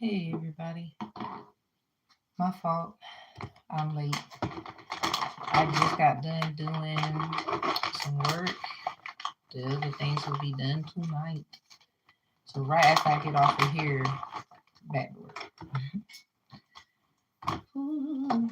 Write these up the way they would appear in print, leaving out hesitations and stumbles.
Hey everybody, my fault. I'm late. I just got done doing some work. The other things will be done tonight. So right after I get off of here, back to work. Ooh.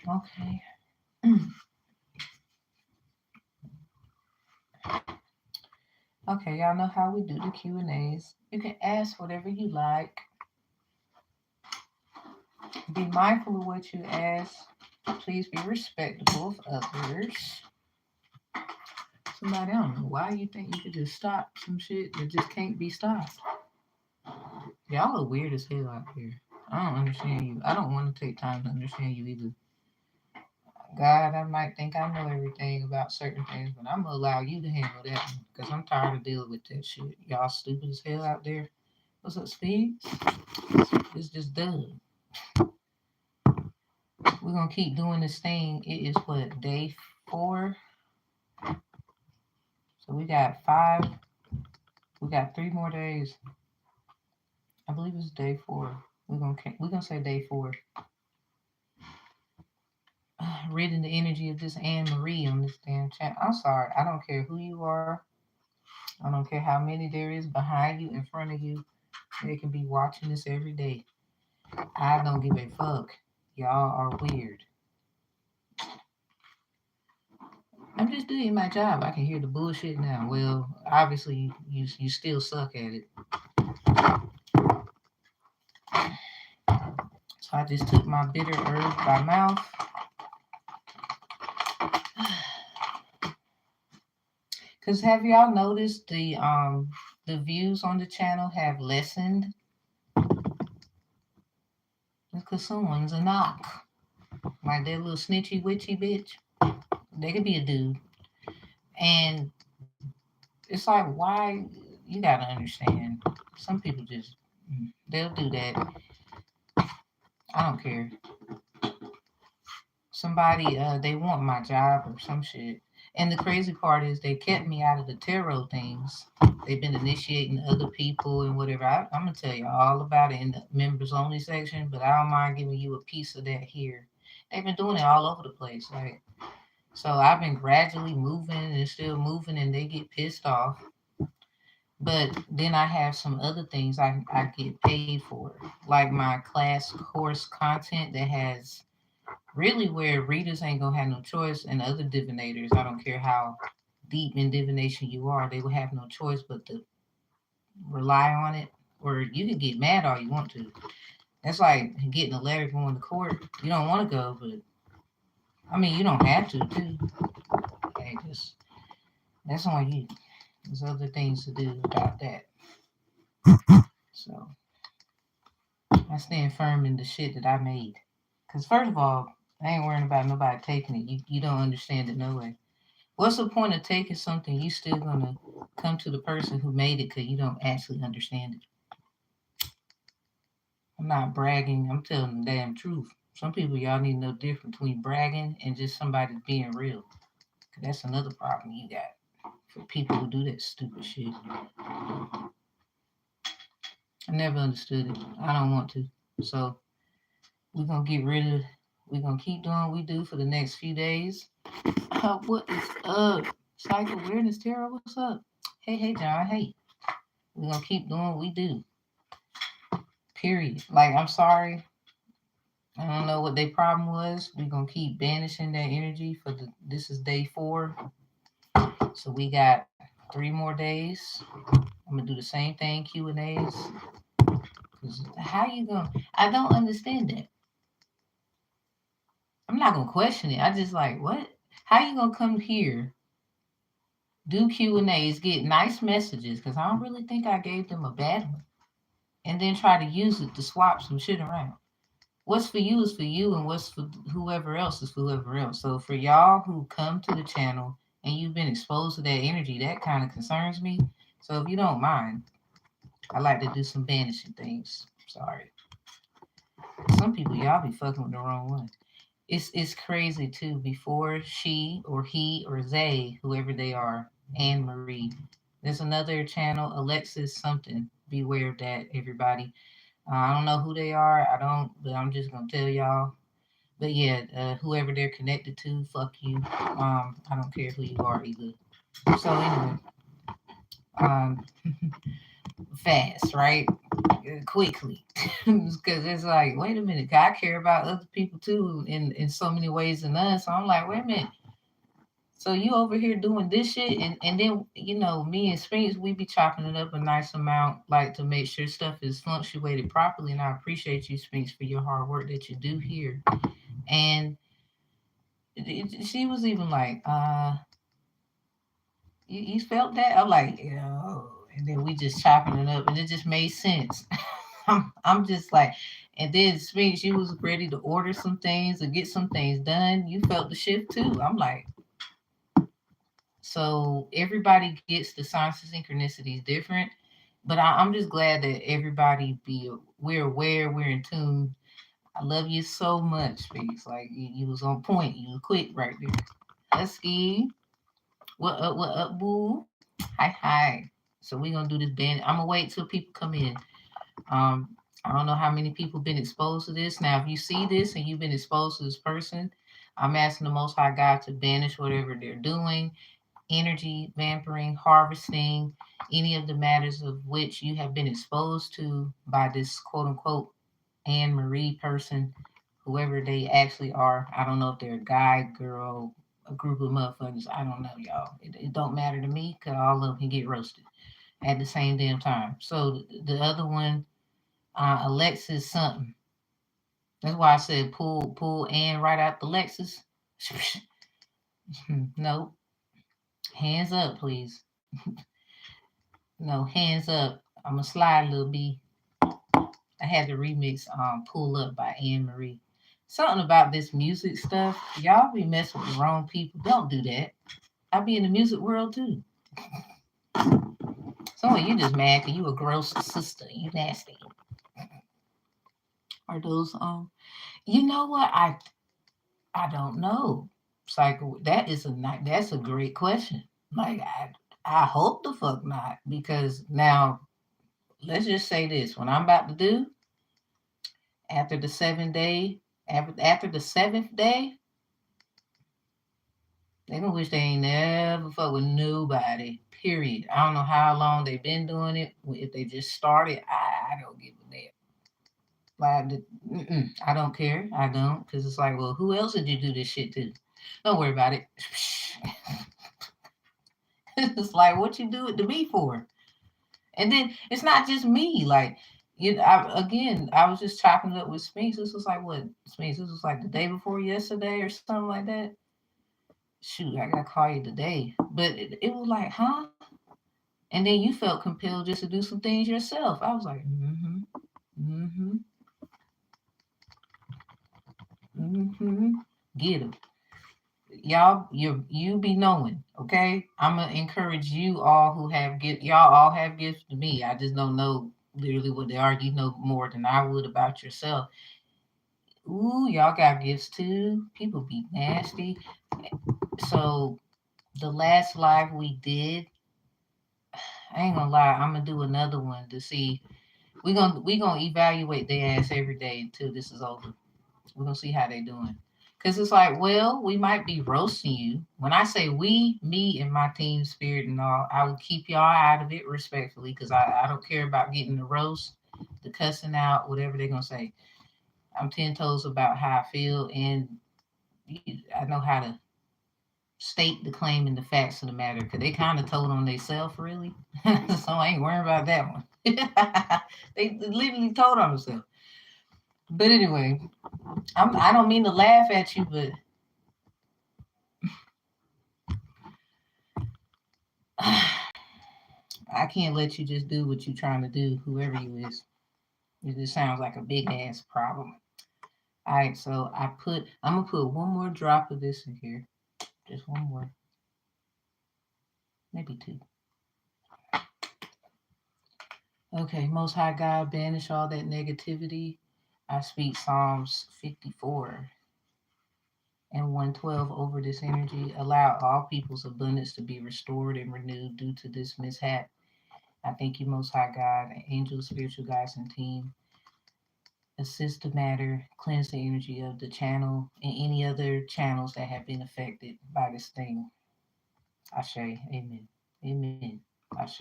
Okay. Okay, y'all know how we do the Q&As. You can ask whatever you like. Be mindful of what you ask. Please be respectful of others. Somebody, I don't know why you think you could just stop some shit that just can't be stopped. Y'all are weird as hell out here. I don't understand you. I don't want to take time to understand you either. God, I might think I know everything about certain things, but I'm gonna allow you to handle that one because I'm tired of dealing with that shit. Y'all stupid as hell out there. What's up, Speed? It's just done. We're gonna keep doing this thing. It is what, day 4? So we got 5. We got 3 more days. I believe it's day 4. We're gonna say day 4. Reading the energy of this Anne Marie on this damn chat. I'm sorry. I don't care who you are. I don't care how many there is behind you, in front of you. They can be watching this every day. I don't give a fuck. Y'all are weird. I'm just doing my job. I can hear the bullshit now. Well, obviously you still suck at it. So I just took my bitter herb by mouth. Cause have y'all noticed the views on the channel have lessened? Because someone's a knock. Like that little snitchy witchy bitch. They could be a dude. And it's like, why? You gotta understand. Some people just, they'll do that. I don't care. Somebody, they want my job or some shit. And the crazy part is they kept me out of the tarot things. They've been initiating other people and whatever. I'm going to tell you all about it in the members only section, but I don't mind giving you a piece of that here. They've been doing it all over the place. Like, so I've been gradually moving and still moving, and they get pissed off. But then I have some other things I get paid for, like my class course content that has really where readers ain't gonna have no choice, and other divinators, I don't care how deep in divination you are, they will have no choice but to rely on it. Or you can get mad all you want to. That's like getting a letter going to court. You don't want to go, but I mean you don't have to too. Okay, just that's on you. There's other things to do about that. So I stand firm in the shit that I made. Cause first of all, I ain't worrying about nobody taking it. You don't understand it no way. What's the point of taking something you still gonna come to the person who made it because you don't actually understand it? I'm not bragging. I'm telling the damn truth. Some people y'all need to know difference between bragging and just somebody being real. 'Cause that's another problem you got for people who do that stupid shit. I never understood it. I don't want to. So we're gonna get rid of. We're gonna keep doing what we do for the next few days. What is up? Psych awareness, Tara. What's up? Hey, John. Hey. We're gonna keep doing what we do. Period. Like, I'm sorry. I don't know what their problem was. We're gonna keep banishing that energy for this is day 4. So we got 3 more days. I'm gonna do the same thing, Q&As. Cause how you gonna I don't understand that. I'm not gonna question it. I just like, what? How you gonna come here, do Q&As, get nice messages, because I don't really think I gave them a bad one, and then try to use it to swap some shit around. What's for you is for you, and what's for whoever else is for whoever else. So for y'all who come to the channel and you've been exposed to that energy, that kind of concerns me. So if you don't mind, I like to do some banishing things. Sorry. Some people, y'all be fucking with the wrong one. It's crazy too. Before she or he or they, whoever they are, Anne Marie. There's another channel, Alexis something. Beware of that, everybody. I don't know who they are. I don't, but I'm just gonna tell y'all. But yeah, whoever they're connected to, fuck you. I don't care who you are either. So anyway, um, fast, right? Quickly, because it's like, wait a minute, I care about other people too in so many ways than us. So I'm like, wait a minute. So you over here doing this shit, and then me and Sphinx, we be chopping it up a nice amount, like to make sure stuff is fluctuated properly. And I appreciate you, Sphinx, for your hard work that you do here. And she was even like, you felt that? I'm like, yeah. And then we just chopping it up, and it just made sense. I'm just like, and then Sphinx, you was ready to order some things or get some things done. You felt the shift too. I'm like, so everybody gets the signs of synchronicities different, but I'm just glad that everybody we're aware, we're in tune. I love you so much, Sphinx. Like you was on point. You was quick right there. Husky, what up? What up, boo? Hi, hi. So we gonna do this band. I'm gonna wait till people come in. Um, I don't know how many people been exposed to this. Now, if you see this and you've been exposed to this person, I'm asking the Most High God to banish whatever they're doing, energy, vampiring, harvesting, any of the matters of which you have been exposed to by this quote unquote Anne Marie person, whoever they actually are. I don't know if they're a guy, girl, a group of motherfuckers. I don't know, y'all. It don't matter to me because all of them can get roasted at the same damn time. So the other one, Alexis something. That's why I said pull Ann right out the Lexus. No, hands up, please. No, hands up. I'm gonna slide, little B. I had the remix Pull Up by Anne Marie. Something about this music stuff. Y'all be messing with the wrong people. Don't do that. I be in the music world too. Some of you just mad because you a gross sister. You nasty. Are those you know what? I don't know. Psycho, that's a great question. Like I hope the fuck not, because now let's just say this: what I'm about to do after the 7 day, after the seventh day, they gonna wish they ain't never fuck with nobody. Period. I don't know how long they've been doing it. If they just started, I don't give a damn. Like, I don't care. I don't, because it's like, well, who else did you do this shit to? Don't worry about it. It's like, what you do it to me for? And then it's not just me. Like, I was just chopping it up with Sphinx. This was like what Sphinx? This was like the day before yesterday or something like that. Shoot, I gotta call you today. But it was like, huh? And then you felt compelled just to do some things yourself. I was like, mm-hmm, mm-hmm. Get him. Y'all, you be knowing, okay? I'm gonna encourage you all who have gifts. Y'all all have gifts to me. I just don't know literally what they are. You know more than I would about yourself. Ooh, y'all got gifts too. People be nasty. So the last live we did, I ain't gonna lie, I'm gonna do another one to see. We gonna evaluate their ass every day until this is over. We're gonna see how they doing. Cause it's like, well, we might be roasting you. When I say we, me and my team spirit and all, I will keep y'all out of it respectfully, because I don't care about getting the roast, the cussing out, whatever they're gonna say. I'm 10 toes about how I feel, and I know how to state the claim and the facts of the matter, because they kind of told on themselves, really. So I ain't worrying about that one. They literally told on themselves. But anyway, I don't mean to laugh at you, but I can't let you just do what you're trying to do, whoever you is. It just sounds like a big ass problem. All right, so I'm gonna put one more drop of this in here, just one more, maybe two. Okay, Most High God, banish all that negativity. I speak Psalms 54 and 112 over this energy. Allow all people's abundance to be restored and renewed due to this mishap. I thank you, Most High God, angels, spiritual guides, and team. Assist the matter, cleanse the energy of the channel and any other channels that have been affected by this thing. Ashe, amen. Amen. Ashe.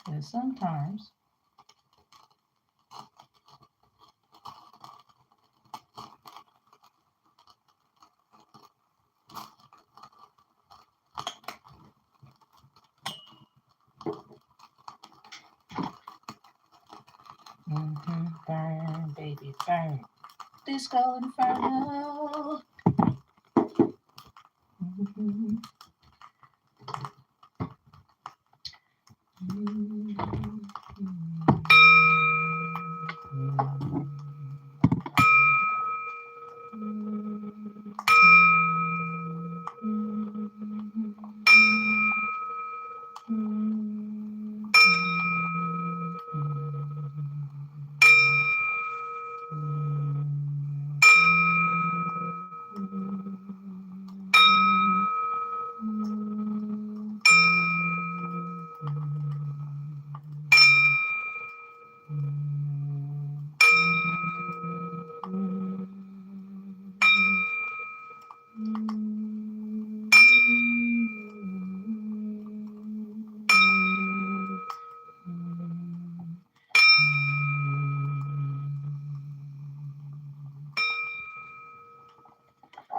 And sometimes, burn, baby, burn. Disco Inferno. Mm-hmm.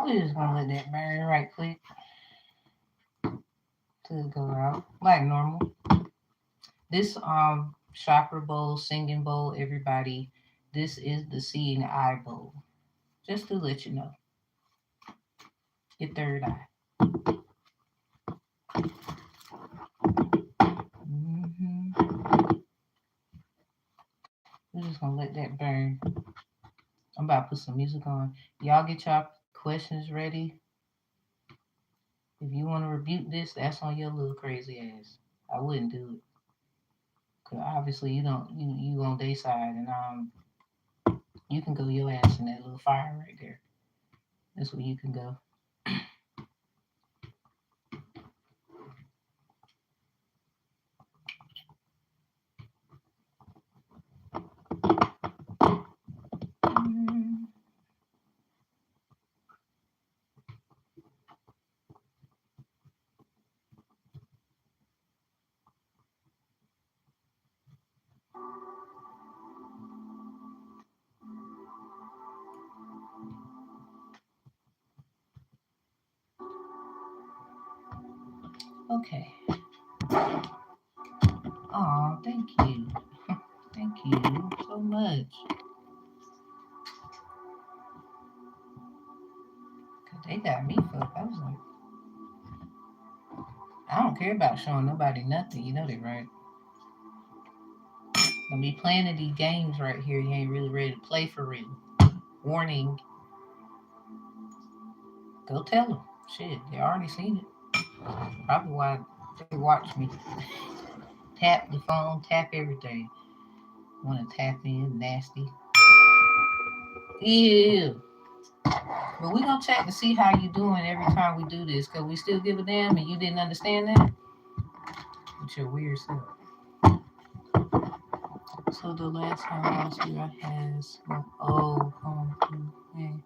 We're just gonna let that burn right quick till it go out like normal. This chakra bowl, singing bowl, everybody. This is the seeing eye bowl. Just to let you know, your third eye. We're just gonna let that burn. I'm about to put some music on. Y'all get y'all questions ready. If you want to rebuke this, that's on your little crazy ass. I wouldn't do it. Cause obviously you don't you on their side and you can go your ass in that little fire right there. That's where you can go. Okay. Oh, thank you. Thank you so much. Cause they got me fucked. I was like, I don't care about showing nobody nothing. You know that, right? Don't be playing in these games right here. You ain't really ready to play for real. Warning. Go tell them. Shit, they already seen it. Probably why they watch me. Tap the phone, tap everything. Want to tap in, nasty. Ew. But we gonna check to see how you doing every time we do this, cause we still give a damn, and you didn't understand that. With your weird self. So the last time I was here, I had smoke. Oh, come through, and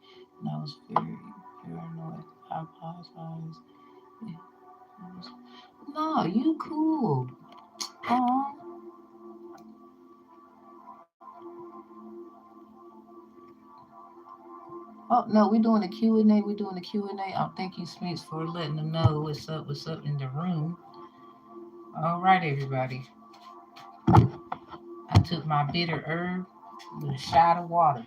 I was very paranoid. I apologize. Yeah, no, you cool. Oh, Oh no, we're doing the Q&A. We're doing the Q&A. Thank you, Spence, for letting them know what's up in the room. All right, everybody. I took my bitter herb with a shot of water.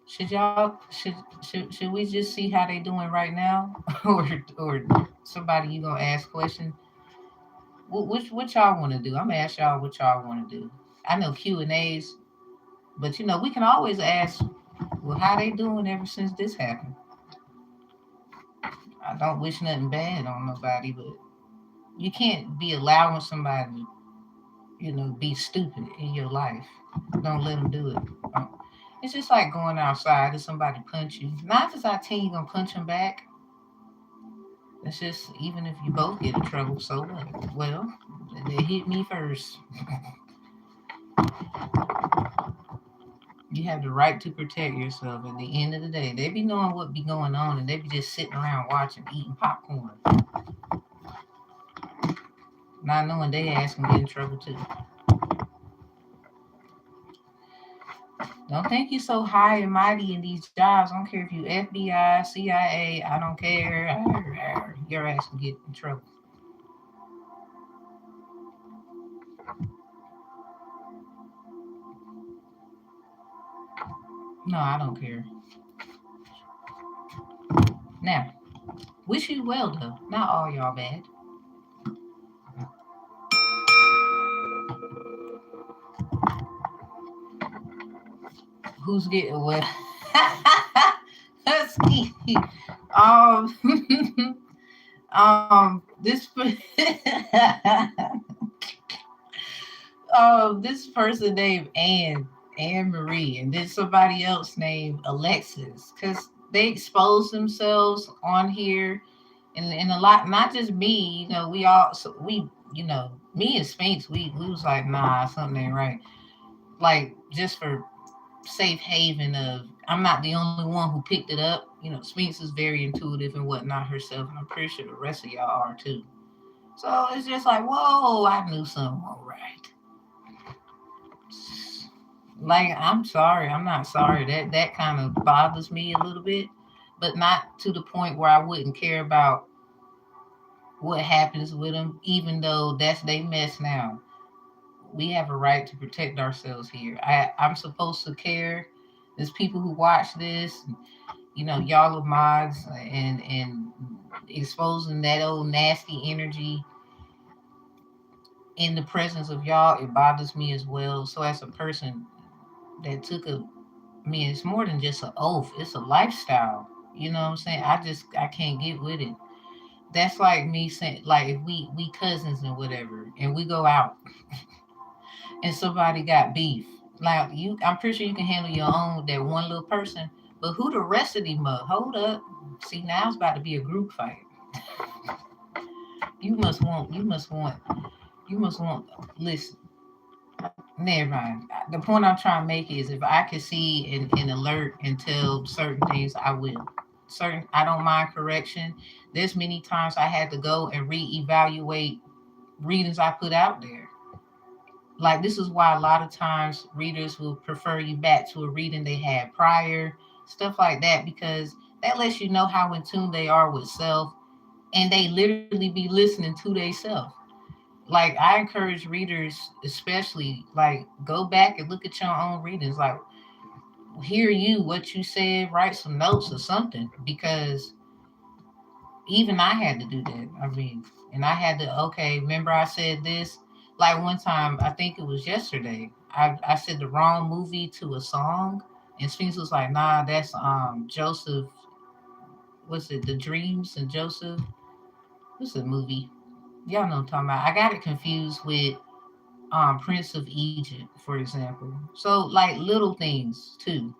Should y'all should we just see how they doing right now, or somebody you gonna ask question? What y'all want to do? I'm gonna ask y'all what y'all want to do. I know Q&As, but we can always ask, well, how they doing ever since this happened. I don't wish nothing bad on nobody, but you can't be allowing somebody, be stupid in your life. Don't let them do it. Um, It's just like going outside and somebody punch you. Not just I tell you gonna punch them back. It's just even if you both get in trouble, so what? Well, they hit me first. You have the right to protect yourself. At the end of the day, they be knowing what be going on, and they be just sitting around watching, eating popcorn, not knowing they ass can get in trouble too. Don't think you so high and mighty in these jobs. I don't care if you FBI, CIA. I don't care. Your ass can get in trouble. No, I don't care. Now, wish you well though. Not all y'all bad. Who's getting what? Let's see. Um, this this person named Anne Marie, and then somebody else named Alexis, because they expose themselves on here, and a lot, not just me. We all, so me and Sphinx, we was like, nah, something ain't right. Like just for safe haven of, I'm not the only one who picked it up. Sphinx is very intuitive and whatnot herself, and I'm pretty sure the rest of y'all are too. So it's just like, whoa, I knew something was right. Like, I'm sorry, I'm not sorry. That kind of bothers me a little bit, but not to the point where I wouldn't care about what happens with them, even though that's they mess now. We have a right to protect ourselves here. I'm supposed to care. There's people who watch this, y'all are mods, and exposing that old nasty energy in the presence of y'all, it bothers me as well. So as a person that took a, I mean, it's more than just an oath. It's a lifestyle. You know what I'm saying? I can't get with it. That's like me saying, like, if we cousins and whatever, and we go out and somebody got beef. Like, I'm pretty sure you can handle your own with that one little person, but who the rest of them up? Hold up. See, now it's about to be a group fight. You must want. You must want. You must want. Listen. Never mind. The point I'm trying to make is if I can see and alert and tell certain things, I will. I don't mind correction. There's many times I had to go and reevaluate readings I put out there. Like, this is why a lot of times readers will prefer you back to a reading they had prior, stuff like that, because that lets you know how in tune they are with self, and they literally be listening to they self. Like, I encourage readers, especially, like, go back and look at your own readings. Like, hear you, what you said, write some notes or something, because even I had to do that. I mean, and I had to, okay, remember I said this? Like, one time, I think it was yesterday, I said the wrong movie to a song, and Sphinx was like, nah, that's Joseph, what's it, The Dreams and Joseph? What's the movie? Y'all know what I'm talking about. I got it confused with Prince of Egypt, for example. So, like, little things too.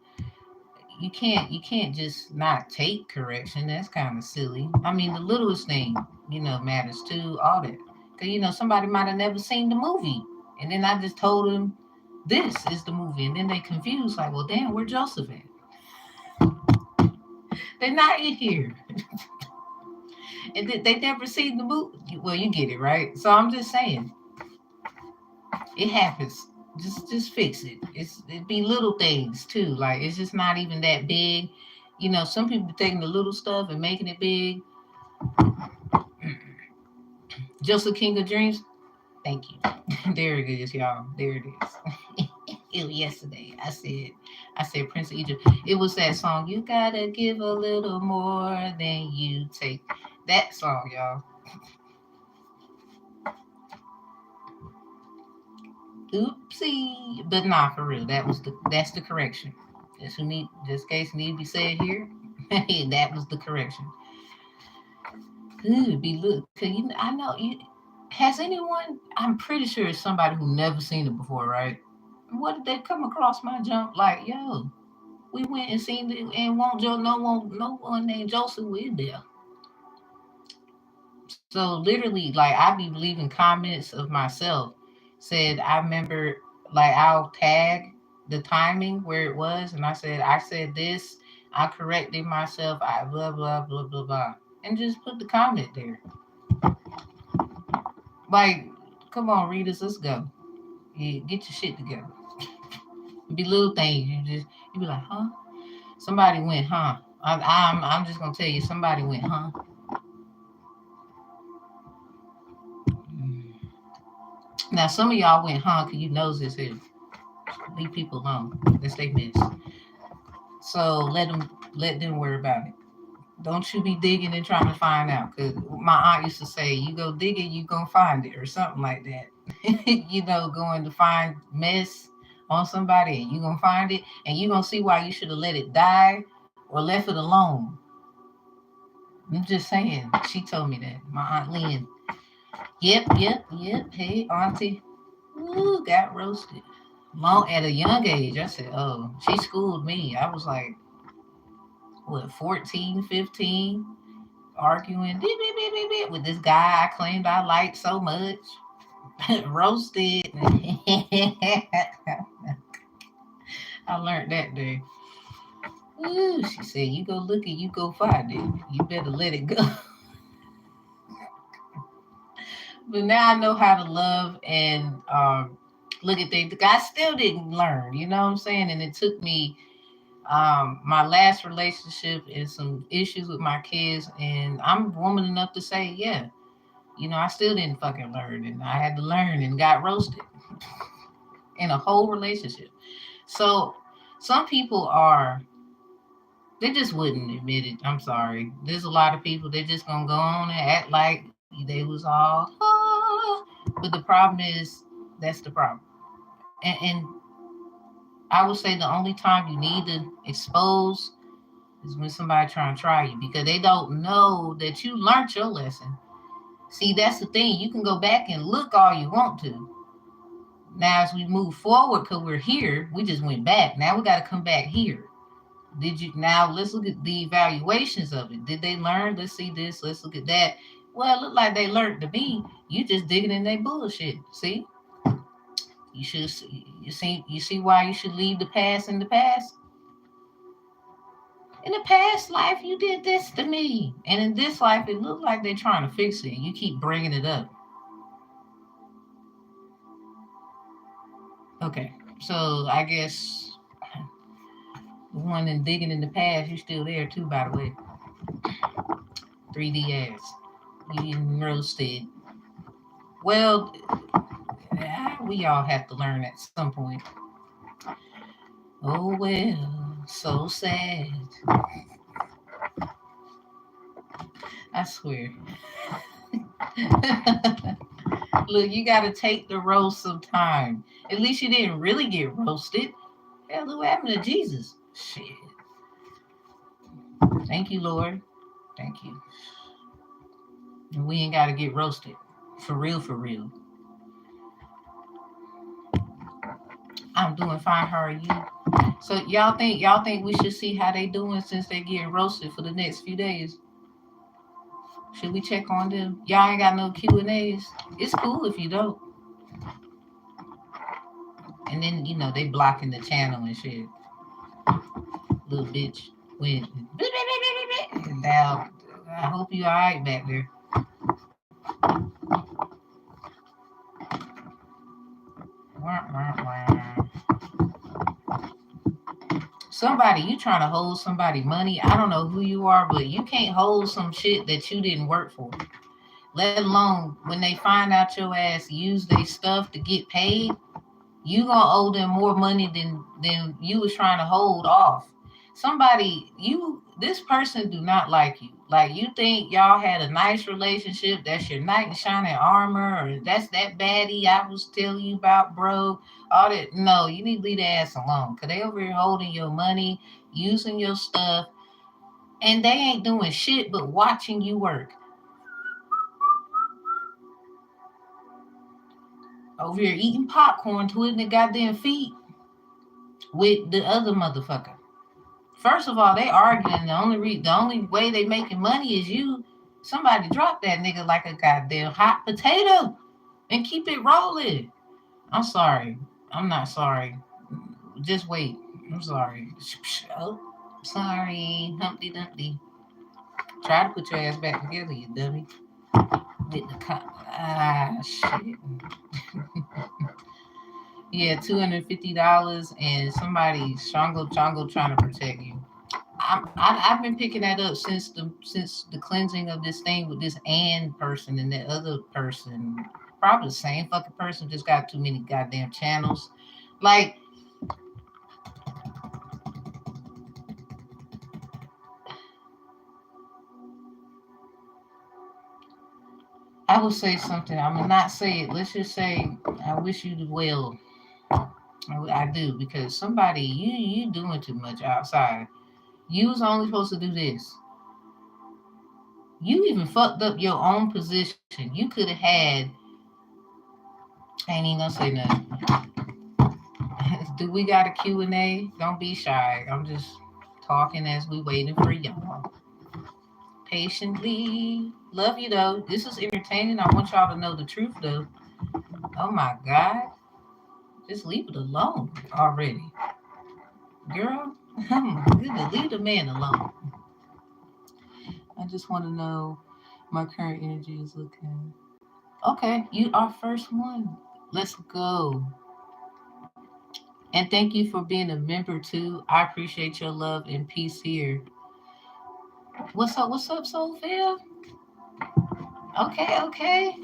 You can't just not take correction. That's kind of silly. I mean, the littlest thing, matters too. All that, because somebody might have never seen the movie, and then I just told them this is the movie, and then they confused, like, well, damn, where Joseph at? They're not in here, and they never seen the movie. Well, you get it right. So I'm just saying, It happens. Just fix it. It be little things too. Like it's just not even that big. You know, some people taking the little stuff and making it big. Joseph King of Dreams. Thank you. There it is, y'all. There it is. It was yesterday. I said Prince of Egypt. It was that song. You gotta give a little more than you take. That song, y'all. Oopsie, but nah, for real. That's the correction. This case need to be said here. That was the correction. Ooh, be look. Cause I know you. Has anyone? I'm pretty sure it's somebody who never seen it before, right? What did they come across my jump? Like, yo, we went and seen it, and won't Joe? No one named Joseph with there. So literally, like I be leaving comments of myself. Said I remember, like I'll tag the timing where it was, and I said this. I corrected myself. I blah blah blah blah blah, and just put the comment there. Like, come on, readers, let's go. Yeah, get your shit together. It be little things you be like, huh? Somebody went, huh? I'm just gonna tell you, somebody went, huh? Mm. Now some of y'all went, huh? Cause you knows this here. Leave people alone. That's they miss. So let them worry about it. Don't you be digging and trying to find out. Cause my aunt used to say, you go digging, you gonna find it, or something like that. Going to find mess on somebody, and you gonna find it, and you gonna see why you should have let it die or left it alone. I'm just saying. She told me that. My aunt Lynn. Yep. Hey, auntie. Ooh, got roasted. Long at a young age. I said, oh, she schooled me. I was like, what, 14, 15, arguing beep, beep, beep, beep, beep, with this guy I claimed I liked so much. Roasted. I learned that day. Ooh, she said, you go look it, you go find it. You better let it go. But now I know how to love and look at things. I still didn't learn, you know what I'm saying? And it took me my last relationship and some issues with my kids, and I'm woman enough to say, yeah, I still didn't fucking learn, and I had to learn and got roasted in a whole relationship. So some people they just wouldn't admit it. I'm sorry. There's a lot of people they just gonna go on and act like they was all but the problem is that's the problem. And I would say the only time you need to expose is when somebody trying to try you because they don't know that you learned your lesson. See, that's the thing. You can go back and look all you want to. Now, as we move forward, because we're here, we just went back. Now we got to come back here. Did you now? Let's look at the evaluations of it. Did they learn? Let's see this. Let's look at that. Well, it looked like they learned to me. You just digging in their bullshit. See, you see why you should leave the past in the past. In the past life, you did this to me, and in this life, it looked like they're trying to fix it. And you keep bringing it up. Okay, so I guess the one in digging in the past, you're still there too, by the way. 3D ass. You roasted. Well, we all have to learn at some point. Oh well, so sad. I swear. Look, you got to take the roast sometime. At least you didn't really get roasted. Hell, look what happened to Jesus. Shit. Thank you, Lord. Thank you. And we ain't got to get roasted. For real, for real. I'm doing fine. How are you? So y'all think we should see how they doing since they getting roasted for the next few days? Should we check on them? Y'all ain't got no Q&As. It's cool if you don't. And then they blocking the channel and shit. Little bitch went. Now I hope you alright back there. Somebody, you trying to hold somebody money. I don't know who you are, but you can't hold some shit that you didn't work for. Let alone when they find out your ass use their stuff to get paid, you gonna owe them more money than you was trying to hold off. Somebody, this person do not like you. Like you think y'all had a nice relationship, that's your knight in shining armor, or that's that baddie I was telling you about, bro. All that, no, you need to leave the ass alone. Cause they over here holding your money, using your stuff, and they ain't doing shit but watching you work. Over here eating popcorn, twiddling their goddamn feet with the other motherfucker. First of all, they arguing. The only way they making money is you. Somebody drop that nigga like a goddamn hot potato and keep it rolling. I'm sorry. I'm not sorry. Just wait. I'm sorry. Oh, sorry. Humpty Dumpty. Try to put your ass back together, you dummy. With the shit. Yeah, $250 and somebody strangle trying to protect you. I've been picking that up since the cleansing of this thing with this and person and that other person. Probably the same fucking person, just got too many goddamn channels. Like, I will say something. I'm gonna not say it. Let's just say I wish you the well. I do, because somebody, you doing too much outside. You was only supposed to do this. You even fucked up your own position. You could have had. I ain't even gonna say nothing. Do we got a Q&A? Don't be shy. I'm just talking as we waiting for y'all. Patiently. Love you though. This is entertaining. I want y'all to know the truth though. Oh my God. Just leave it alone already. Girl, oh my goodness. Leave the man alone. I just want to know my current energy is looking. Okay, you are first one. Let's go. And thank you for being a member too. I appreciate your love and peace here. What's up? What's up, Soulville? Okay, okay.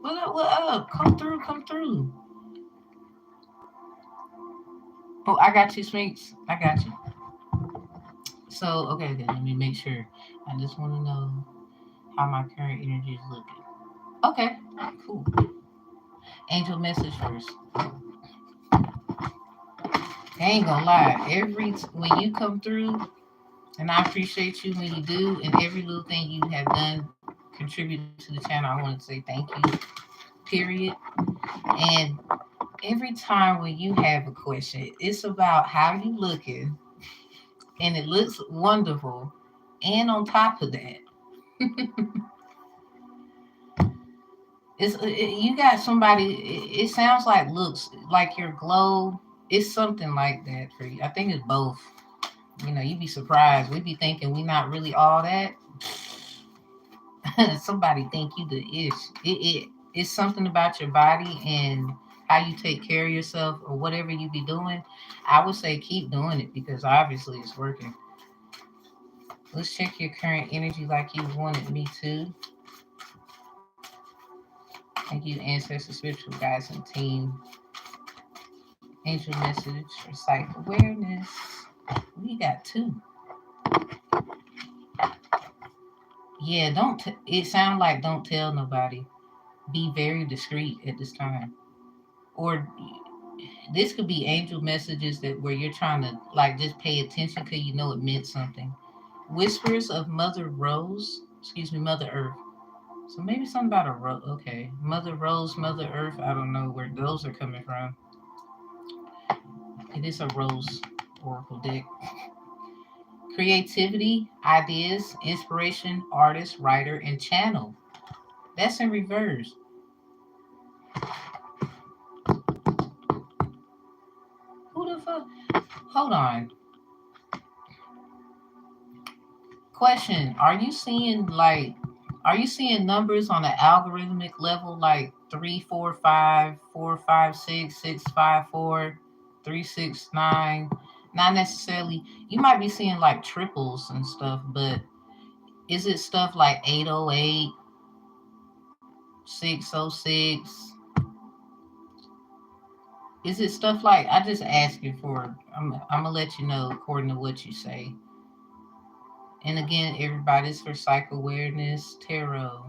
What up? What up? Come through, come through. Oh, I got you, Sphinx. I got you. So, okay, okay. Let me make sure. I just want to know how my current energy is looking. Okay, cool. Angel message first. I ain't gonna lie. When you come through, and I appreciate you when you do, and every little thing you have done contributed to the channel, I want to say thank you. Period. And every time when you have a question, it's about how you looking, and it looks wonderful. And on top of that, you got somebody. It sounds like looks like your glow. It's something like that for you. I think it's both. You know, you'd be surprised. We be thinking we not really all that. Somebody think you the ish. It's something about your body and how you take care of yourself or whatever you be doing. I would say keep doing it because obviously it's working. Let's check your current energy like you wanted me to. Thank you, ancestors, spiritual guides, and team. Angel message for psych awareness. We got two. Yeah, it sounds like don't tell nobody. Be very discreet at this time. Or this could be angel messages that where you're trying to like just pay attention because you know it meant something. Whispers of Mother Rose, excuse me, Mother Earth. So maybe something about a rose. Okay, Mother Rose, Mother Earth. I don't know where those are coming from. It is a rose oracle deck. Creativity, ideas, inspiration, artist, writer, and channel. That's in reverse. Who the fuck? Hold on. Question: are you seeing like Are you seeing numbers on the algorithmic level like 345, 456, 654, 369? Not necessarily. You might be seeing like triples and stuff, but is it stuff like 808, 606? Is it stuff like, I just ask you for, I'm gonna let you know according to what you say. And again, everybody's for psych awareness, tarot.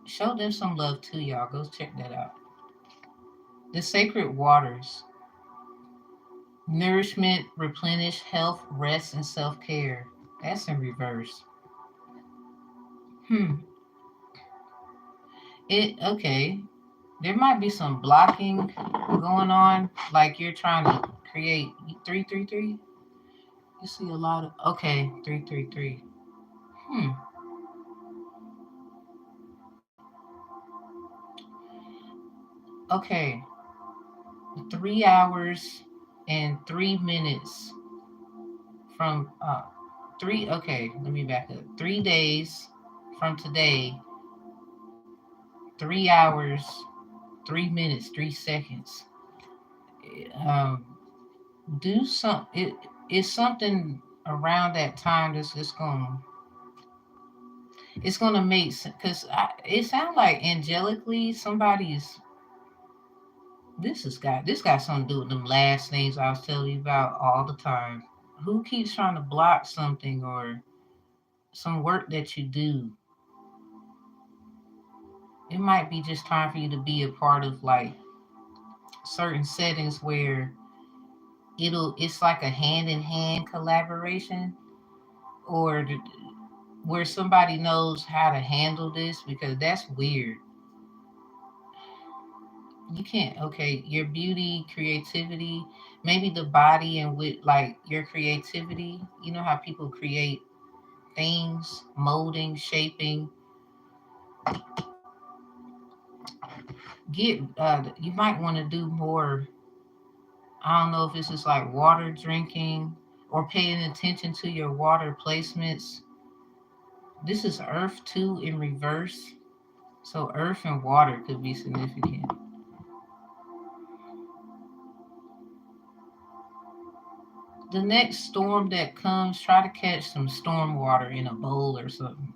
Show them some love too, y'all. Go check that out. The sacred waters. Nourishment, replenish, health, rest, and self-care. That's in reverse. Hmm. Okay. There might be some blocking going on, like you're trying to create 333. You see a lot of, okay, 333. Hmm. Okay. 3 hours and 3 minutes from three. Okay, let me back up. 3 days from today. 3 hours, 3 minutes, 3 seconds. Um, do some. It's something around that time that's just going. It's going to make sense because it sounds like angelically somebody's. This got something to do with them last names I was telling you about all the time. Who keeps trying to block something or some work that you do? It might be just time for you to be a part of like certain settings where it's like a hand in hand collaboration, or where somebody knows how to handle this, because that's weird. You can't, okay, your beauty, creativity, maybe the body and with like your creativity. You know how people create things, molding, shaping. You might want to do more. I don't know if this is like water drinking or paying attention to your water placements. This is earth too in reverse. So earth and water could be significant. The next storm that comes, try to catch some storm water in a bowl or something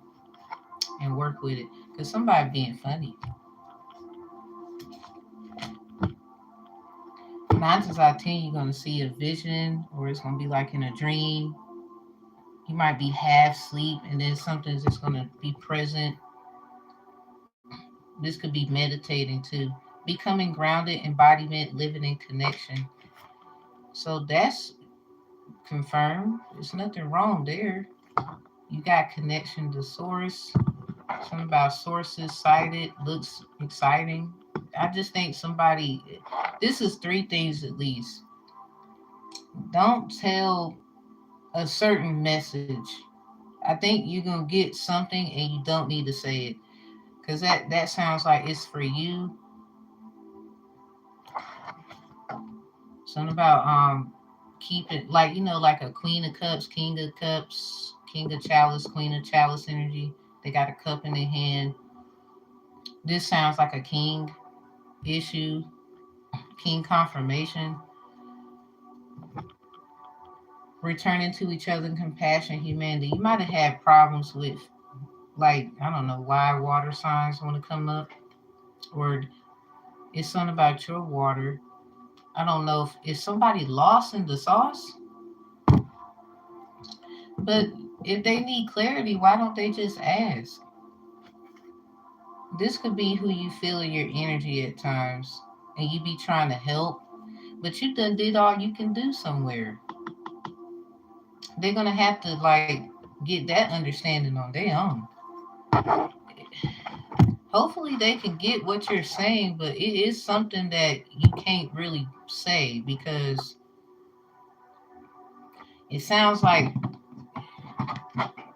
and work with it. Because somebody being funny. 9 times out of 10, you're going to see a vision, or it's going to be like in a dream. You might be half asleep and then something's just going to be present. This could be meditating too. Becoming grounded, embodiment, living in connection. So that's confirmed. There's nothing wrong there. You got connection to source. Something about sources cited looks exciting. I just think this is three things at least. Don't tell a certain message. I think you're going to get something and you don't need to say it. Because that sounds like it's for you. Something about keep it like, like a queen of cups, king of cups, king of chalice, queen of chalice energy. They got a cup in their hand. This sounds like a king issue, king confirmation. Returning to each other in compassion, humanity. You might have had problems with, like, I don't know why water signs want to come up, or it's something about your water. I don't know if is somebody lost in the sauce, but if they need clarity, why don't they just ask? This could be who you feel in your energy at times, and you be trying to help, but you done did all you can do somewhere. They're gonna have to like get that understanding on their own. Hopefully they can get what you're saying, but it is something that you can't really say because it sounds like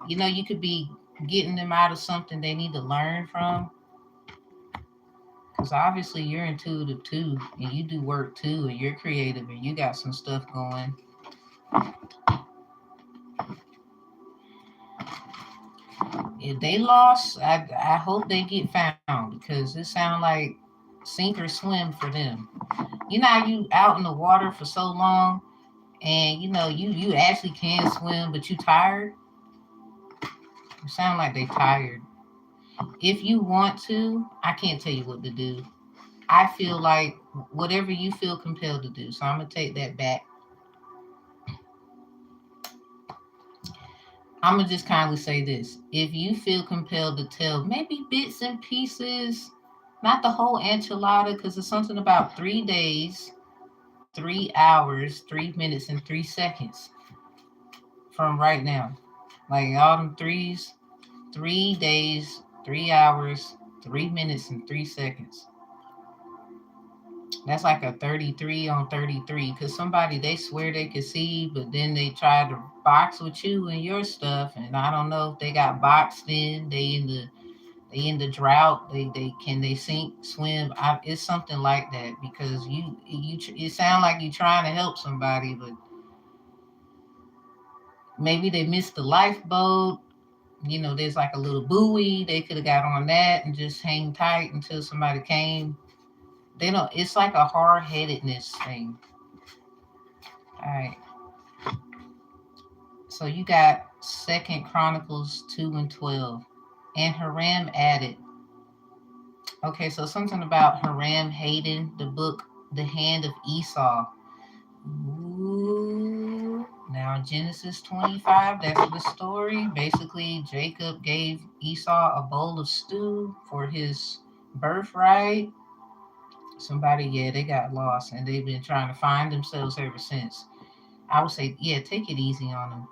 you could be getting them out of something they need to learn from, because obviously you're intuitive too and you do work too and you're creative and you got some stuff going. if they lost, I hope they get found because it sounds like sink or swim for them. You know how you out in the water for so long and you actually can swim but you tired? It sound like they tired. If you want to, I can't tell you what to do. I feel like whatever you feel compelled to do. So I'm gonna take that back. I'm gonna just kindly say this. If you feel compelled to tell maybe bits and pieces, not the whole enchilada, because it's something about 3 days, 3 hours, 3 minutes, and 3 seconds from right now. Like all them threes, 3 days, 3 hours, 3 minutes, and 3 seconds. That's like a 33 on 33. Because somebody, they swear they could see, but then they try to box with you and your stuff. And I don't know if they got boxed in. They in the drought. They can they sink, swim. It's something like that because it sounds like you're trying to help somebody, but maybe they missed the lifeboat. There's like a little buoy. They could have got on that and just hang tight until somebody came. They don't. It's like a hard headedness thing. All right. So you got Second Chronicles 2:12, and Haram added. Okay, so something about Haram hating the book, The Hand of Esau. Ooh. Now Genesis 25. That's the story. Basically, Jacob gave Esau a bowl of stew for his birthright. Somebody, yeah, they got lost and they've been trying to find themselves ever since. I would say, yeah, take it easy on them.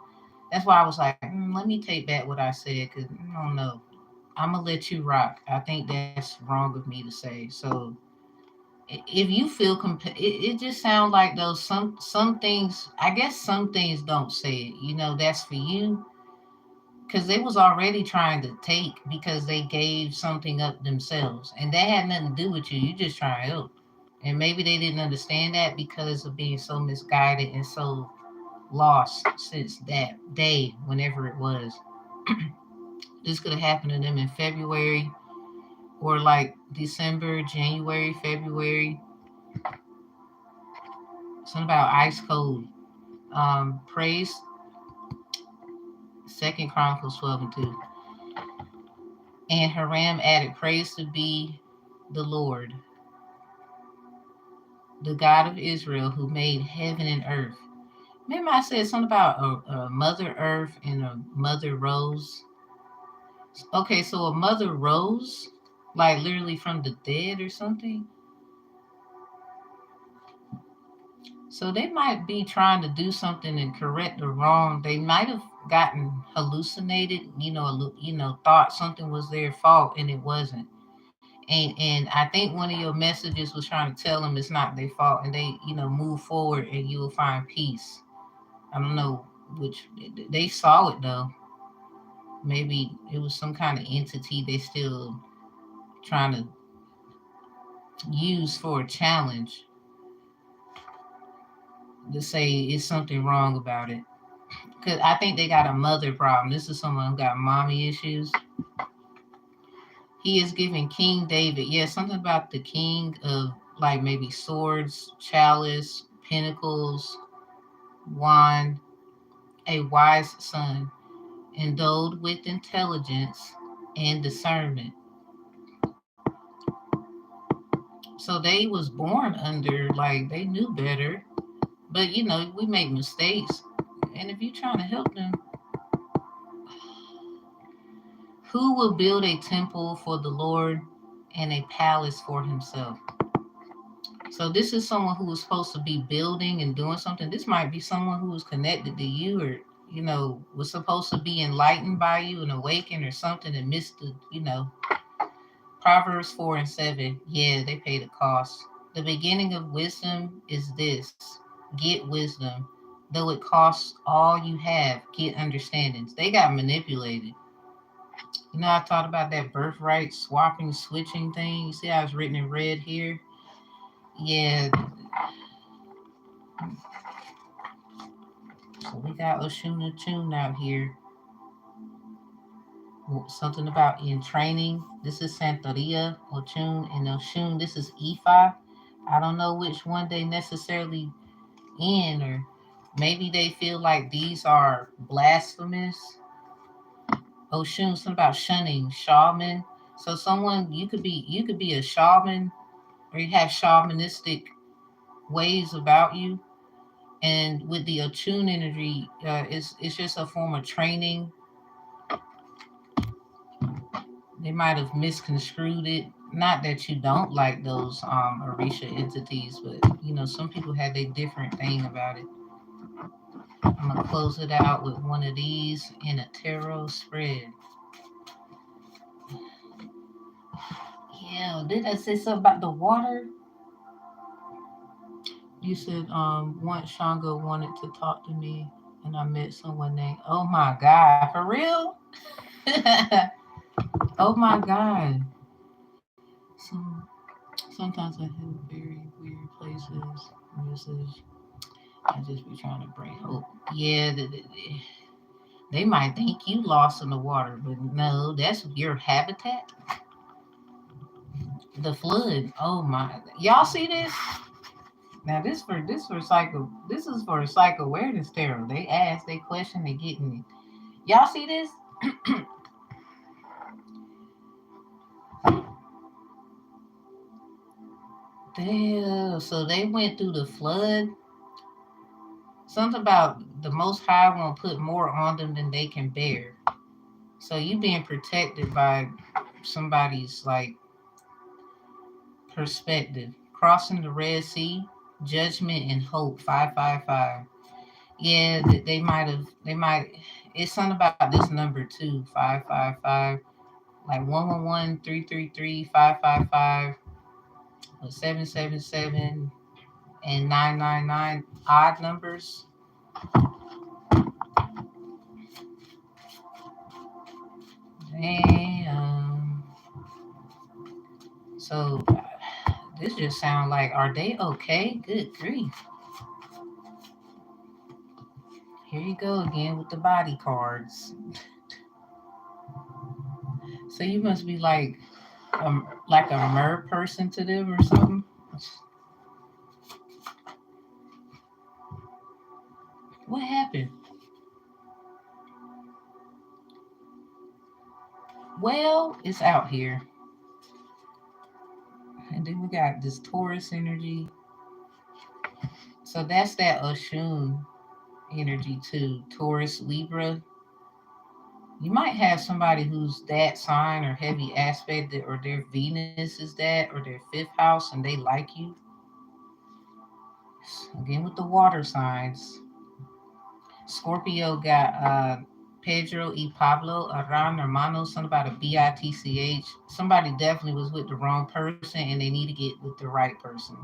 That's why I was like, let me take back what I said because I don't know. I'm gonna let you rock. I think that's wrong of me to say. So if you feel it just sounds like those some things. I guess some things don't say it. That's for you because they was already trying to take because they gave something up themselves, and that had nothing to do with you. You just trying to help, and maybe they didn't understand that because of being so misguided and so lost since that day, whenever it was. This could have happened to them in February or like December, January, February. Something about ice cold. Praise Second Chronicles 12:2. And Haram added, praise to be the Lord, the God of Israel, who made heaven and earth. Remember I said something about a mother earth and a mother rose? Okay, so a mother rose, like literally from the dead or something. So they might be trying to do something and correct the wrong. They might have gotten hallucinated, thought something was their fault and it wasn't. And I think one of your messages was trying to tell them it's not their fault and they, move forward and you will find peace. I don't know which they saw it though. Maybe it was some kind of entity they still trying to use for a challenge to say it's something wrong about it. Because I think they got a mother problem. This is someone who got mommy issues. He is giving King David, yeah, something about the king of like maybe swords, chalice, pentacles, wand, a wise son, endowed with intelligence and discernment. So they was born under like they knew better, but we make mistakes. And if you're trying to help them, who will build a temple for the Lord and a palace for himself? So this is someone who was supposed to be building and doing something. This might be someone who was connected to you or, was supposed to be enlightened by you and awakened or something and missed the. Proverbs 4:7. Yeah, they pay the cost. The beginning of wisdom is this. Get wisdom. Though it costs all you have, get understandings. They got manipulated. I thought about that birthright swapping, switching thing. You see how it's written in red here? Yeah. So we got Oshuna Tune out here. something about in training. This is Santeria, Ochun, and Oshun. This is Ifa. I don't know which one they necessarily in, or maybe they feel like these are blasphemous. Oshun, something about shunning, shaman. So someone you could be a shaman, or you have shamanistic ways about you. And with the Ochun energy, it's just a form of training. They might have misconstrued it. Not that you don't like those Orisha entities, but some people had a different thing about it. I'm gonna close it out with one of these in a tarot spread. Yeah, did I say something about the water? You said once Shanga wanted to talk to me and I met someone named, oh my God, for real? Oh my God. Some Sometimes I have very weird places. Message. I just be trying to bring hope. Yeah, they might think you lost in the water, but no, that's your habitat. The flood. Oh my! Y'all see this? Now this for psycho. This is for psycho awareness tarot. They ask, they question, they getting it. Y'all see this? Damn. So they went through the flood. Something about the Most High won't put more on them than they can bear. So you being protected by somebody's like perspective. Crossing the Red Sea, judgment and hope. 555. Yeah, they might have. They might. It's something about this number too. 555. Like 111 333 555 or 777 and 999 odd numbers. Damn. So this just sounds like, are they okay? Good grief. Here you go again with the body cards. So you must be like a mer person to them or something. What happened? Well, it's out here. And then we got this Taurus energy. So that's that Oshun energy too. Taurus, Libra. You might have somebody who's that sign or heavy aspect, or their Venus is that, or their fifth house, and they like you. Again with the water signs. Scorpio got Pedro y Pablo Aran Hermano, something about a Bitch. Somebody definitely was with the wrong person and they need to get with the right person.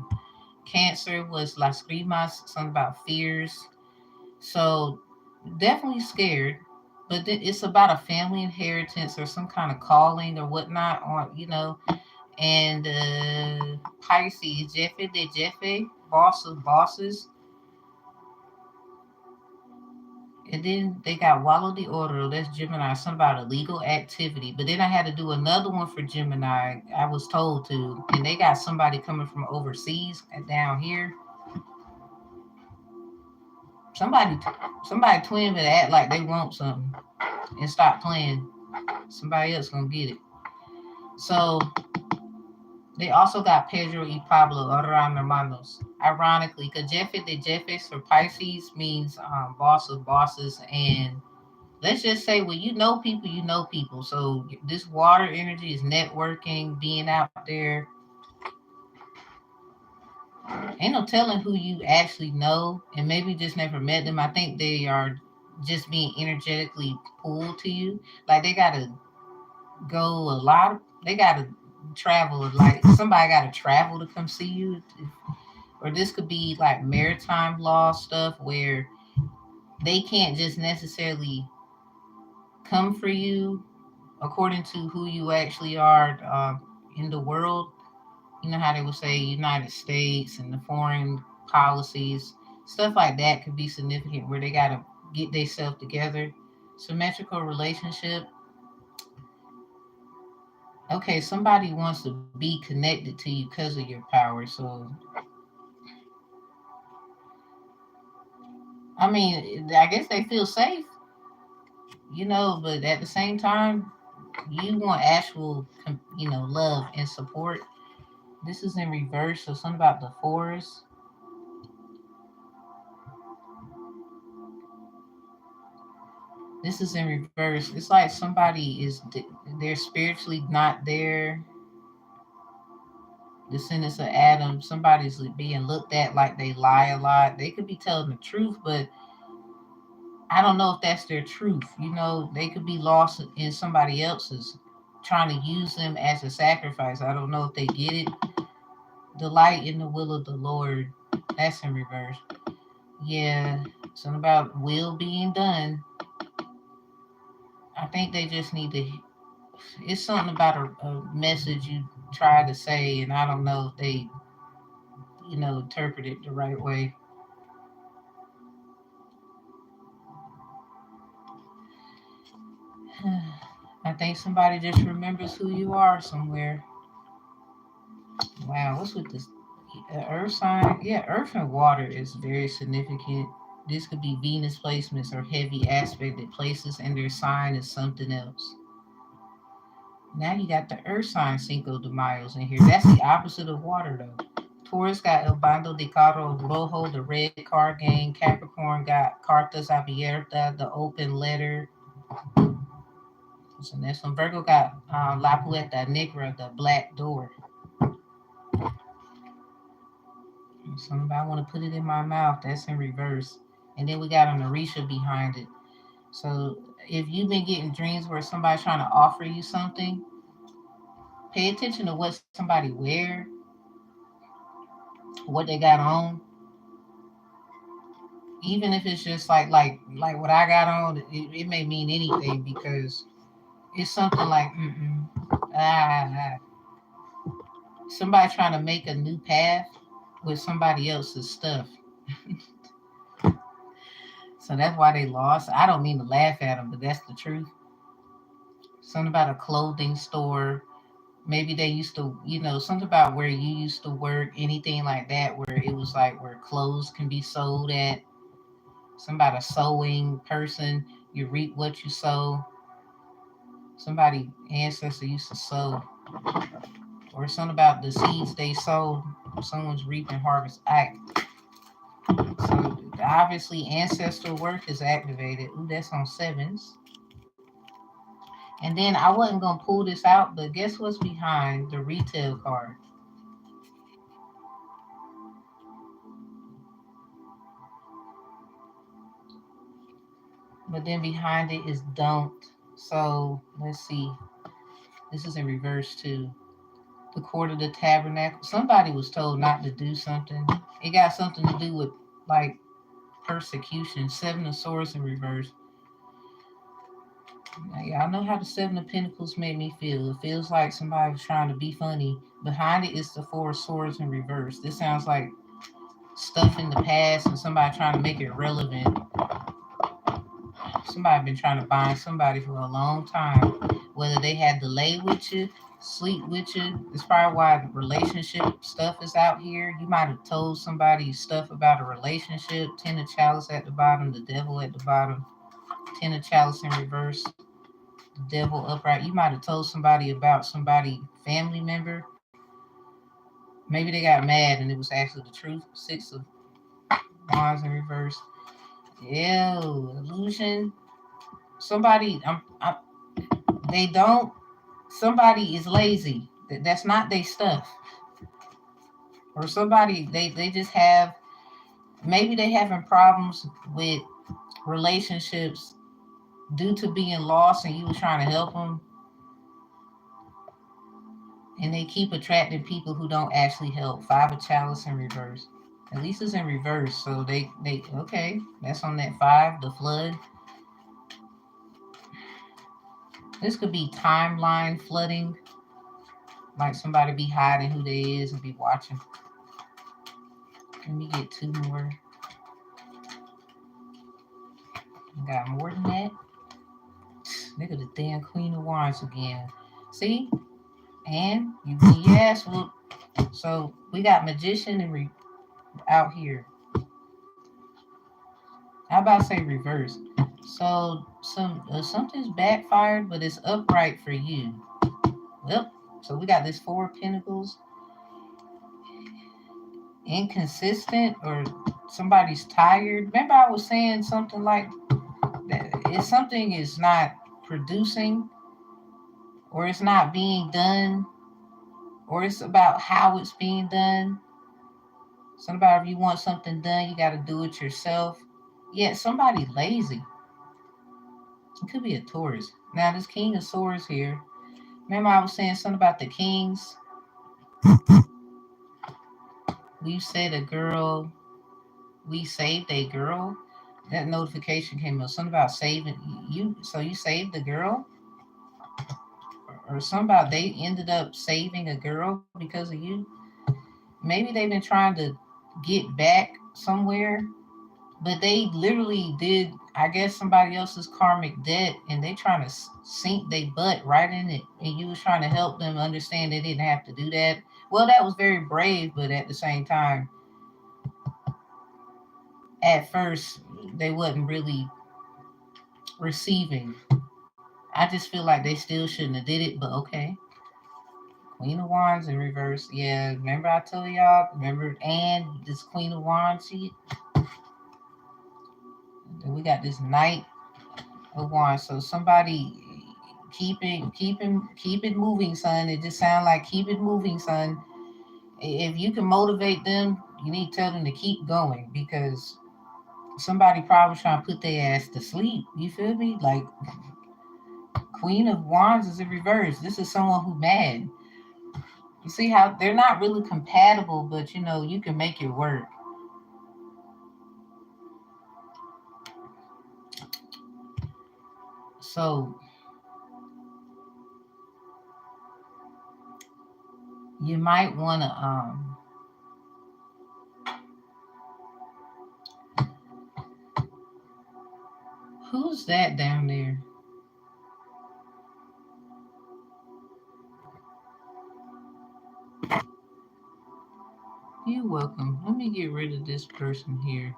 Cancer was Las Grimas, something about fears. So definitely scared, but it's about a family inheritance or some kind of calling or whatnot, or And Pisces, Jefe, boss of bosses. And then they got Wallow de Oro, that's Gemini, something about illegal activity. But then I had to do another one for Gemini, I was told to. And they got somebody coming from overseas and down here. Somebody, somebody twin better act like they want something and stop playing. Somebody else gonna get it. So they also got Pedro y Pablo Aran Hermanos. Ironically, because Jefe de Jefes for Pisces means boss of bosses, and let's just say, well, people, So this water energy is networking, being out there. Ain't no telling who you actually know, and maybe just never met them. I think they are just being energetically pulled to you. Like they gotta go a lot. They gotta travel. Like somebody gotta travel to come see you. Or this could be like maritime law stuff where they can't just necessarily come for you according to who you actually are in the world. You know how they would say United States and the foreign policies, stuff like that could be significant where they got to get themselves together. Symmetrical relationship. Okay, somebody wants to be connected to you because of your power. So, I mean, I guess they feel safe, but at the same time, you want actual, love and support. This is in reverse. So, something about the forest. This is in reverse. It's like somebody they're spiritually not there. Descendants of Adam, somebody's being looked at like they lie a lot. They could be telling the truth, but I don't know if that's their truth. They could be lost in somebody else's, trying to use them as a sacrifice. I don't know if they get it. Delight in the will of the Lord. That's in reverse. Yeah, something about will being done. I think they just need to. It's something about a message you try to say, and I don't know if they, interpret it the right way. I think somebody just remembers who you are somewhere. Wow, what's with this? Earth sign? Yeah, earth and water is very significant. This could be Venus placements or heavy aspected places, and their sign is something else. Now you got the earth sign Cinco de Mayos in here. That's the opposite of water, though. Taurus got El Bando de Carro Rojo, the red card game. Capricorn got Cartas Abierta, the open letter. So next one, Virgo got La Puerta Negra, the black door. Somebody want to put it in my mouth. That's in reverse. And then we got an Orisha behind it. So if you've been getting dreams where somebody's trying to offer you something, pay attention to what somebody wear, what they got on. Even if it's just like what I got on, it may mean anything because it's something like ah, somebody trying to make a new path with somebody else's stuff. So that's why they lost. I don't mean to laugh at them, but that's the truth. Something about a clothing store. Maybe they used to, something about where you used to work, anything like that, where it was like where clothes can be sold at. Somebody, a sewing person, you reap what you sow. Somebody ancestor used to sow, or something about the seeds they sowed. Someone's reaping harvest. So obviously ancestral work is activated. Ooh, that's on sevens. And then I wasn't gonna pull this out, but guess what's behind the retail card? But then behind it is don't. So let's see. This is in reverse too. The court of the tabernacle. Somebody was told not to do something. It got something to do with like persecution. Seven of swords in reverse. Now, y'all know how the seven of pentacles made me feel. It feels like somebody was trying to be funny. Behind it is the four of swords in reverse. This sounds like stuff in the past and somebody trying to make it relevant. Somebody been trying to bind somebody for a long time. Whether they had to lay with you, sleep with you. It's probably why the relationship stuff is out here. You might have told somebody stuff about a relationship. Ten of chalice at the bottom, the devil at the bottom. Ten of chalice in reverse, the devil upright. You might have told somebody about somebody family member. Maybe they got mad and it was actually the truth. Six of wands in reverse. Ew, illusion. Somebody, they don't. Somebody is lazy. That's not their stuff. Or somebody they just have. Maybe they having problems with relationships due to being lost, and you was trying to help them, and they keep attracting people who don't actually help. Five of chalice in reverse. At least it's in reverse, so they okay. That's on that five. The flood. This could be timeline flooding, like somebody be hiding who they is and be watching. Let me get two more. I got more than that. Look at the damn Queen of Wands again. See? And you yes, well, so we got magician and out here. How about say reverse? So something's backfired, but it's upright for you. Well, so we got this four of pentacles, inconsistent, or somebody's tired. Remember, I was saying something like that. If something is not producing, or it's not being done, or it's about how it's being done. Somebody, if you want something done, you got to do it yourself. Yeah, somebody lazy. It could be a Taurus. Now, this King of Swords here. Remember, I was saying something about the Kings. We said a girl. We saved a girl. That notification came up. Something about saving you. So you saved the girl, or something about they ended up saving a girl because of you. Maybe they've been trying to get back somewhere, but they literally did, I guess, somebody else's karmic debt, and they trying to sink their butt right in it, and you was trying to help them understand they didn't have to do that. Well, that was very brave, but at the same time, at first they wasn't really receiving. I just feel like they still shouldn't have did it, but okay. Queen of Wands in reverse. Yeah, remember I told y'all, remember, and this Queen of Wands, see, we got this Knight of Wands. So somebody keep it moving, son. It just sounds like keep it moving, son. If you can motivate them, you need to tell them to keep going, because somebody probably trying to put their ass to sleep. You feel me? Like Queen of Wands is in reverse. This is someone who mad. You see how they're not really compatible, but you know you can make it work. So you might want to who's that down there? You're welcome. Let me get rid of this person here.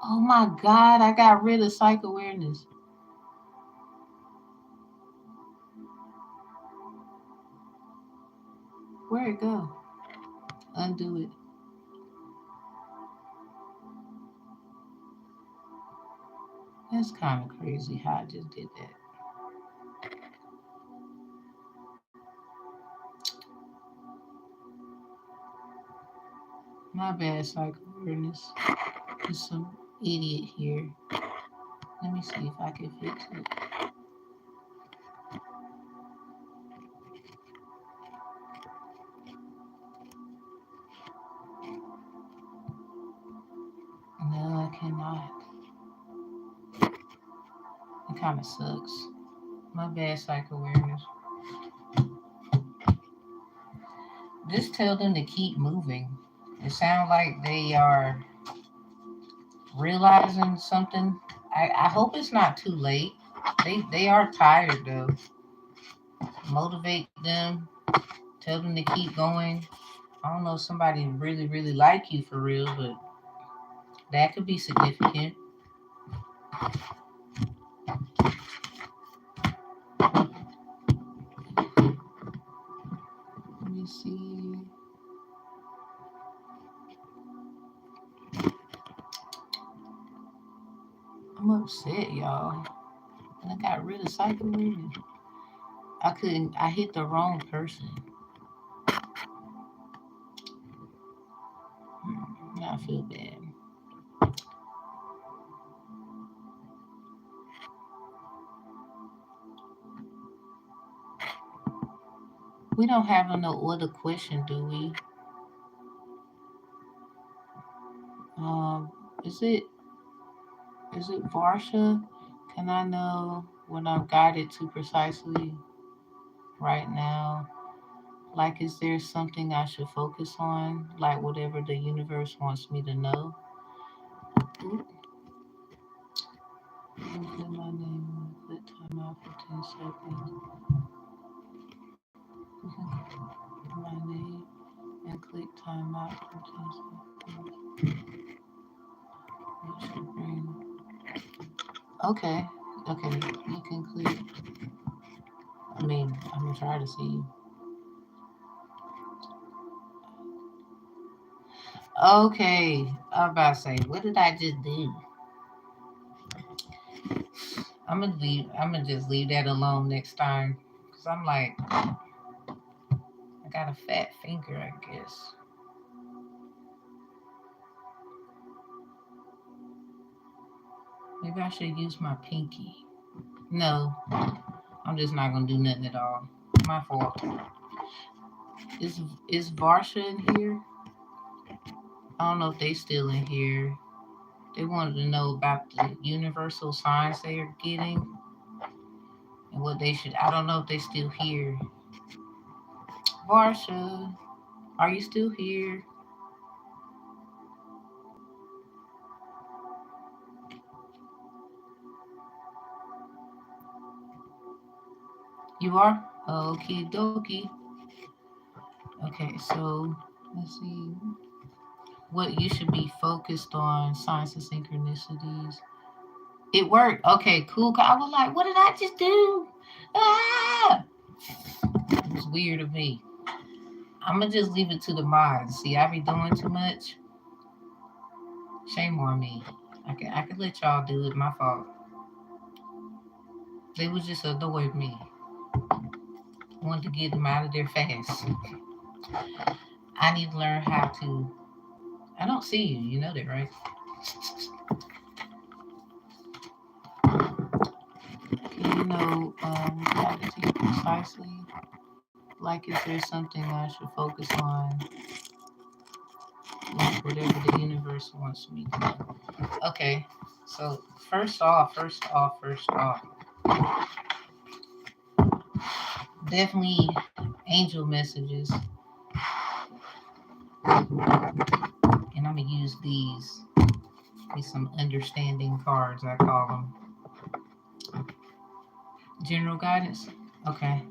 Oh my God, I got rid of psych awareness. Where'd it go? Undo it. That's kind of crazy how I just did that. My bad, psych awareness. There's some idiot here. Let me see if I can fix it. No, I cannot. It kind of sucks. My bad, psych awareness. Just tell them to keep moving. It sounds like they are realizing something. I hope it's not too late. They are tired though. Motivate them. Tell them to keep going. I don't know if somebody really like you for real, but that could be significant. Let me see. I'm upset, y'all. And I got rid of cycle reading. I couldn't. I hit the wrong person. Now I feel bad. We don't have no other question, do we? Um, is it Varsha? Can I know what I'm guided to precisely right now? Like, is there something I should focus on? Like, whatever the universe wants me to know? Oop, put my name, put time out for 10 seconds. and click time out for 10 seconds. It should bring. Okay. Okay. You can click. I mean, I'm gonna try to see. Okay. I'm about to say, what did I just do? I'm gonna leave. I'm gonna just leave that alone next time, cause I'm like, I got a fat finger, I guess. Maybe I should use my pinky. No, I'm just not gonna do nothing at all. My fault. Is Varsha in here? I don't know if they still in here. They wanted to know about the universal signs they are getting and what they should. I don't know if they still here. Varsha, are you still here? You are? Okie dokie. Okay, so let's see what you should be focused on. Signs and synchronicities. It worked. Okay, cool. I was like, what did I just do? Ah! It was weird of me. I'm gonna just leave it to the mods. See, I be doing too much. Shame on me. I could let y'all do it. My fault. They was just annoying me. Wanted to get them out of there fast. I need to learn how to. I don't see you. You know that, right? You know, reality precisely. Like, if there's something I should focus on, like whatever the universe wants me to do. Okay, so first off, definitely angel messages, and I'm gonna use these some understanding cards. I call them general guidance. Okay.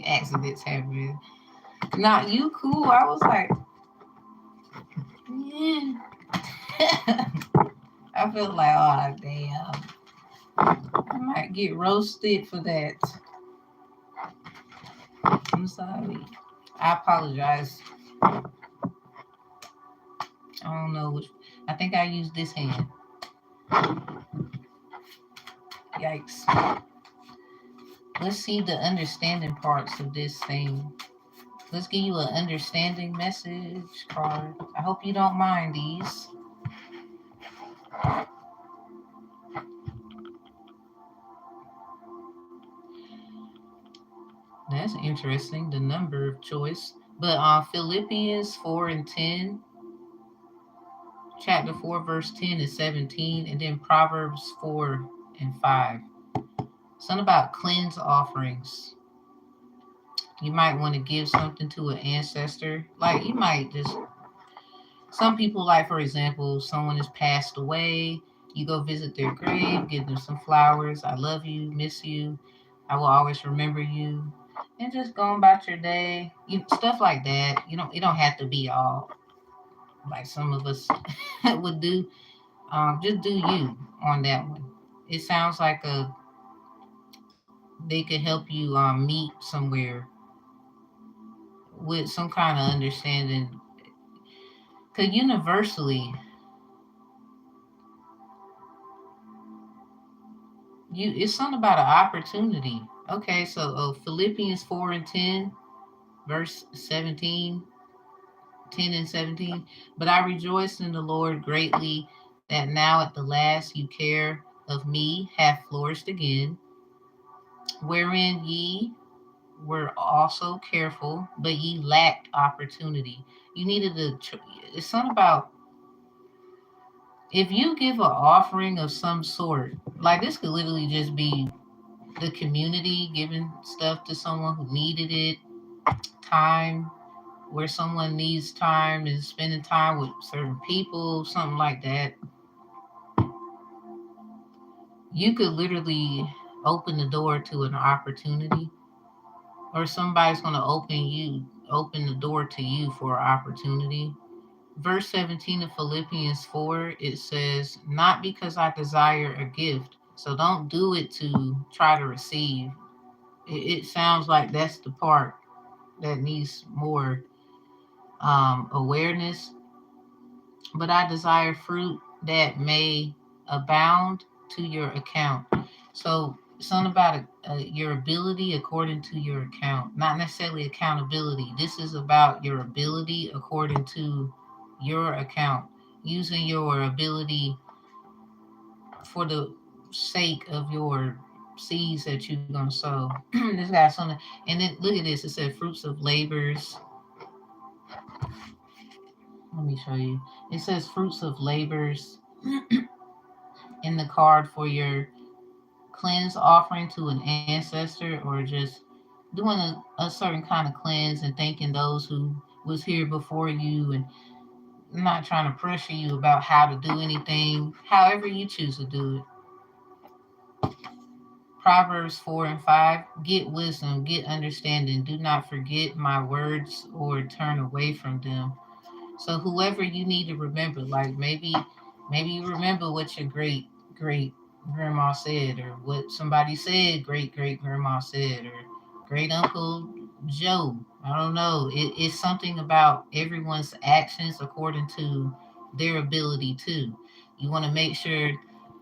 Accidents happen. Not you cool. I was like, yeah. I feel like, oh damn, I might get roasted for that. I'm sorry. I apologize. I don't know which. I think I used this hand. Yikes. Let's see the understanding parts of this thing. Let's give you an understanding message card. I hope you don't mind these. That's interesting, the number of choice. But Philippians 4 and 10, chapter 4, verse 10 and 17, and then Proverbs 4 and 5. Something about cleanse offerings. You might want to give something to an ancestor. Like, you might just, some people, like, for example, someone has passed away. You go visit their grave, give them some flowers. I love you, miss you. I will always remember you. And just going about your day. Stuff like that. It don't have to be all like some of us would do. Just do you on that one. It sounds like they could help you meet somewhere with some kind of understanding. Because universally, it's something about an opportunity. Okay, so Philippians 4 and 10, verse 17, 10 and 17. But I rejoice in the Lord greatly that now at the last you care of me have flourished again, wherein ye were also careful, but ye lacked opportunity. You needed to, it's something about, if you give an offering of some sort, like this could literally just be the community giving stuff to someone who needed it, time, where someone needs time and spending time with certain people, something like that. You could literally open the door to an opportunity. or somebody's going to open the door to you for opportunity. Verse 17 of Philippians 4, it says, not because I desire a gift. So don't do it to try to receive. It sounds like that's the part that needs more awareness. But I desire fruit that may abound to your account. So something about your ability according to your account, not necessarily accountability. This is about your ability according to your account, using your ability for the sake of your seeds that you're gonna sow. This got something, and then look at this. It said fruits of labors. Let me show you. It says fruits of labors in the card for your cleanse offering to an ancestor, or just doing a certain kind of cleanse and thanking those who was here before you, and not trying to pressure you about how to do anything, however you choose to do it. Proverbs 4 and 5, get wisdom, get understanding, do not forget my words or turn away from them. So whoever you need to remember, like maybe you remember what your great grandma said, or what somebody said great grandma said, or great uncle Joe. I don't know. It's something about everyone's actions according to their ability too. You want to make sure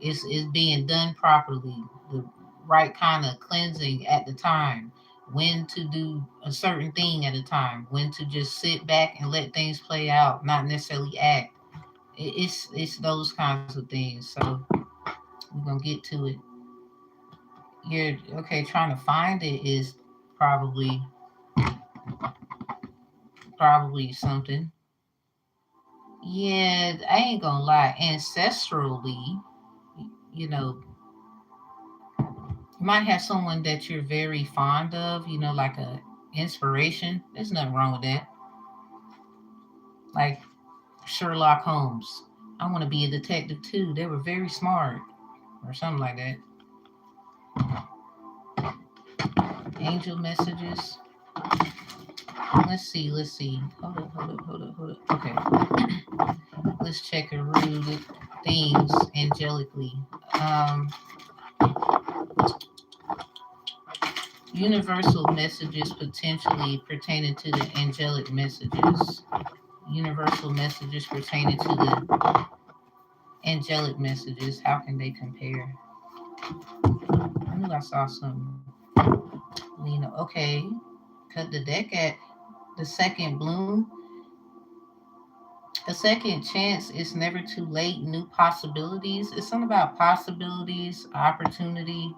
it's being done properly, the right kind of cleansing at the time, when to do a certain thing at a time, when to just sit back and let things play out, not necessarily act. It's those kinds of things. So we're gonna get to it. You're okay. Trying to find it is probably probably something. Yeah, I ain't gonna lie. Ancestrally, you know, you might have someone that you're very fond of. Like a inspiration. There's nothing wrong with that. Like Sherlock Holmes. I want to be a detective too. They were very smart, or something like that. Angel messages. Let's see. Hold up. Okay. Let's check a rooted themes angelically. Um, Universal messages potentially pertaining to the angelic messages. Universal messages pertaining to the angelic messages. How can they compare? I knew I saw something. Lena, okay. Cut the deck at the second bloom. A second chance is never too late. New possibilities. It's something about possibilities, opportunity,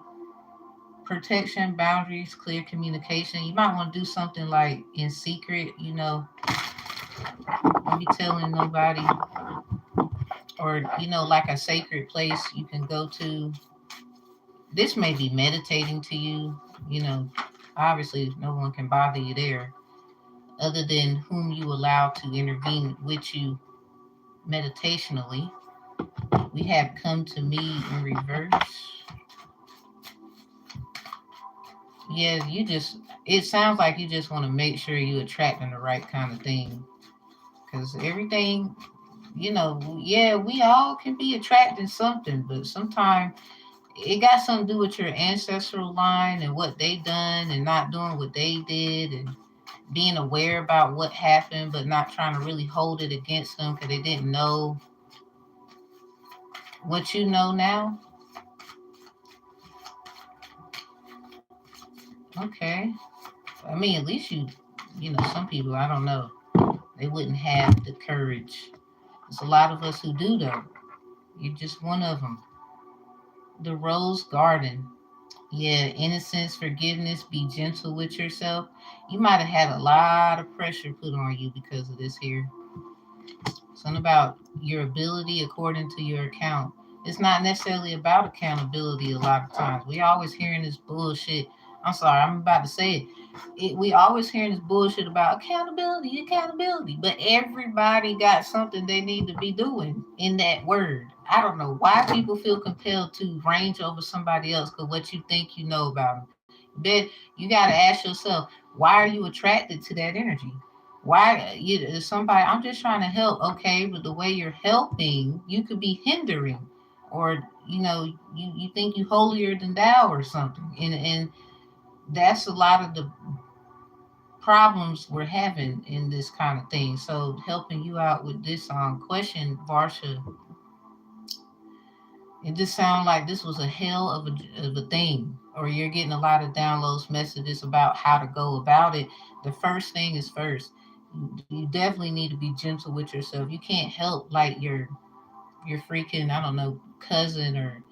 protection, boundaries, clear communication. You might want to do something like in secret, don't be telling nobody, or, like a sacred place you can go to. This may be meditating to you, you know, obviously no one can bother you there other than whom you allow to intervene with you meditationally. We have come to me in reverse. Yeah, it sounds like you just want to make sure you're attracting the right kind of thing. Because everything, yeah, we all can be attracting something, but sometimes it got something to do with your ancestral line and what they done and not doing what they did, and being aware about what happened, but not trying to really hold it against them because they didn't know what you know now. Okay. I mean, at least some people, I don't know, they wouldn't have the courage. There's a lot of us who do, though. You're just one of them. The Rose Garden. Yeah, innocence, forgiveness, be gentle with yourself. You might have had a lot of pressure put on you because of this here. Something about your ability according to your account. It's not necessarily about accountability a lot of times. We always hearing this bullshit. I'm sorry, I'm about to say we always hearing this bullshit about accountability, but everybody got something they need to be doing in that word. I don't know why people feel compelled to range over somebody else because what you think you know about them. But you got to ask yourself, Why are you attracted to that energy? Why you is somebody, I'm just trying to help, okay, but the way you're helping, you could be hindering, or you think you holier than thou or something, and that's a lot of the problems we're having in this kind of thing. So helping you out with this question, Varsha, it just sounded like this was a hell of a thing, or you're getting a lot of downloads messages about how to go about it. The first thing is first. You definitely need to be gentle with yourself. You can't help like your freaking, I don't know, cousin, or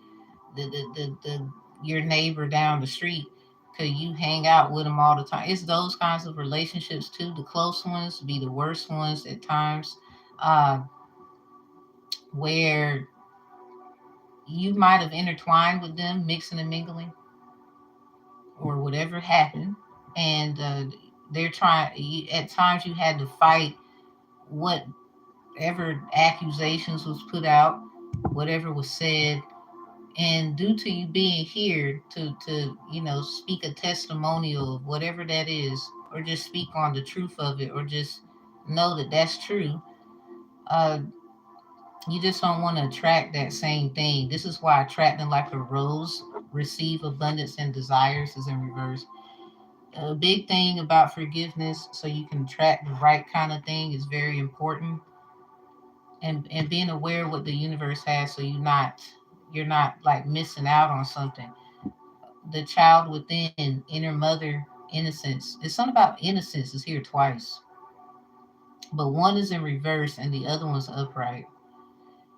the your neighbor down the street, because you hang out with them all the time. It's those kinds of relationships too. The close ones be the worst ones at times, uh, where you might have intertwined with them, mixing and mingling, or whatever happened, and they're trying. At times, you had to fight whatever accusations was put out, whatever was said, and due to you being here to speak a testimonial of whatever that is, or just speak on the truth of it, or just know that that's true. uh you just don't want to attract that same thing. This is why attracting like a rose, receive abundance and desires, is in reverse. A big thing about forgiveness, so you can attract the right kind of thing, is very important. And being aware of what the universe has, so you're not like missing out on something. The child within, inner mother innocence. It's something about innocence is here twice, but one is in reverse and the other one's upright.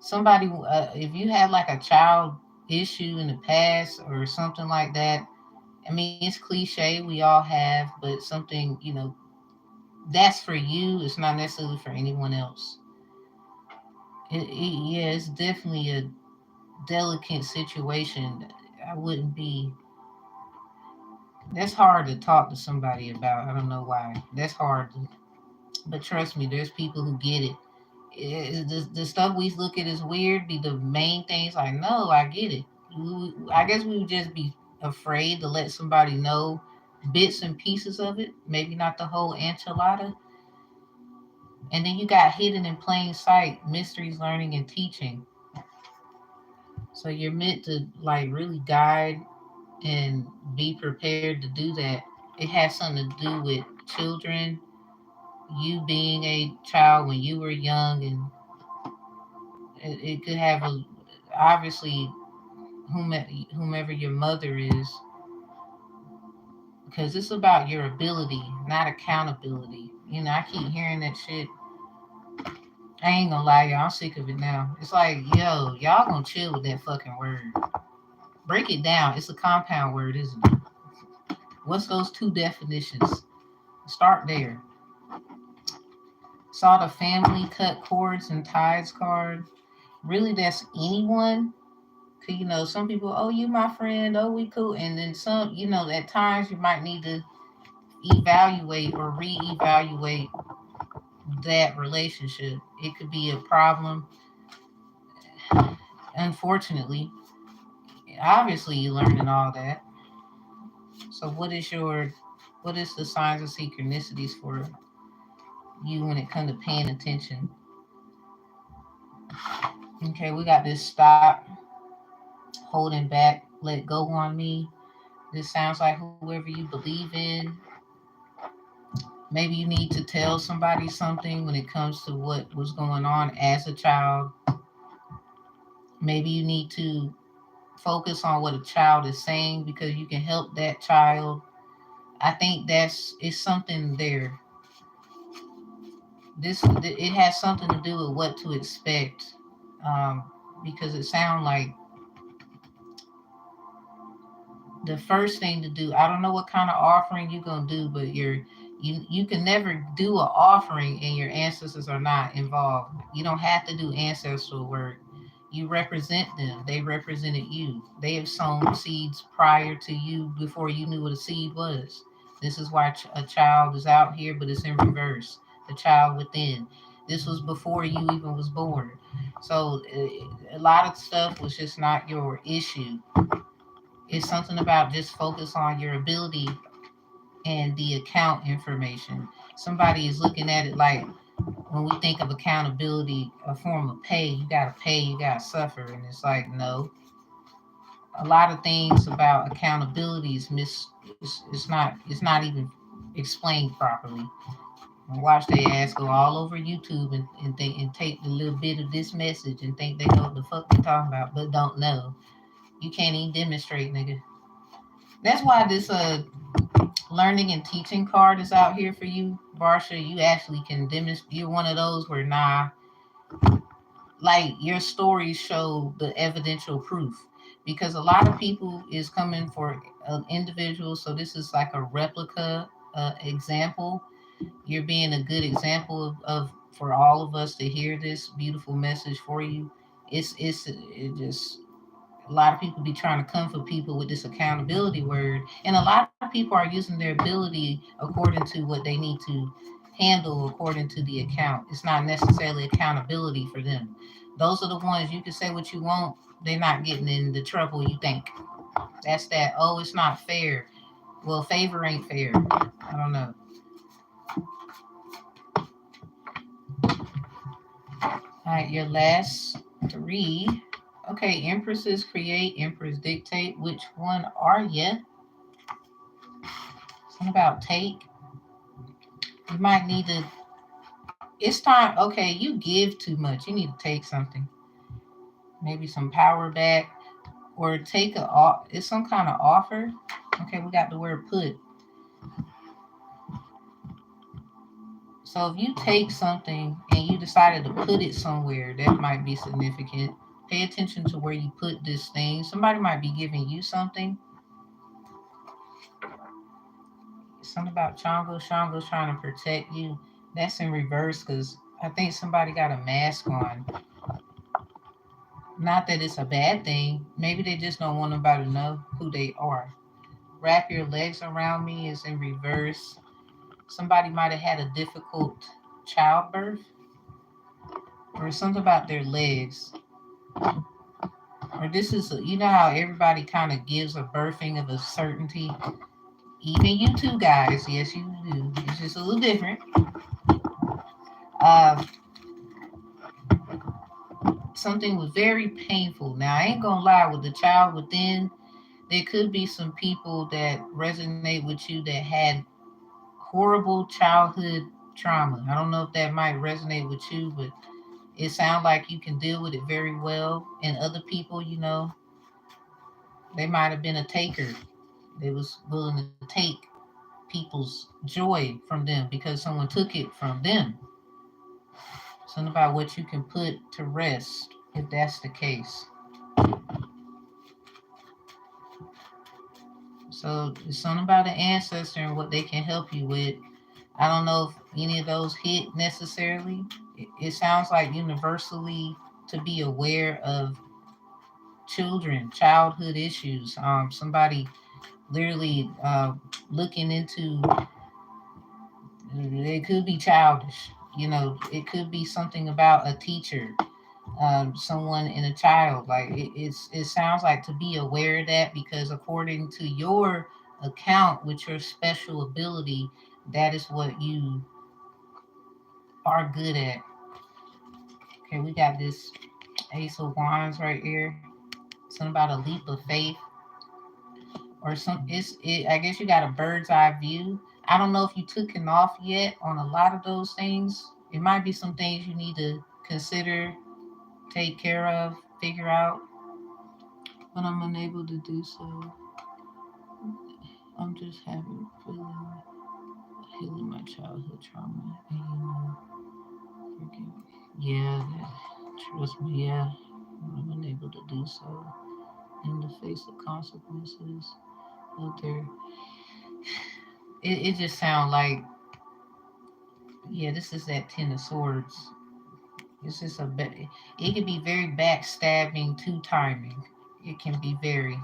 Somebody, if you had like a child issue in the past or something like that, I mean, it's cliche, we all have, but something, that's for you. It's not necessarily for anyone else. Yeah, it's definitely a delicate situation. I wouldn't be. That's hard to talk to somebody about. I don't know why. That's hard to, but trust me, there's people who get it. The stuff we look at as weird be the main things. Like, no, I get it. I guess we would just be afraid to let somebody know bits and pieces of it, maybe not the whole enchilada. And then you got hidden in plain sight, mysteries, learning, and teaching. So you're meant to like really guide and be prepared to do that. It has something to do with children, you being a child when you were young, and it could have a, obviously, whomever your mother is, because it's about your ability, not accountability. I keep hearing that shit. I ain't gonna lie, y'all. I'm sick of it now. It's like, yo, y'all gonna chill with that fucking word. Break it down. It's a compound word, isn't it? What's those two definitions? Start there. Saw the family cut cords and ties card. Really, that's anyone. 'Cause, some people, oh, you my friend, oh, we cool. And then some, at times you might need to evaluate or reevaluate that relationship. It could be a problem. Unfortunately, obviously you learning all that. So what is the signs of synchronicities for you when it comes to paying attention? Okay, we got this stop, holding back, let go on me. This sounds like whoever you believe in. Maybe you need to tell somebody something when it comes to what was going on as a child. Maybe you need to focus on what a child is saying because you can help that child. I think that's it's something there. It has something to do with what to expect, um, because it sounds like the first thing to do. I don't know what kind of offering you're gonna do, but you can never do an offering and your ancestors are not involved. You don't have to do ancestral work. You represent them. They represented you. They have sown seeds prior to you before you knew what a seed was. This is why a child is out here, but it's in reverse. The child within. This was before you even was born. So a lot of stuff was just not your issue. It's something about just focus on your ability and the account information. Somebody is looking at it like when we think of accountability, a form of pay, you gotta suffer. And it's like, no, a lot of things about accountability is it's not even explained properly. Watch their ass go all over YouTube and think and take the little bit of this message and think they know what the fuck they talking about, but don't know. You can't even demonstrate, nigga. That's why this learning and teaching card is out here for you, Barsha. You actually can demonstrate. You're one of those where like your stories show the evidential proof, because a lot of people is coming for an individual. So this is like a replica example. You're being a good example of for all of us to hear this beautiful message for you. It just a lot of people be trying to come for people with this accountability word, and a lot of people are using their ability according to what they need to handle according to the account. It's not necessarily accountability for them. Those are the ones you can say what you want, they're not getting in the trouble you think. That's that, oh, it's not fair. Well, favor ain't fair. I don't know. All right, your last three. Okay, empresses create, emperors dictate. Which one are you? Something about take. You might need to. It's time. Okay, you give too much. You need to take something. Maybe some power back, or take a. It's some kind of offer. Okay, we got the word put. So if you take something and you decided to put it somewhere, that might be significant. Pay attention to where you put this thing. Somebody might be giving you something. Something about Chongo. Shango's trying to protect you. That's in reverse because I think somebody got a mask on. Not that it's a bad thing. Maybe they just don't want nobody to know who they are. Wrap your legs around me is in reverse. Somebody might have had a difficult childbirth or something about their legs. Or this is, you know how everybody kind of gives a birthing of a certainty? Even you two guys, yes, you do. It's just a little different. Uh, Something was very painful. Now, I ain't gonna lie, with the child within, there could be some people that resonate with you that had horrible childhood trauma. I don't know if that might resonate with you, but it sounds like you can deal with it very well. And other people, they might have been a taker. They was willing to take people's joy from them because someone took it from them. Something about what you can put to rest if that's the case. So it's something about an ancestor and what they can help you with. I don't know if any of those hit necessarily. It sounds like universally to be aware of children, childhood issues. Somebody literally looking into it could be childish. It could be something about a teacher, someone in a child. Like it sounds like to be aware of that because according to your account with your special ability, that is what you are good at. Okay, we got this Ace of Wands right here. Something about a leap of faith or some. I guess you got a bird's eye view. I don't know if you took it off yet on a lot of those things. It might be some things you need to consider, take care of, figure out. But I'm unable to do so. I'm just having feeling healing my childhood trauma, and forgive. Yeah, trust me. Yeah, I'm unable to do so in the face of consequences. Out there, it just sounds like, yeah, this is that Ten of Swords. It's just it can be very backstabbing to timing. It can be very,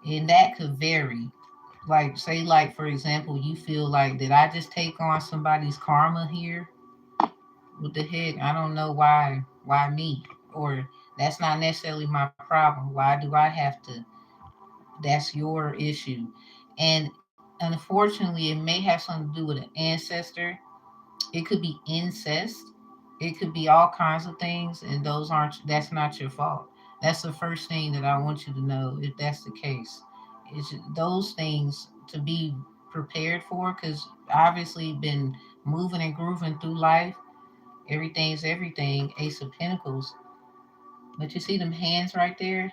and that could vary. Like, say, like, for example, you feel like, did I just take on somebody's karma here? What the heck? I don't know why. Why me? Or that's not necessarily my problem. Why do I have to? That's your issue. And Unfortunately, it may have something to do with an ancestor. It could be incest. It could be all kinds of things, and that's not your fault. That's the first thing that I want you to know if that's the case. Is those things to be prepared for, because obviously been moving and grooving through life. Everything's everything, Ace of Pentacles. But you see them hands right there?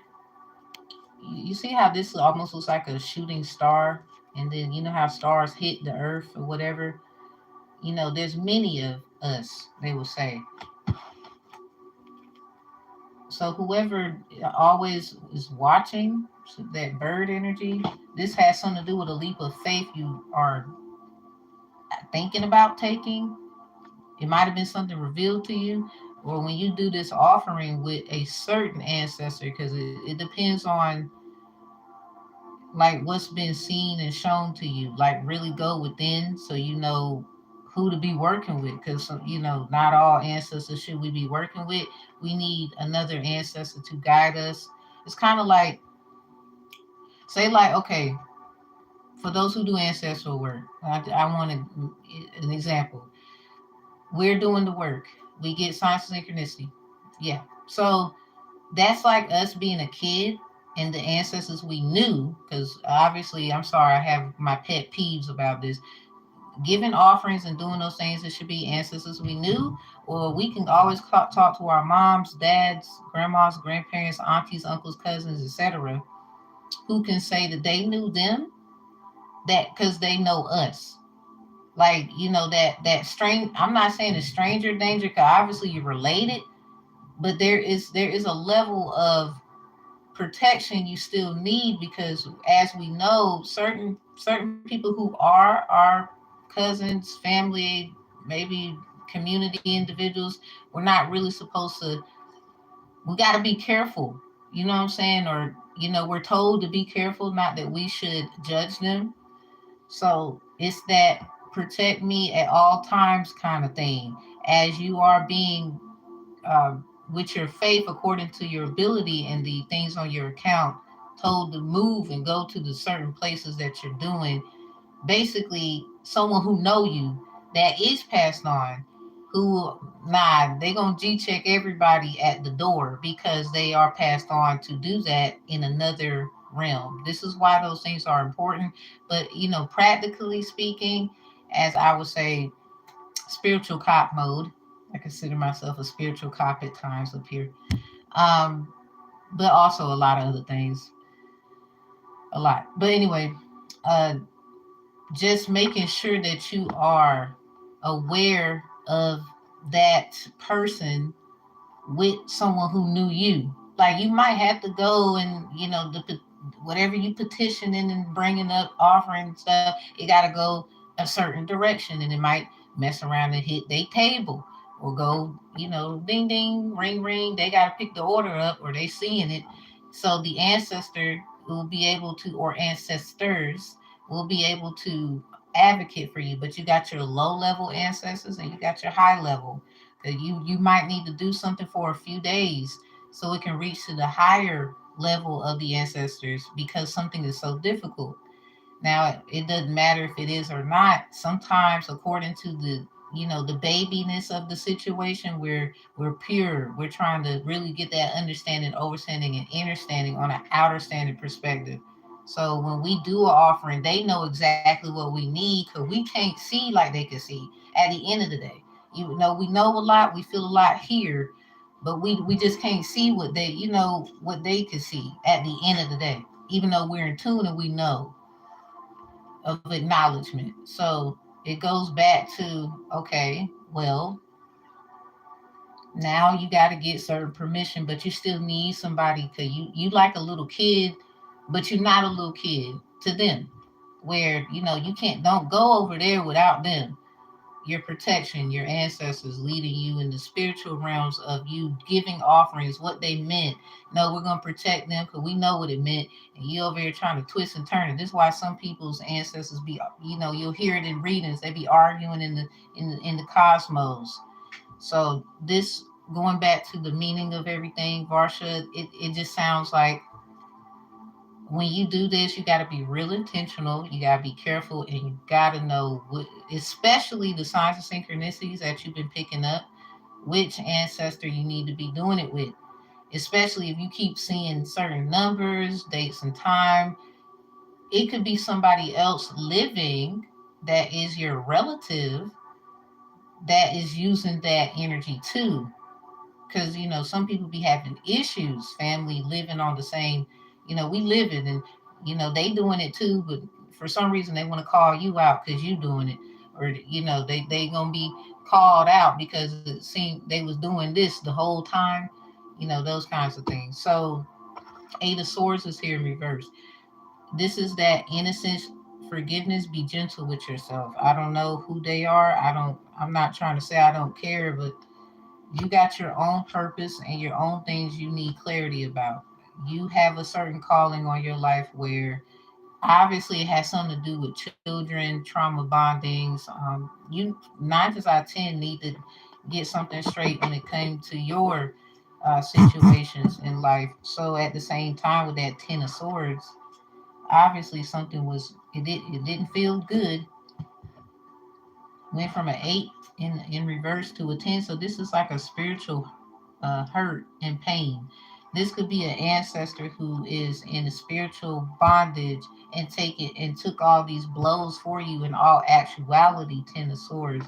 You see how this almost looks like a shooting star? And then you know how stars hit the earth or whatever? There's many of us, they will say. So whoever always is watching, so that bird energy, this has something to do with a leap of faith you are thinking about taking. It might have been something revealed to you, or when you do this offering with a certain ancestor, because it depends on like what's been seen and shown to you. Like really go within so you know who to be working with, because not all ancestors should we be working with. We need another ancestor to guide us. It's kind of like, say, like, okay, for those who do ancestral work, I want an example. We're doing the work, we get signs of synchronicity. Yeah, so that's like us being a kid and the ancestors we knew, because obviously, I'm sorry, I have my pet peeves about this. Giving offerings and doing those things, it should be ancestors we knew, or we can always talk to our moms, dads, grandmas, grandparents, aunties, uncles, cousins, etc., who can say that they knew them, that because they know us. Like, that strange, I'm not saying a stranger danger, because obviously you're related, but there is a level of protection you still need, because as we know, certain people who are our cousins, family, maybe community individuals, we're not really supposed to, we got to be careful, you know what I'm saying? Or we're told to be careful, not that we should judge them. So it's that protect me at all times kind of thing, as you are being uh, with your faith according to your ability and the things on your account, told to move and go to the certain places that you're doing. Basically, someone who know you that is passed on, who, nah, they gonna g-check everybody at the door, because they are passed on to do that in another realm. This is why those things are important. But practically speaking, as I would say, spiritual cop mode. I consider myself a spiritual cop at times up here. Um, but also a lot of other things. A lot. But anyway, uh, just making sure that you are aware of that person with someone who knew you. Like, you might have to go and whatever you petitioning and bringing up, offering stuff, it got to go a certain direction, and it might mess around and hit their table, or go ding ding ring ring. They got to pick the order up, or they seeing it. So the ancestor will be able to, or ancestors will be able to advocate for you. But you got your low level ancestors and you got your high level. You might need to do something for a few days so it can reach to the higher level of the ancestors, because something is so difficult. Now, it doesn't matter if it is or not. Sometimes, according to the babiness of the situation, we're pure. We're trying to really get that understanding, overstanding, and understanding on an outer standing perspective. So when we do an offering, they know exactly what we need, because we can't see like they can see at the end of the day. We know a lot, we feel a lot here, but we just can't see what they can see at the end of the day, even though we're in tune and we know of acknowledgement. So it goes back to, okay, well, now you got to get certain permission, but you still need somebody, because you like a little kid, but you're not a little kid to them, where you can't, don't go over there without them. Your protection, your ancestors leading you in the spiritual realms of you giving offerings, what they meant. No, we're going to protect them because we know what it meant. And you over here trying to twist and turn it. This is why some people's ancestors be, you'll hear it in readings. They be arguing in the cosmos. So this, going back to the meaning of everything, Varsha, it just sounds like when you do this, you got to be real intentional. You got to be careful, and you got to know, especially the signs of synchronicities that you've been picking up, which ancestor you need to be doing it with. Especially if you keep seeing certain numbers, dates, and time, it could be somebody else living that is your relative that is using that energy too. Because some people be having issues, family living on the same, we live it, and they doing it too, but for some reason they want to call you out because you doing it, or they gonna be called out because it seemed they was doing this the whole time, those kinds of things. So Eight of Swords is here in reverse. This is that innocence, forgiveness. Be gentle with yourself. I don't know who they are. I'm not trying to say I don't care, but you got your own purpose and your own things you need clarity about. You have a certain calling on your life where obviously it has something to do with children, trauma bondings. You 9 times out of 10 need to get something straight when it came to your situations in life. So at the same time, with that 10 of Swords, obviously something it didn't feel good. Went from an 8 in reverse to a 10. So this is like a spiritual hurt and pain. This could be an ancestor who is in a spiritual bondage and took all these blows for you. In all actuality, 10 of Swords,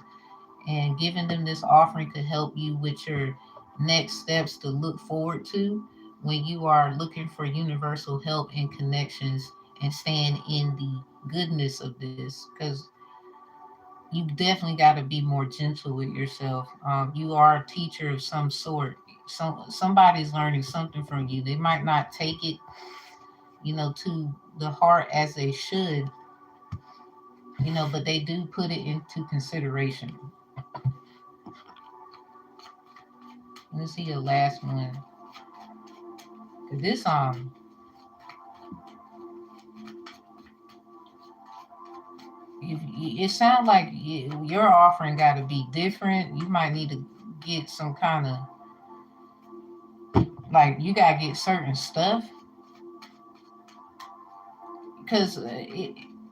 and giving them this offering could help you with your next steps to look forward to when you are looking for universal help and connections and staying in the goodness of this, because you definitely got to be more gentle with yourself. You are a teacher of some sort. Somebody's learning something from you. They might not take it, to the heart as they should, but they do put it into consideration. Let's see the last one. This it sounds like your offering got to be different. You might need to get some kind of, like, you got to get certain stuff, because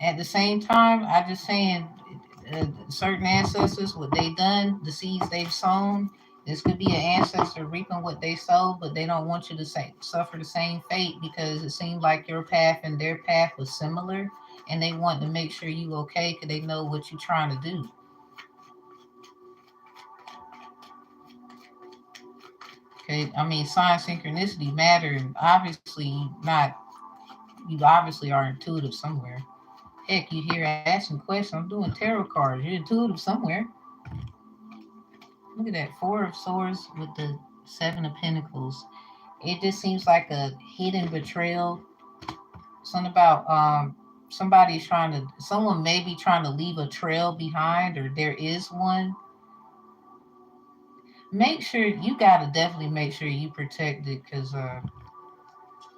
at the same time, I just saying, certain ancestors, what they done, the seeds they've sown. This could be an ancestor reaping what they sowed, but they don't want you to suffer the same fate, because it seemed like your path and their path was similar, and they want to make sure you okay because they know what you're trying to do. Okay, I mean, sign synchronicity matter, and obviously you obviously are intuitive somewhere. Heck, you here asking questions. I'm doing tarot cards. You're intuitive somewhere. Look at that, 4 of Swords with the 7 of Pentacles. It just seems like a hidden betrayal. Something about someone may be trying to leave a trail behind, or there is one. Make sure you gotta definitely make sure you protect it, because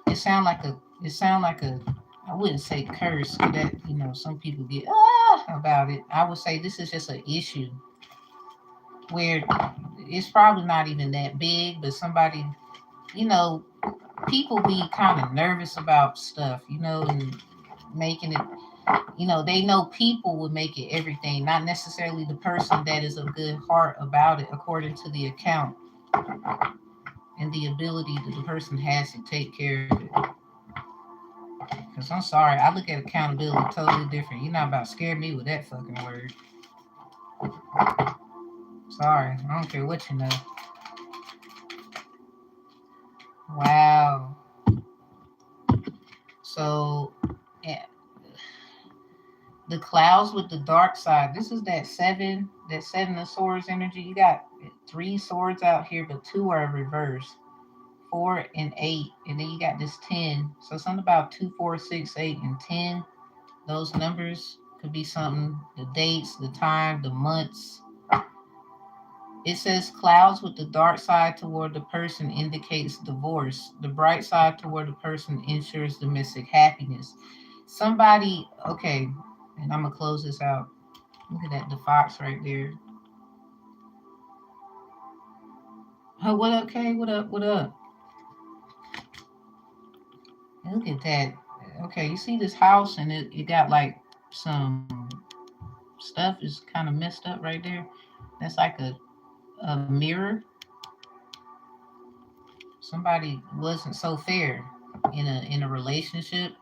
it sound like a, I wouldn't say curse, but that some people get about it. I would say this is just an issue where it's probably not even that big, but somebody, you know, people be kind of nervous about stuff, and making it, they know people would make it everything, not necessarily the person that is of good heart about it, according to the account and the ability that the person has to take care of it. Because I'm sorry, I look at accountability totally different. You're not about to scare me with that fucking word. Sorry, I don't care what you know. Wow. So, yeah, the clouds with the dark side. This is that 7 of Swords energy. You got 3 swords out here, but 2 are reversed. 4 and 8, and then you got this 10. So something about 2, 4, 6, 8, and 10. Those numbers could be something. The dates, the time, the months. It says clouds with the dark side toward the person indicates divorce. The bright side toward the person ensures domestic happiness. Somebody, okay, and I'm gonna close this out. Look at that, the fox right there. Oh, what up, Kay? What up? What up? Look at that. Okay, you see this house and it got like some stuff is kind of messed up right there. That's like a mirror. Somebody wasn't so fair in a relationship.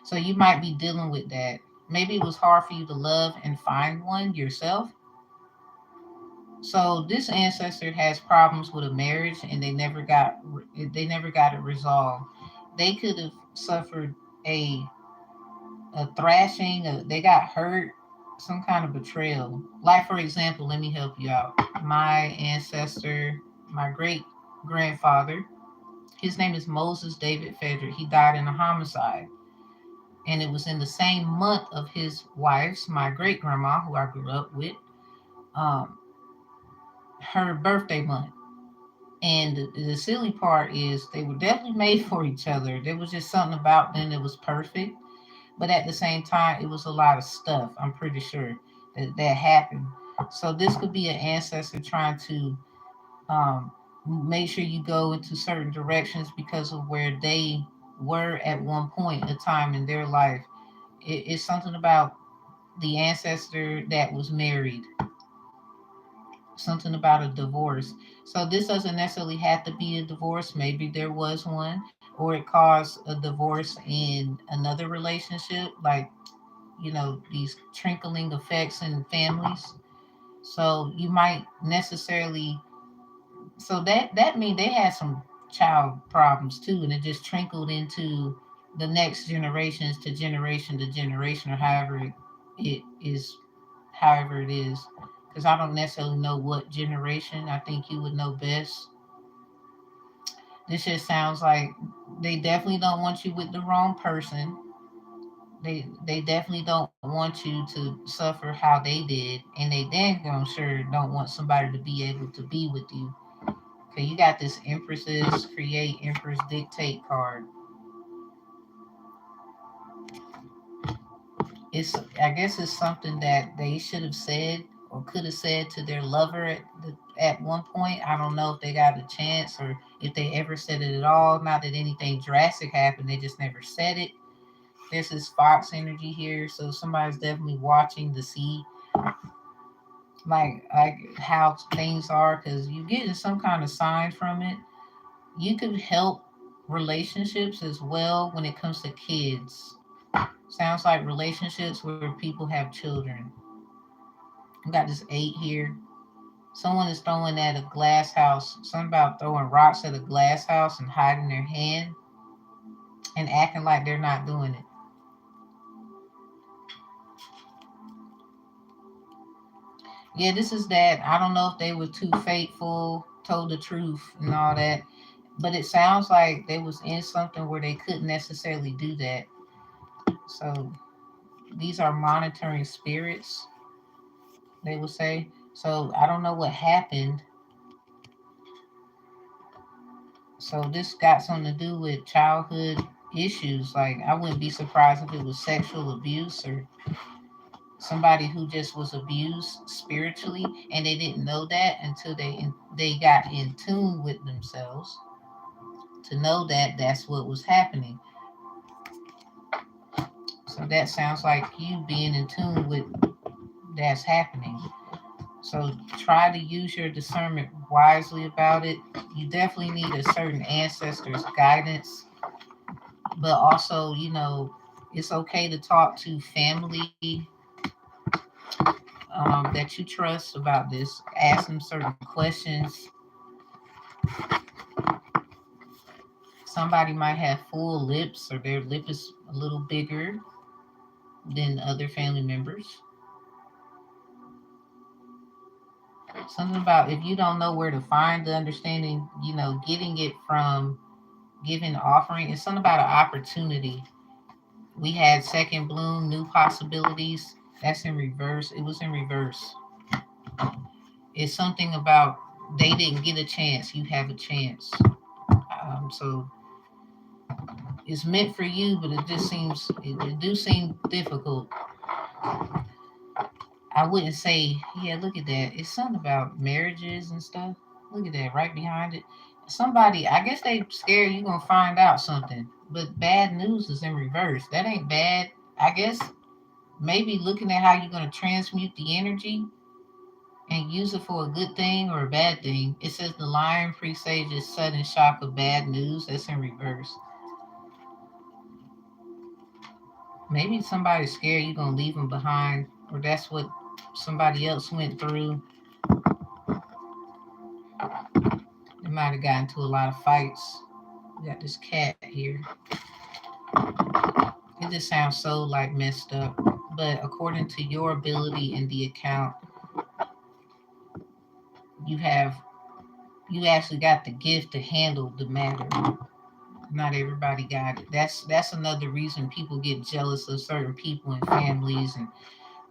So you might be dealing with that. Maybe it was hard for you to love and find one yourself. So this ancestor has problems with a marriage and they never got it resolved. They could have suffered a a thrashing, they got hurt, some kind of betrayal. Like, for example, let me help you out. My ancestor, my great grandfather, his name is Moses David Frederick. He died in a homicide. And it was in the same month of his wife's, my great grandma, who I grew up with, um, her birthday month. And the silly part is they were definitely made for each other. There was just something about them that was perfect. But at the same time, it was a lot of stuff, I'm pretty sure, that happened. So this could be an ancestor trying to um, make sure you go into certain directions because of where they were at one point in time in their life. It's something about the ancestor that was married, something about a divorce. So this doesn't necessarily have to be a divorce. Maybe there was one, or it caused a divorce in another relationship, like these trickling effects in families. So you might necessarily, so that means they had some child problems too, and it just trickled into the next generations to generation, or it is, however it is. Because I don't necessarily know what generation. I think you would know best. This just sounds like they definitely don't want you with the wrong person. They definitely don't want you to suffer how they did, and they then I'm sure don't want somebody to be able to be with you. Okay, you got this Empresses create Empress dictate card. It's, I guess it's something that they should have said or could have said to their lover at one point. I don't know if they got a chance or if they ever said it at all. Not that anything drastic happened, they just never said it. There's this fox energy here, so somebody's definitely watching to see like how things are, because you getting some kind of sign from it. You could help relationships as well when it comes to kids. Sounds like relationships where people have children. We got this eight here. Someone is throwing at a glass house. Something about throwing rocks at a glass house and hiding their hand and acting like they're not doing it. Yeah, this is that. I don't know if they were too faithful, told the truth, and all that. But it sounds like they was in something where they couldn't necessarily do that. So these are monitoring spirits, they would say. So I don't know what happened. So this got something to do with childhood issues. Like, I wouldn't be surprised if it was sexual abuse or somebody who just was abused spiritually and they didn't know that until they got in tune with themselves to know that that's what was happening. So that sounds like you being in tune with that's happening. So try to use your discernment wisely about it. You definitely need a certain ancestor's guidance, but also, it's okay to talk to family that you trust about this. Ask them certain questions. Somebody might have full lips or their lip is a little bigger than other family members. Something about if you don't know where to find the understanding, getting it from giving offering. It's something about an opportunity. We had second bloom, new possibilities. That's in reverse. It was in reverse. It's something about they didn't get a chance. You have a chance. So it's meant for you, but it just seems it do seem difficult. I wouldn't say, yeah, look at that. It's something about marriages and stuff. Look at that right behind it. somebody, I guess they scared you gonna find out something. But bad news is in reverse. That ain't bad. I guess maybe looking at how you're gonna transmute the energy and use it for a good thing or a bad thing. It says the lion presages sudden shock of bad news. That's in reverse. Maybe somebody's scared you're gonna leave them behind, or that's what somebody else went through. They might have gotten into a lot of fights. We got this cat here. It just sounds so like messed up. But according to your ability in the account, you have you actually got the gift to handle the matter. Not everybody got it. That's another reason people get jealous of certain people and families and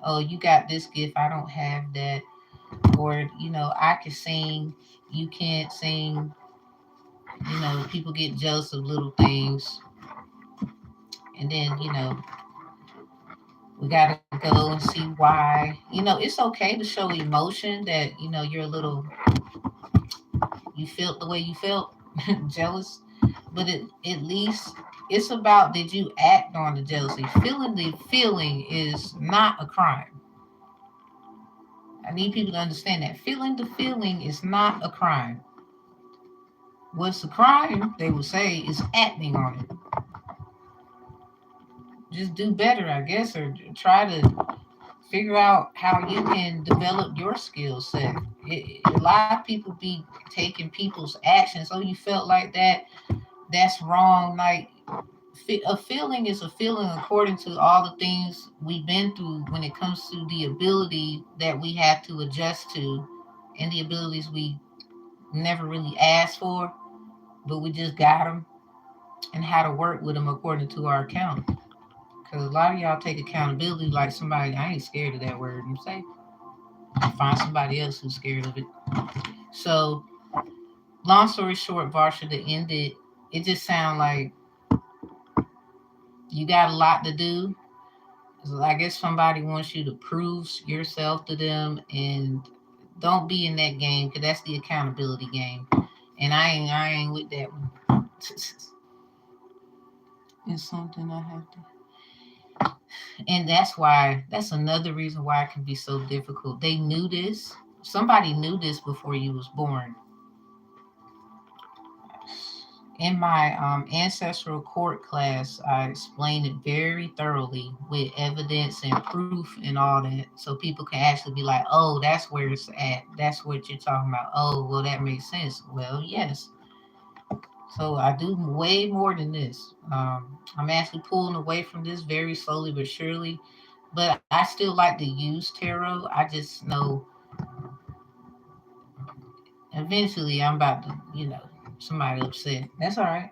oh you got this gift, I don't have that. Or, I can sing, you can't sing. People get jealous of little things. And then, we gotta go and see why. It's okay to show emotion that, you're a little you felt the way you felt, jealous. But at least it's about did you act on the jealousy? Feeling the feeling is not a crime. I need people to understand that. Feeling the feeling is not a crime. What's a crime, they will say, is acting on it. Just do better, I guess, or try to figure out how you can develop your skill set. A lot of people be taking people's actions. Oh, you felt like that. That's wrong. Like a feeling is a feeling according to all the things we've been through when it comes to the ability that we have to adjust to and the abilities we never really asked for, but we just got them and how to work with them according to our account. Because a lot of y'all take accountability like somebody, I ain't scared of that word. I'm saying, find somebody else who's scared of it. So, long story short, Varsha, to end it, it just sounds like you got a lot to do. So I guess somebody wants you to prove yourself to them, and don't be in that game because that's the accountability game, and I ain't with that one. It's something I have to, and that's another reason why it can be so difficult. They knew this. Somebody knew this before you was born. In my ancestral court class, I explained it very thoroughly with evidence and proof and all that, so people can actually be like, "Oh, that's where it's at. That's what you're talking about. Oh, well, that makes sense." Well, yes. So I do way more than this. I'm actually pulling away from this very slowly but surely. But I still like to use tarot. I just know eventually I'm about to, somebody upset. That's all right.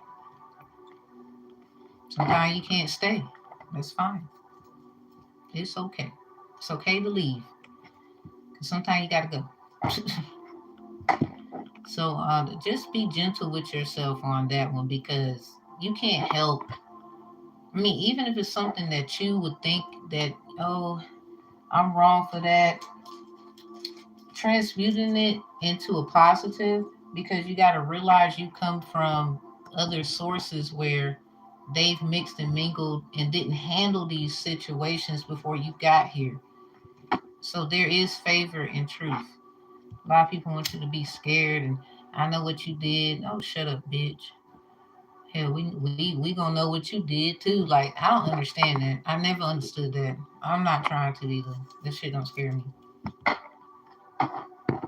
Sometimes you can't stay. That's fine. It's okay. It's okay to leave. Cause sometimes you gotta go. So just be gentle with yourself on that one because you can't help. I mean, even if it's something that you would think that, oh, I'm wrong for that, transmuting it into a positive because you got to realize you come from other sources where they've mixed and mingled and didn't handle these situations before you got here. So there is favor in truth. A lot of people want you to be scared and I know what you did. Oh, shut up, bitch. Hell, we gonna know what you did too. Like I don't understand that. I never understood that. I'm not trying to either. This shit don't scare me.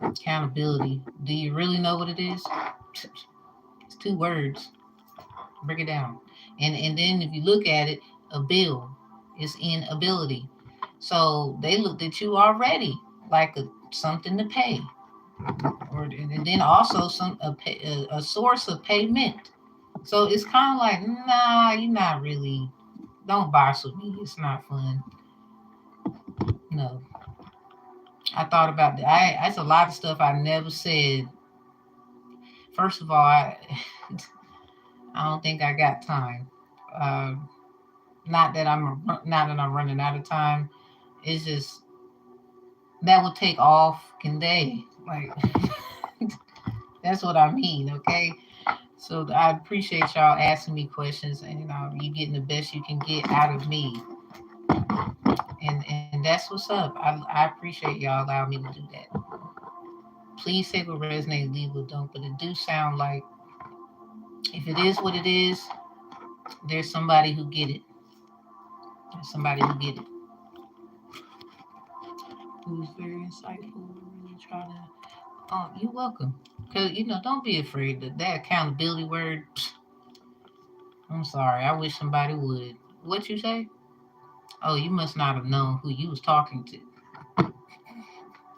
Accountability. Do you really know what it is? It's two words. Break it down. And then if you look at it, a bill is in ability. So they looked at you already like something to pay, or and then also a source of payment. So it's kind of like, nah, you're not really. Don't box with me. It's not fun. No, I thought about that. That's a lot of stuff I never said. First of all, I don't think I got time. Uh, not that I'm running out of time. It's just that would take all fucking day. Like that's what I mean. Okay, So I appreciate y'all asking me questions, and you getting the best you can get out of me, and that's what's up. I appreciate y'all allowing me to do that. Please say what resonates, leave what don't. But it do sound like if it is what it is, there's somebody who get it. There's somebody who get it. Who's very insightful. Really try to. Oh, you're welcome. Cause don't be afraid that accountability word. I'm sorry. I wish somebody would. What you say? Oh, you must not have known who you was talking to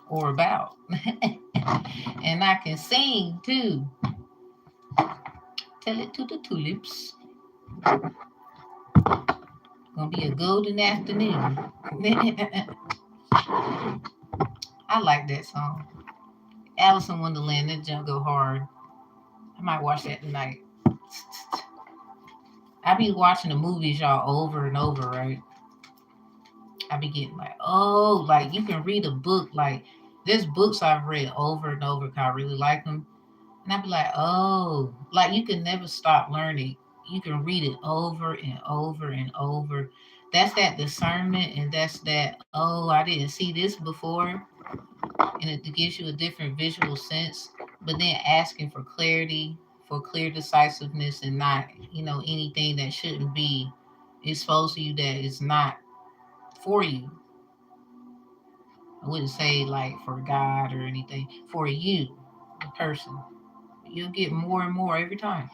or about. And I can sing too. Tell it to the tulips. Gonna be a golden afternoon. I like that song. Alice in Wonderland, that junk go hard. I might watch that tonight. I be watching the movies, y'all, over and over, right? I be getting like, oh, like you can read a book. Like there's books I've read over and over because I really like them. And I be like, oh, like you can never stop learning. You can read it over and over and over. That's that discernment, and that's that, oh, I didn't see this before. And it gives you a different visual sense. But then asking for clarity, for clear decisiveness, and not, anything that shouldn't be exposed to you that is not for you. I wouldn't say like for God or anything, for you, the person. You'll get more and more every time.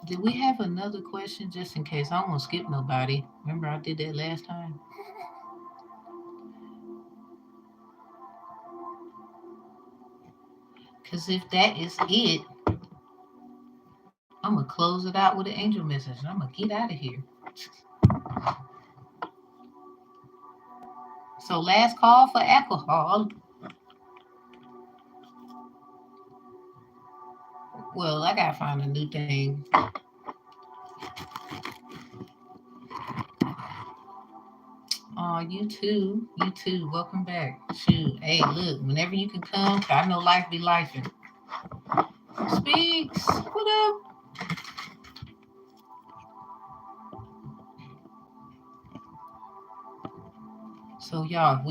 Did we have another question just in case? I don't want to skip nobody. Remember I did that last time? Because if that is it, I'm going to close it out with an angel message and I'm going to get out of here. So, last call for alcohol. Well, I got to find a new thing. Oh, you too. You too. Welcome back. Shoot. Hey, look, whenever you can come, I know life be lifing. Speaks. What up? So y'all,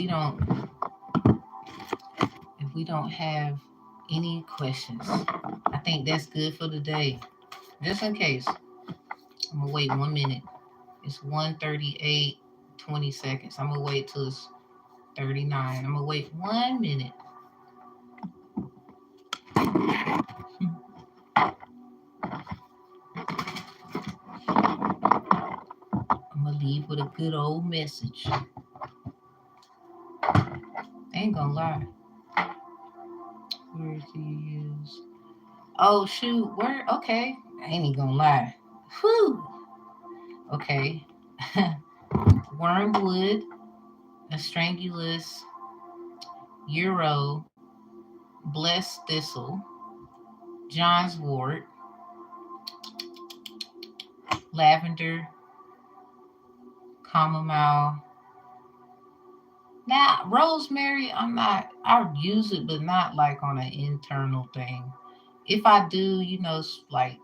if we don't have any questions, I think that's good for today. Just in case, I'm gonna wait 1 minute. It's 1:38, 20 seconds. I'm gonna wait till it's 39. I'm gonna wait 1 minute. I'm gonna leave with a good old message. I ain't gonna lie. Where do you use? Oh shoot, where? Okay, I ain't even gonna lie. Whew. Okay. Wormwood, astrangulus, euro, blessed thistle, John's wort, lavender, chamomile. Now, rosemary, I would use it, but not like on an internal thing. If I do, it's like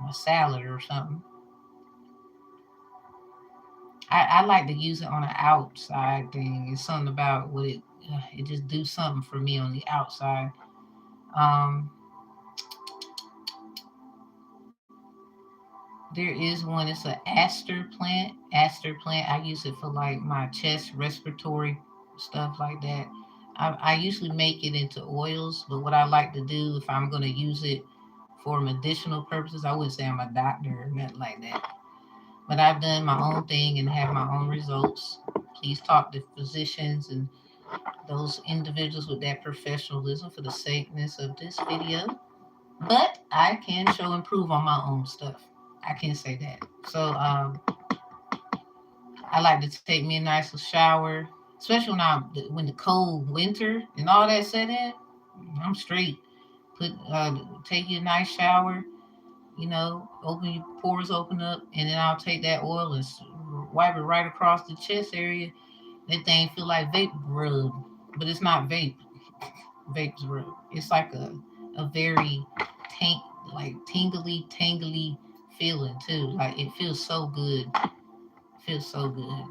a salad or something. I like to use it on an outside thing. It's something about what it just do something for me on the outside. Um, there is one. It's an aster plant. Aster plant. I use it for like my chest respiratory stuff like that. I usually make it into oils, but what I like to do if I'm going to use it for medicinal purposes, I wouldn't say I'm a doctor or nothing like that. But I've done my own thing and have my own results. Please talk to physicians and those individuals with that professionalism for the sakeness of this video. But I can show and prove on my own stuff. I can say that. So I like to take me a nice little shower, especially when the cold winter and all that set in. I'm straight. Take you a nice shower. Open your pores, open up, and then I'll take that oil and wipe it right across the chest area. That thing feel like vape rub, but it's not vape. Vape's rub. It's like a very tank like tingly feeling too. Like it feels so good. It feels so good.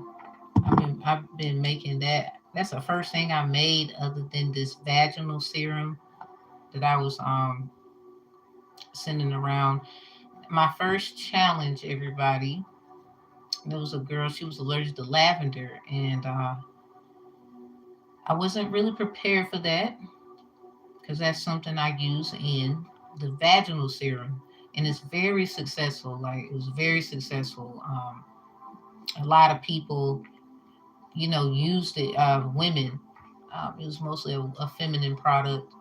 I've been making that. That's the first thing I made other than this vaginal serum that I was sending around. My first challenge, everybody. There was a girl. She was allergic to lavender, and I wasn't really prepared for that because that's something I use in the vaginal serum, and it's very successful. Like it was very successful. A lot of people, used it. Women. It was mostly a feminine product.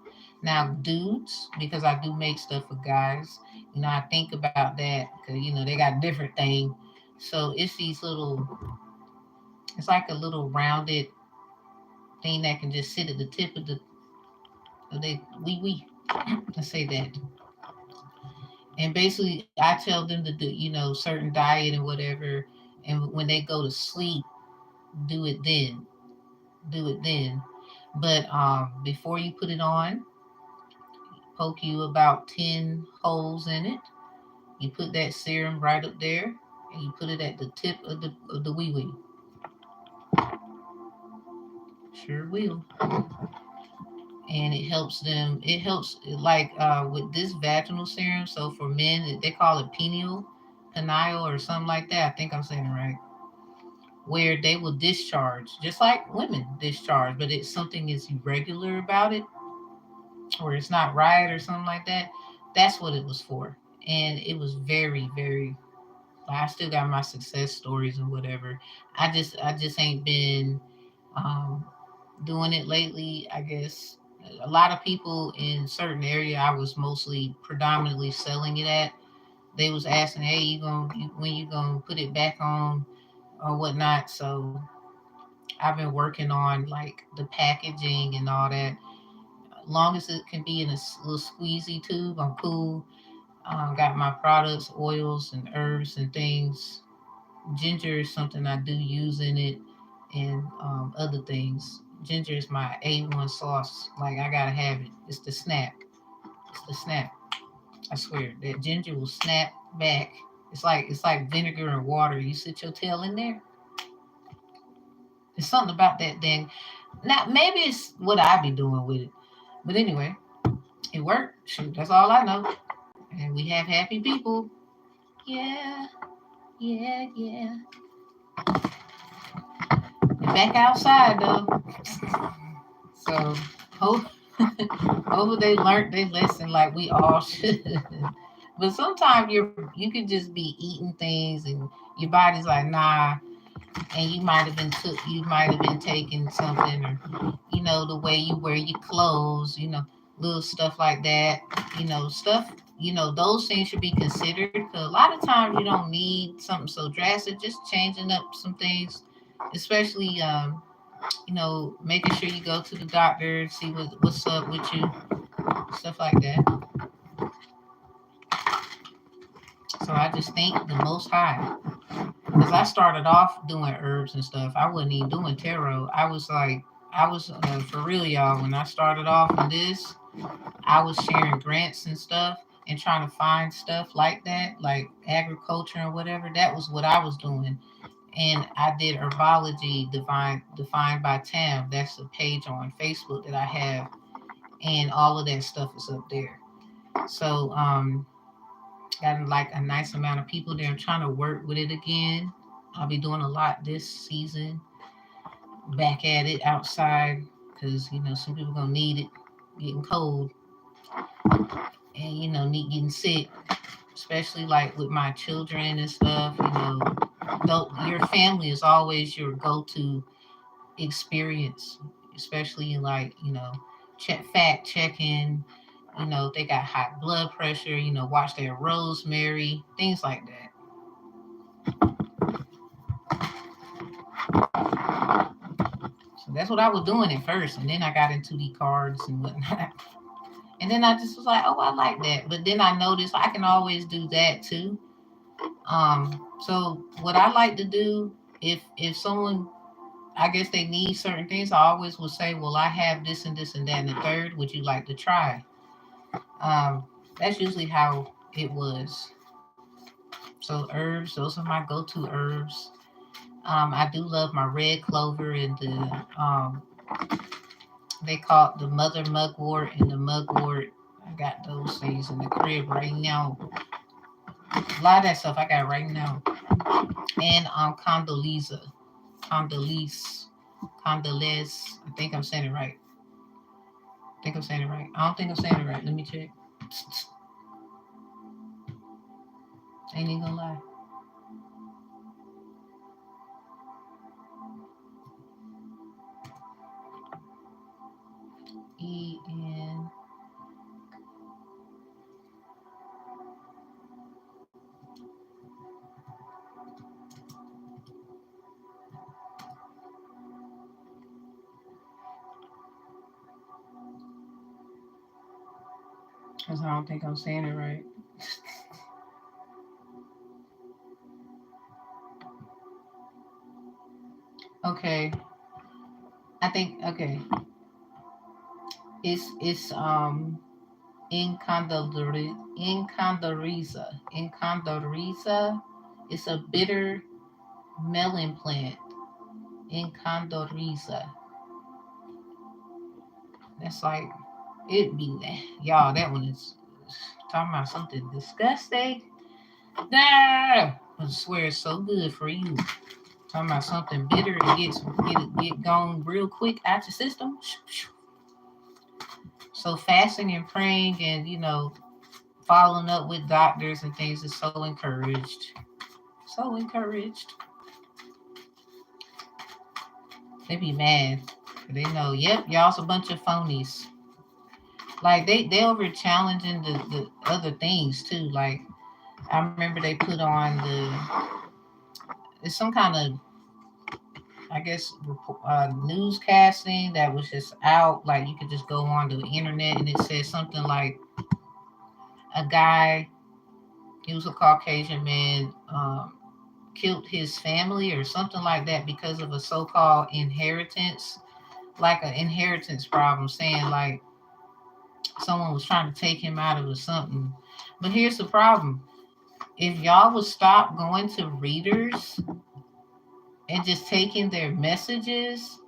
Now, dudes, because I do make stuff for guys, I think about that because they got different thing. So it's these little. It's like a little rounded thing that can just sit at the tip of the wee. Let's say that. And basically, I tell them to do certain diet and whatever. And when they go to sleep, do it then. Do it then. But before you put it on, poke you about 10 holes in it. You put that serum right up there, and you put it at the tip of the wee. Sure will. And it helps them. It helps like with this vaginal serum. So for men, they call it pineal or something like that. I think I'm saying it right. Where they will discharge, just like women discharge, but it's something is irregular about it, or it's not right, or something like that. That's what it was for, and it was very, very. I still got my success stories and whatever. I just ain't been um, doing it lately. I guess a lot of people in certain area I was mostly predominantly selling it at. They was asking, "Hey, when you gonna put it back on or whatnot?" So I've been working on like the packaging and all that. Long as it can be in a little squeezy tube, I'm cool. Got my products, oils and herbs and things. Ginger is something I do use in it, and other things. Ginger is my A1 sauce. Like I gotta have it. It's the snap. It's the snap. I swear that ginger will snap back. It's like vinegar and water. You sit your tail in there. There's something about that thing. Now maybe it's what I be doing with it, but anyway, it worked. Shoot, that's all I know. And we have happy people. Yeah, yeah. And back outside though. So hope hopefully they learned their lesson like we all should. But sometimes you can just be eating things and your body's like nah, and you might have been taking something, or the way you wear your clothes, little stuff like that, stuff, those things should be considered because a lot of times you don't need something so drastic. Just changing up some things, especially making sure you go to the doctor, see what's up with you, stuff like that. So I just thank the Most High because I started off doing herbs and stuff. I wasn't even doing tarot. I was for real, y'all. When I started off in this, I was sharing grants and stuff and trying to find stuff like that, like agriculture and whatever. That was what I was doing. And I did herbology defined by Tam. That's a page on Facebook that I have, and all of that stuff is up there. So got like a nice amount of people there. I'm trying to work with it again. I'll be doing a lot this season. Back at it outside because some people gonna need it. Getting cold and need getting sick, especially like with my children and stuff. Though your family is always your go-to experience, especially like fact checking. If they got high blood pressure. Watch their rosemary, things like that. So that's what I was doing at first, and then I got into the cards and whatnot. And then I just was like, oh, I like that. But then I noticed I can always do that too. So what I like to do, if someone I guess they need certain things. I always will say, well, I have this and this and that and the third. Would you like to try? That's usually how it was. So herbs, those are my go-to herbs. I do love my red clover and they call it the mother mugwort and the mugwort. I got those things in the crib right now. A lot of that stuff I got right now. And Condoleezza, Condoleezza. I think I'm saying it right. I think I'm saying it right. I don't think I'm saying it right. Let me check. Ain't even gonna lie. E-N. Because I don't think I'm saying it right. Okay. I think okay. It's Incandoriza. It's a bitter melon plant. Incandoriza. That's like it be y'all. That one is talking about something disgusting. Nah, I swear it's so good for you. Talking about something bitter and get gone real quick out your system. So fasting and praying and following up with doctors and things is so encouraged. So encouraged. They be mad. They know, yep, y'all's a bunch of phonies. Like they over challenging the other things too. Like I remember they put on it's some kind of I guess newscasting that was just out. Like you could just go on the internet and it says something like a guy. He was a Caucasian man. Killed his family or something like that because of a so-called inheritance, like an inheritance problem, saying like someone was trying to take him out of or something. But here's the problem: if y'all would stop going to readers and just taking their messages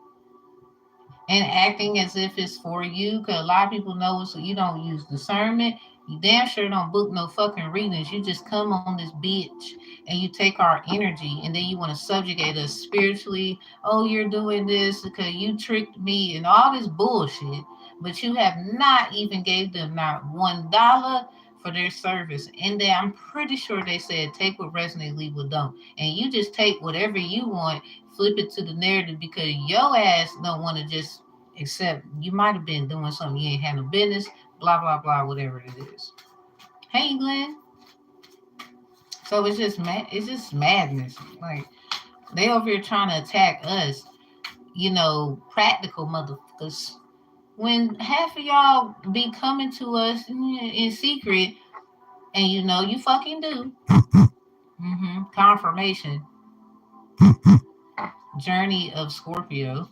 and acting as if it's for you, because a lot of people know so you don't use discernment. You damn sure don't book no fucking readings. You just come on this bitch and you take our energy and then you want to subjugate us spiritually. Oh, you're doing this because you tricked me and all this bullshit. But you have not even gave them not $1 for their service. And then I'm pretty sure they said take what resonates, leave what don't. And you just take whatever you want, flip it to the narrative because your ass don't want to just accept you might have been doing something you ain't had no business, blah blah blah, whatever it is. Hey Glenn. So it's just it's just madness. Like they over here trying to attack us, practical motherfuckers. When half of y'all be coming to us in secret, and you fucking do. Confirmation. Journey of Scorpio.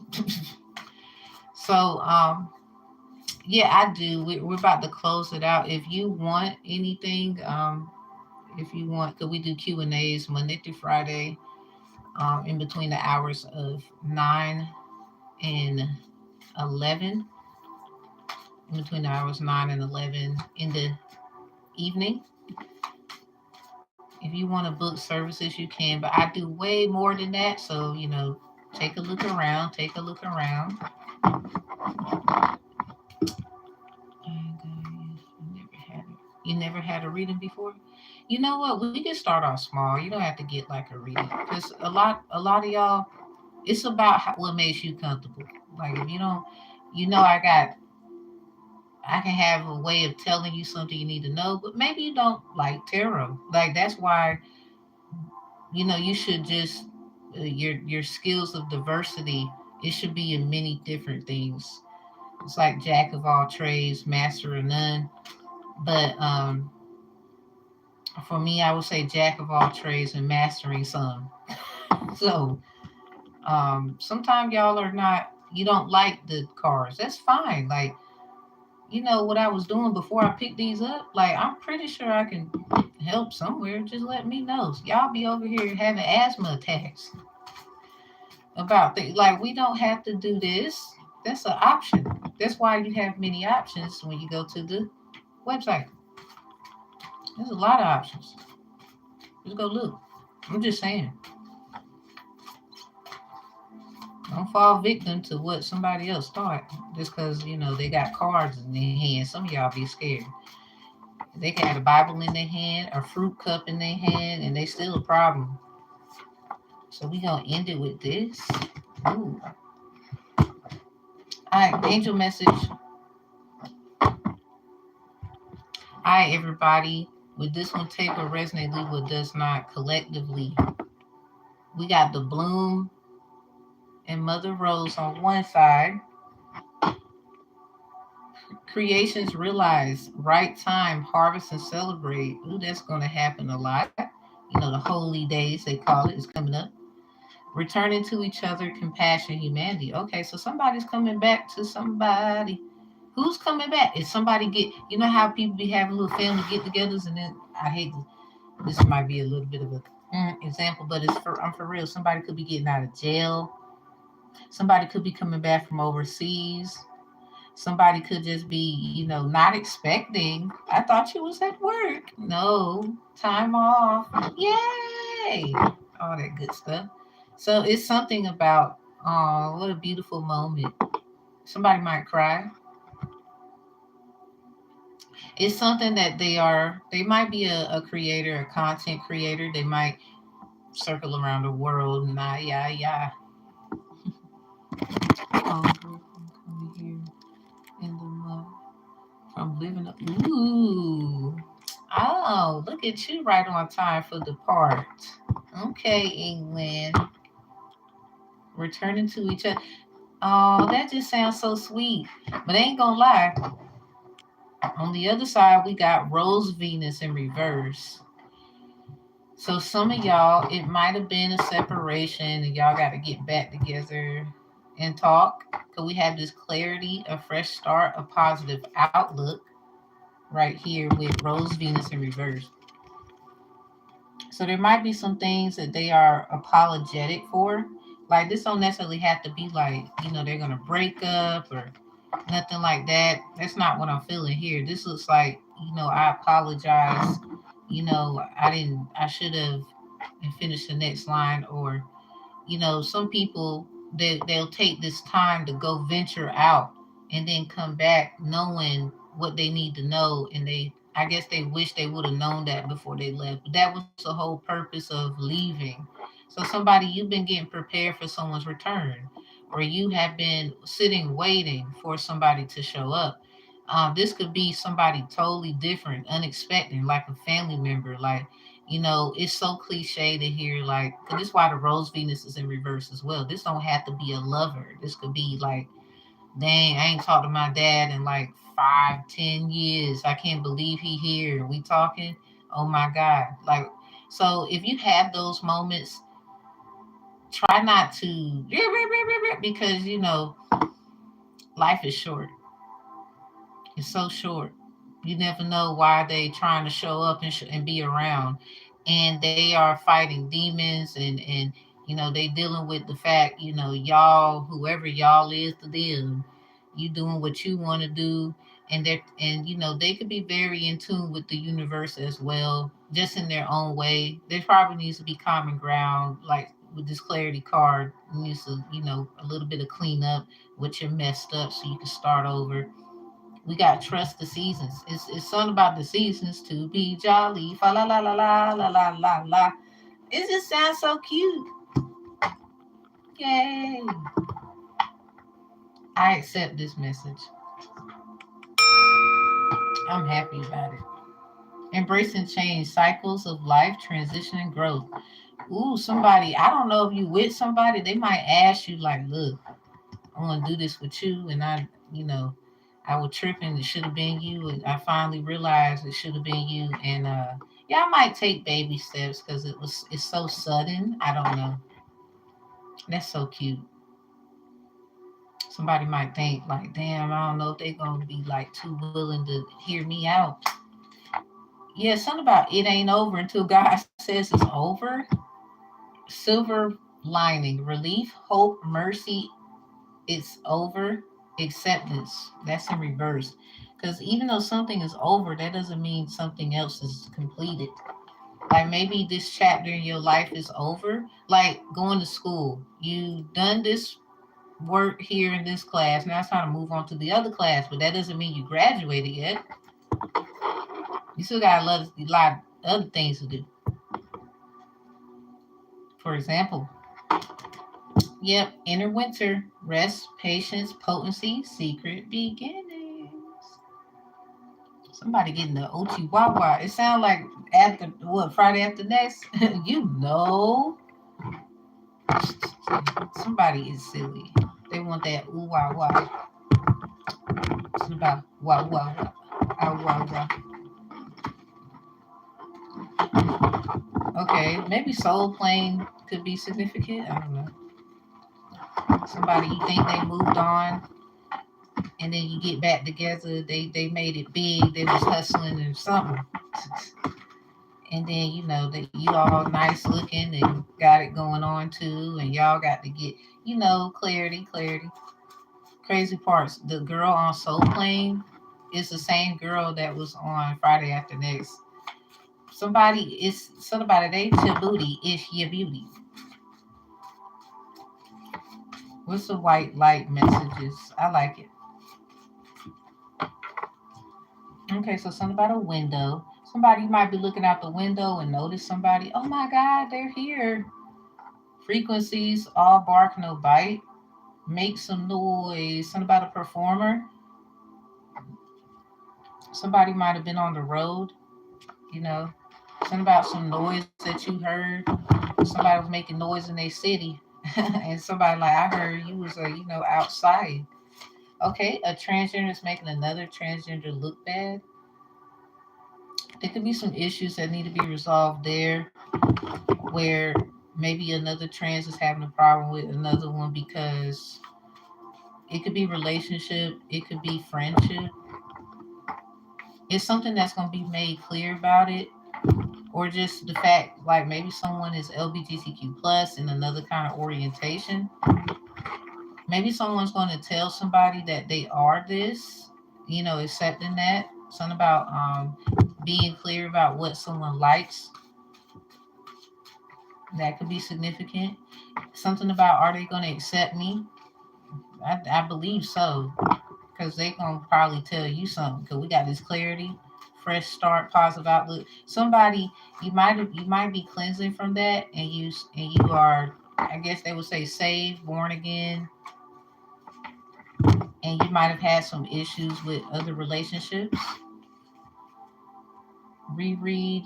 So yeah, I do. We're about to close it out. If you want anything, if you want, because we do Q&As Monday through Friday, in between the hours of 9 and 11, in between the hours 9 and 11 in the evening. If you want to book services, you can, but I do way more than that. So, take a look around, take a look around. You never had a reading before? You know what? We can start off small. You don't have to get like a reading because a lot of y'all, it's about what makes you comfortable. Like if you don't, I can have a way of telling you something you need to know, but maybe you don't like tarot. Like that's why you should just your skills of diversity. It should be in many different things. It's like jack of all trades, master of none. But for me, I would say jack of all trades and mastering some. So Sometimes y'all are not, you don't like the cards. That's fine. Like, what I was doing before I picked these up, like, I'm pretty sure I can help somewhere. Just let me know. Y'all be over here having asthma attacks about things. Like, we don't have to do this. That's an option. That's why you have many options when you go to the website. There's a lot of options. Just go look. I'm just saying. Don't fall victim to what somebody else thought just because, they got cards in their hand. Some of y'all be scared. They can have a Bible in their hand, a fruit cup in their hand, and they still a problem. So we going to end it with this. Ooh. All right, angel message. All right, everybody. With this one, take what resonate, leave what does not. Collectively, we got the bloom and Mother Rose on one side. Creations realize right time, harvest and celebrate. Ooh, that's going to happen a lot. The holy days, they call it, is coming up. Returning to each other, compassion, humanity. Okay, so somebody's coming back to somebody. Who's coming back? Is somebody how people be having little family get-togethers, and then I hate this might be a little bit of a example, but I'm for real. Somebody could be getting out of jail. Somebody could be coming back from overseas. Somebody could just be, not expecting. I thought you was at work. No, time off. Yay! All that good stuff. So it's something about, oh, what a beautiful moment. Somebody might cry. It's something that they might be a creator, a content creator. They might circle around the world. Nah, yeah, yeah. Oh, coming here in the mud. From living up. Ooh. Oh, look at you right on time for the part. Okay, England. Returning to each other. Oh, that just sounds so sweet. But I ain't gonna lie. On the other side, we got Rose Venus in reverse. So some of y'all, it might have been a separation and y'all got to get back together and talk. Because we have this clarity, a fresh start, a positive outlook right here with Rose Venus in reverse. So there might be some things that they are apologetic for. Like, this don't necessarily have to be like, they're gonna break up or nothing like that. That's not what I'm feeling here. This looks like, I apologize. I should have and finish the next line. Or, some people they'll take this time to go venture out and then come back knowing what they need to know, and I guess they wish they would have known that before they left. But that was the whole purpose of leaving. So somebody, you've been getting prepared for someone's return, or you have been sitting waiting for somebody to show up. This could be somebody totally different, unexpected, like a family member. Like, it's so cliche to hear, like, 'cause this is why the Rose Venus is in reverse as well. This don't have to be a lover. This could be like, dang, I ain't talked to my dad in like 5, 10 years. I can't believe he here. We talking? Oh my God. Like, so if you have those moments, try not to, because life is short. It's so short. You never know why they trying to show up and be around, and they are fighting demons, and they dealing with the fact, y'all, whoever y'all is to them, you doing what you want to do, and they could be very in tune with the universe as well, just in their own way. There probably needs to be common ground, like with this clarity card. It needs to, a little bit of cleanup, what you're messed up, so you can start over. We got trust the seasons. It's something about the seasons to be jolly. Fa la la la la la la la la. It just sounds so cute. Yay. I accept this message. I'm happy about it. Embracing change, cycles of life, transition, and growth. Ooh, somebody, I don't know if you with somebody, they might ask you, like, look, I want to do this with you. And I was tripping. It should have been you. And I finally realized it should have been you. And yeah, I might take baby steps because it's so sudden. I don't know. That's so cute. Somebody might think like, damn, I don't know if they're gonna be like too willing to hear me out. Yeah, something about it ain't over until God says it's over. Silver lining, relief, hope, mercy, it's over. Acceptance, that's in reverse. Because even though something is over, that doesn't mean something else is completed. Like maybe this chapter in your life is over, like going to school. You done this work here in this class. Now it's time to move on to the other class, but that doesn't mean you graduated yet. You still got a lot of other things to do. For example, yep, inner winter, rest, patience, potency, secret beginnings. Somebody getting the Ochi Wawa. It sounds like after what Friday after next. You know, somebody is silly. They want that ooh wah wah. It's about wah wah wah. Ah wah wah. Okay, maybe soul plane could be significant. I don't know. Somebody you think they moved on, and then you get back together. They made it big. They was hustling or something, and then you know that you all nice looking and got it going on too, and y'all got to get clarity, clarity. Crazy parts. The girl on Soul Plane is the same girl that was on Friday After Next. Somebody they to booty is your beauty. What's the white light messages? I like it. Okay, so something about a window. Somebody might be looking out the window and notice somebody. Oh my God, they're here. Frequencies, all bark, no bite. Make some noise. Something about a performer. Somebody might have been on the road, you know. Something about some noise that you heard. Somebody was making noise in their city. And somebody like, I heard you was, outside. Okay, a transgender is making another transgender look bad. There could be some issues that need to be resolved there where maybe another trans is having a problem with another one because it could be relationship, it could be friendship. It's something that's going to be made clear about it, or just the fact like maybe someone is LGBTQ plus in another kind of orientation. Maybe someone's going to tell somebody that they are this, accepting that. Something about being clear about what someone likes, that could be significant. Something about are they going to accept me? I believe so, because they gonna probably tell you something. Because we got this clarity, fresh start, positive outlook. Somebody you might be cleansing from that, and you are, I guess they would say, saved, born again, and you might have had some issues with other relationships. Reread,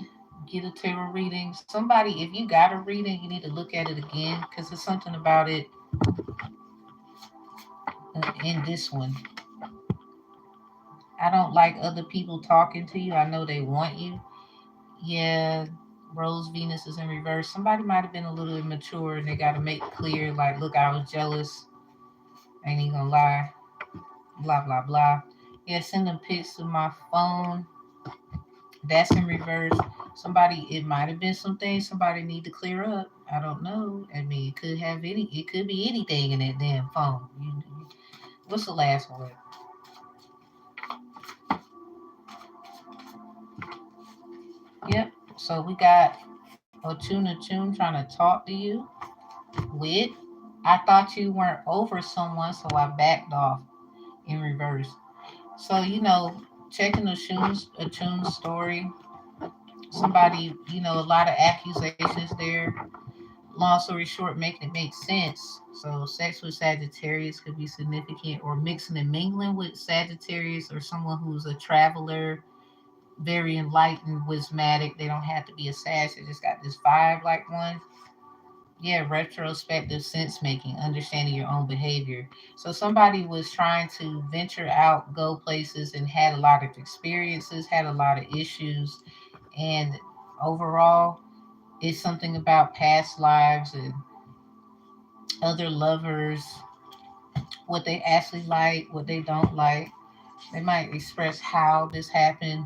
get a tarot reading. Somebody, if you got a reading, you need to look at it again because there's something about it in this one. I don't like other people talking to you. I know they want you. Yeah, Rose Venus is in reverse. Somebody might have been a little immature and they got to make clear, like, look, I was jealous. Ain't even gonna lie. Blah, blah, blah. Yeah, send them pics to my phone. That's in reverse. Somebody, it might have been some things somebody need to clear up. I don't know. I mean, it could be anything in that damn phone. What's the last one? Yep. So we got Ochuna trying to talk to you with, I thought you weren't over someone, so I backed off in reverse. So, checking a story, somebody, a lot of accusations there. Long story short, making it make sense. So, sex with Sagittarius could be significant, or mixing and mingling with Sagittarius or someone who's a traveler, very enlightened, wismatic. They don't have to be a Sag, they just got this vibe like one. Yeah, retrospective sense making, understanding your own behavior. So somebody was trying to venture out, go places, and had a lot of experiences, had a lot of issues, and overall, it's something about past lives and other lovers, what they actually like, what they don't like. They might express how this happened.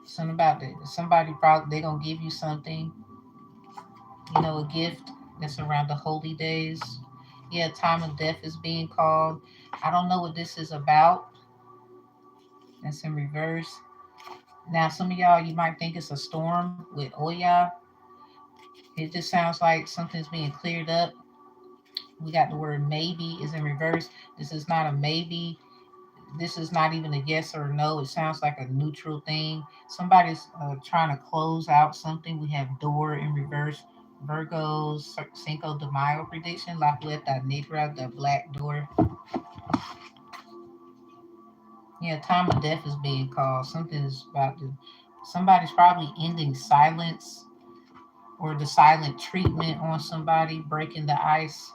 Something about it. Somebody probably they gonna give you something, a gift that's around the holy days. Yeah, time of death is being called. I don't know what this is about. That's in reverse. Now, some of y'all, you might think it's a storm with Oya. It just sounds like something's being cleared up. We got the word maybe is in reverse. This is not a maybe. This is not even a yes or a no. It sounds like a neutral thing. Somebody's trying to close out something. We have door in reverse. Virgo's Cinco de Mayo prediction. La Puerta Negra, the black door. Yeah, time of death is being called. Something is about to. Somebody's probably ending silence or the silent treatment on somebody, breaking the ice.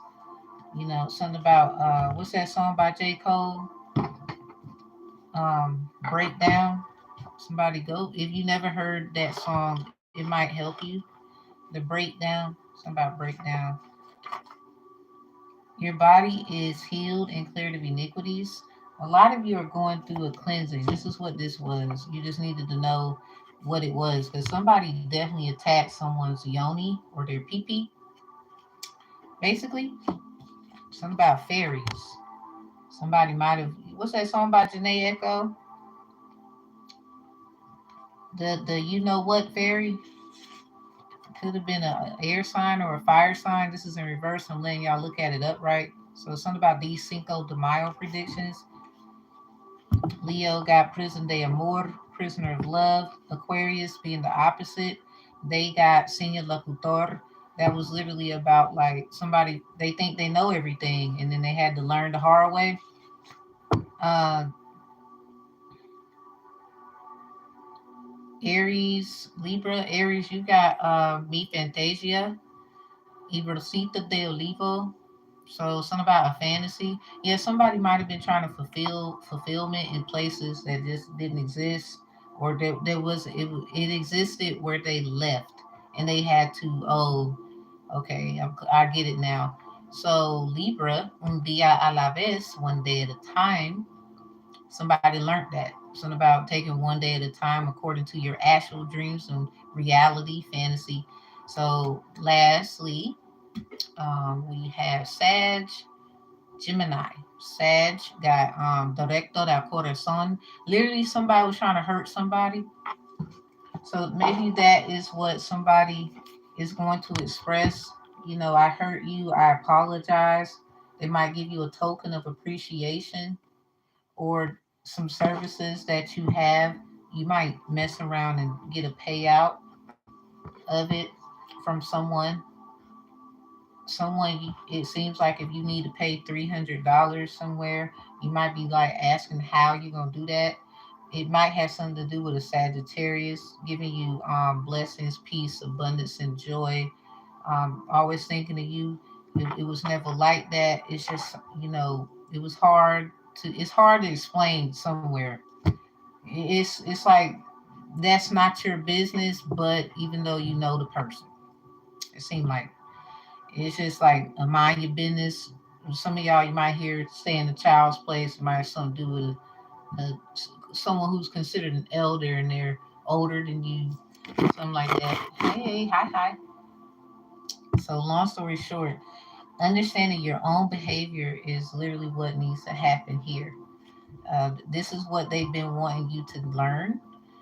Something about what's that song by J. Cole? Breakdown. Somebody go. If you never heard that song, it might help you. The breakdown. Something about breakdown. Your body is healed and cleared of iniquities. A lot of you are going through a cleansing. This is what this was. You just needed to know what it was because somebody definitely attacked someone's yoni or their pee pee. Basically, something about fairies. Somebody might have. What's that song by Janae Echo? The you know what fairy? Could have been a air sign or a fire sign. This is in reverse. I'm letting y'all look at it upright. So something about these Cinco de Mayo predictions. Leo got prison de amor, prisoner of love. Aquarius being the opposite. They got Señor Locutor. That was literally about like somebody they think they know everything and then they had to learn the hard way. Uh, Aries, Libra, Aries, you got Mi Fantasia, Ibrosita de Olivo. So something about a fantasy. Yeah, somebody might have been trying to fulfill fulfillment in places that just didn't exist, or there was it existed where they left, and they had to. Oh, okay, I get it now. So Libra, un día a la vez, one day at a time. Somebody learned that. Something about taking one day at a time according to your actual dreams and reality, fantasy. So lastly, we have Sag, Gemini. Sag got Directo del Corazon. Literally, somebody was trying to hurt somebody. So maybe that is what somebody is going to express. I hurt you. I apologize. They might give you a token of appreciation or some services that you have. You might mess around and get a payout of it from someone. It seems like if you need to pay $300 somewhere, you might be like asking how you're gonna do that. It might have something to do with a Sagittarius giving you blessings, peace, abundance, and joy. Always thinking of you. It was never like that. It's just it was hard to. It's hard to explain somewhere. It's like that's not your business, but even though you know the person, it seemed like it's just like a mind your business. Some of y'all you might hear stay in the child's place. It might have something to do with someone who's considered an elder and they're older than you, something like that. Hey, hi, hi. So long story short, understanding your own behavior is literally what needs to happen here. This is what they've been wanting you to learn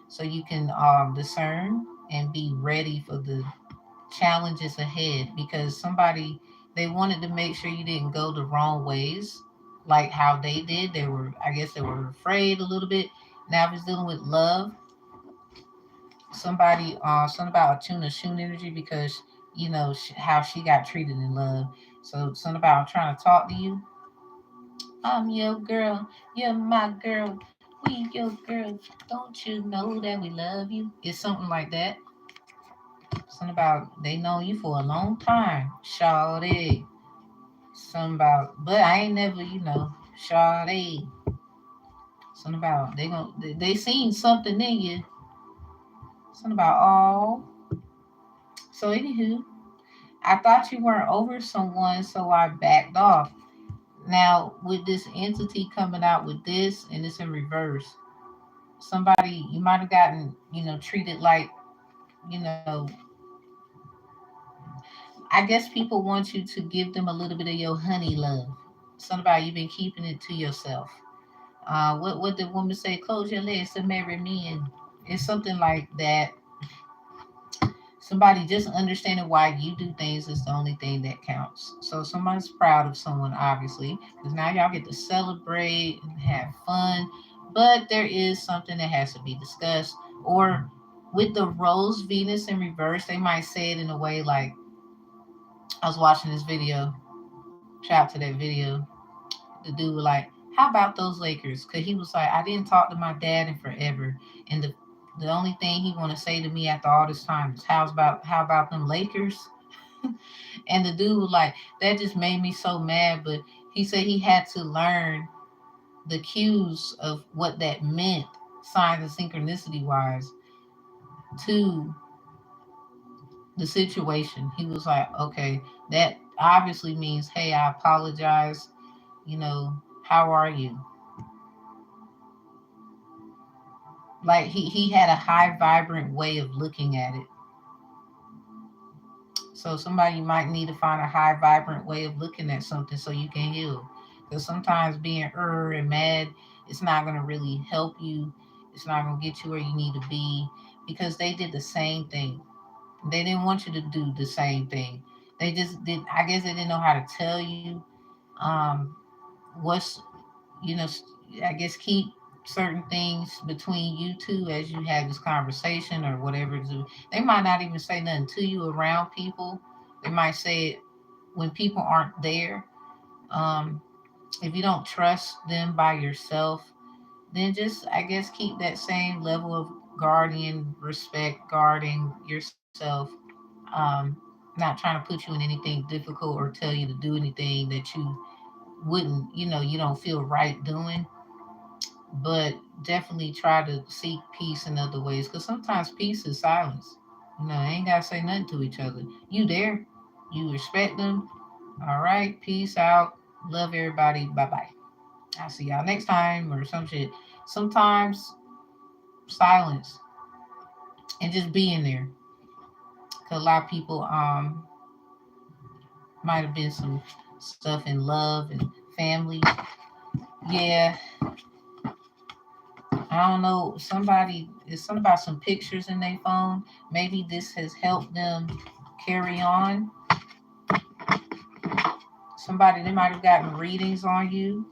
so you can discern and be ready for the challenges ahead because somebody they wanted to make sure you didn't go the wrong ways like how they did. They were, I guess they were afraid a little bit. Now if it's dealing with love, somebody something about a tuna shun energy because how she got treated in love. So something about trying to talk to you. I'm your girl, you're my girl, we your girl. Don't you know that we love you? It's something like that. Something about they know you for a long time, Shawty. Something about, but I ain't never, Shawty. Something about they seen something in you. Something about oh. So anywho, I thought you weren't over someone, so I backed off. Now, with this entity coming out with this and it's in reverse, somebody you might have gotten, treated like, you know, I guess people want you to give them a little bit of your honey love. Something about you been keeping it to yourself. What the woman say? Close your legs to marry men. It's something like that. Somebody just understanding why you do things is the only thing that counts. So someone's proud of someone, obviously, because now y'all get to celebrate and have fun. But there is something that has to be discussed. Or with the rose Venus in reverse, they might say it in a way like, I was watching this video. Shout out to that video. The dude was like, "How about those Lakers?" Because he was like, "I didn't talk to my dad in forever, and the only thing he want to say to me after all this time is how about them Lakers?" And the dude was like, "That just made me so mad." But he said he had to learn the cues of what that meant, signs and synchronicity wise, to the situation. He was like, "Okay, that obviously means, hey, I apologize. How are you?" Like he had a high vibrant way of looking at it. So somebody might need to find a high vibrant way of looking at something so you can heal. Because sometimes being and mad, it's not going to really help you. It's not going to get you where you need to be, because they did the same thing. They didn't want you to do the same thing. They just did. I guess they didn't know how to tell you um, what's, you know, I guess keep certain things between you two as you have this conversation or whatever. They might not even say nothing to you around people. They might say it when people aren't there. Um, if you don't trust them by yourself, then just, I guess, keep that same level of guardian respect, guarding yourself. Um, Not trying to put you in anything difficult or tell you to do anything that you wouldn't, you don't feel right doing, but definitely try to seek peace in other ways, because sometimes peace is silence. Ain't gotta say nothing to each other. You there, you respect them. All right, peace out, love everybody, bye bye, I'll see y'all next time, or some shit. Sometimes silence and just being there, because a lot of people might have been some stuff in love and family. Yeah, I don't know. Somebody, it's something about some pictures in their phone. Maybe this has helped them carry on. Somebody, they might have gotten readings on you.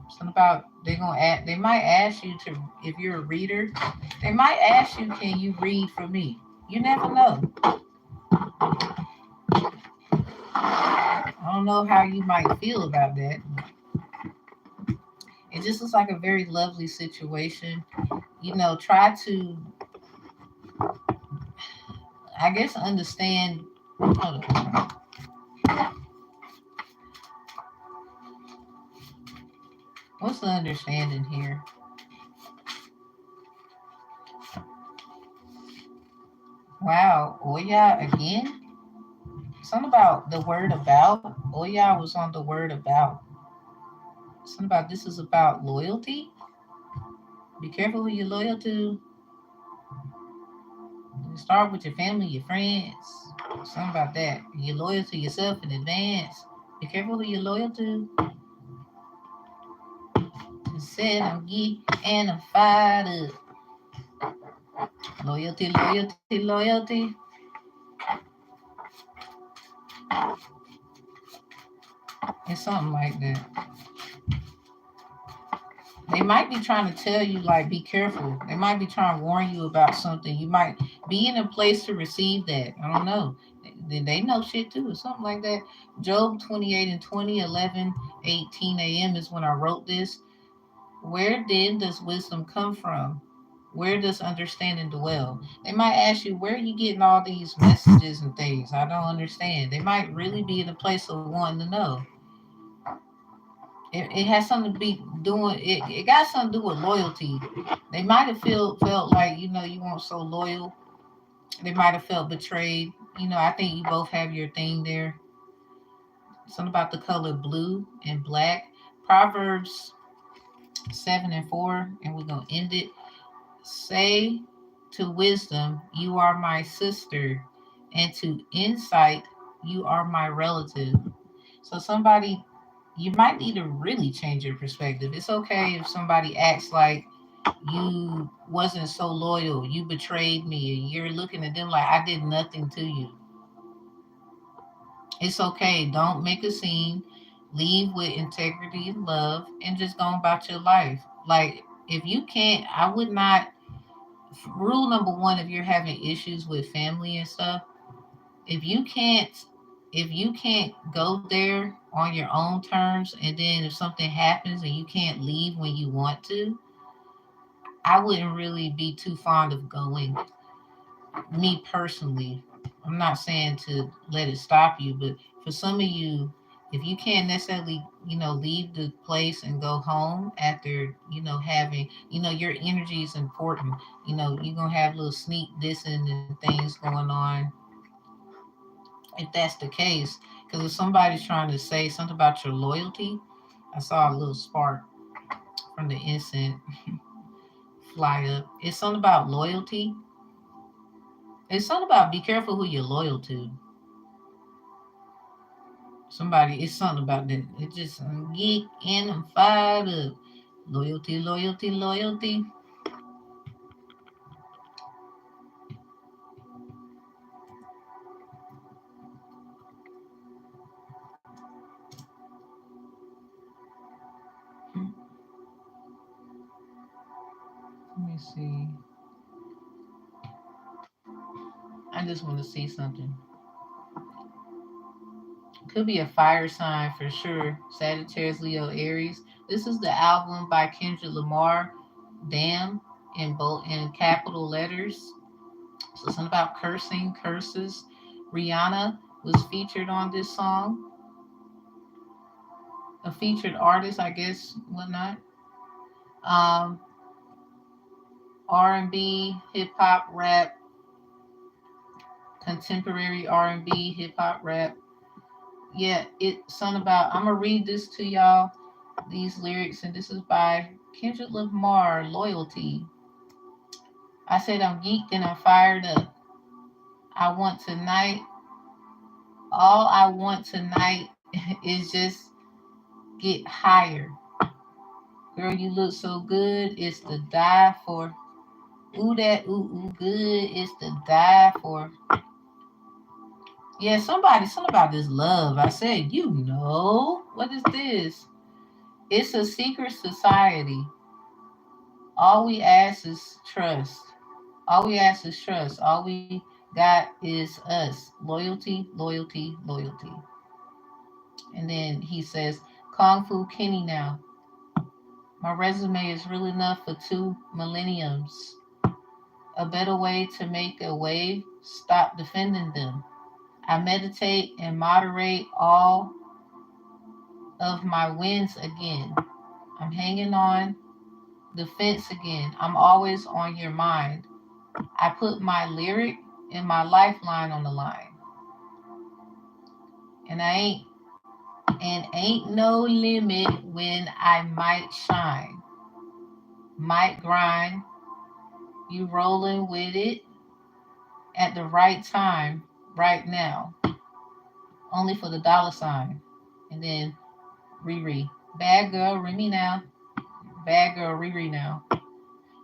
Something about they're gonna ask. They might ask you to, if you're a reader, they might ask you, "Can you read for me?" You never know. I don't know how you might feel about that. It just looks like a very lovely situation. Try to, I guess, understand. Hold on. What's the understanding here? Wow, Oya again? Something about the word about. Oya was on the word about. Something about this is about loyalty. Be careful who you're loyal to. Start with your family, your friends. Something about that. You're loyal to yourself in advance. Be careful who you're loyal to. I said I'm geek and I'm fired up. Loyalty, loyalty, loyalty. It's something like that. They might be trying to tell you, like, be careful. They might be trying to warn you about something. You might be in a place to receive that. I don't know. They know shit too, or something like that. Job 28 and 20, 11:18 a.m. is when I wrote this. Where then does wisdom come from? Where does understanding dwell? They might ask you, where are you getting all these messages and things? I don't understand. They might really be in a place of wanting to know. It has something to be doing. It got something to do with loyalty. They might have felt like, you weren't so loyal. They might have felt betrayed. I think you both have your thing there. Something about the color blue and black. Proverbs 7:4, and we're gonna end it. Say to wisdom, you are my sister, and to insight, you are my relative. So somebody, you might need to really change your perspective. It's okay if somebody acts like you wasn't so loyal, you betrayed me, and you're looking at them like I did nothing to you. It's okay. Don't make a scene. Leave with integrity and love and just go about your life. Like, if you can't, I would not. Rule number one, if you're having issues with family and stuff, if you can't, if you can't go there on your own terms, and then if something happens and you can't leave when you want to, I wouldn't really be too fond of going. Me personally, I'm not saying to let it stop you, but for some of you, if you can't necessarily, leave the place and go home after, having, your energy is important. You're gonna have little sneak dissing and things going on. If that's the case, because if somebody's trying to say something about your loyalty, I saw a little spark from the incense fly up. It's something about loyalty. It's something about be careful who you're loyal to. Somebody, it's something about that. It just geek and I'm fired up. Loyalty, loyalty, loyalty. Let me see. I just want to see something. Could be a fire sign for sure. Sagittarius, Leo, Aries. This is the album by Kendrick Lamar. Damn, in capital letters. So something about cursing, curses. Rihanna was featured on this song. A featured artist, I guess, whatnot. Um, R&B, hip hop, rap, contemporary R&B, hip hop, rap. Yeah, it's something about. I'm gonna read this to y'all. These lyrics, and this is by Kendrick Lamar. Loyalty. I said I'm geeked and I'm fired up. I want tonight. All I want tonight is just get higher. Girl, you look so good. It's to die for. Ooh, that ooh, ooh, good. It's to die for. Yeah, something about this love. I said, what is this? It's a secret society. All we ask is trust. All we ask is trust. All we got is us. Loyalty, loyalty, loyalty. And then he says, Kung Fu Kenny now. My resume is real enough for 2 millenniums. A better way to make a wave, stop defending them. I meditate and moderate all of my wins again. I'm hanging on the fence again. I'm always on your mind. I put my lyric and my lifeline on the line. And ain't no limit when I might shine. Might grind. You rolling with it at the right time, right now. Only for the dollar sign. And then Riri. Bad girl, Remy now. Bad girl, Riri now.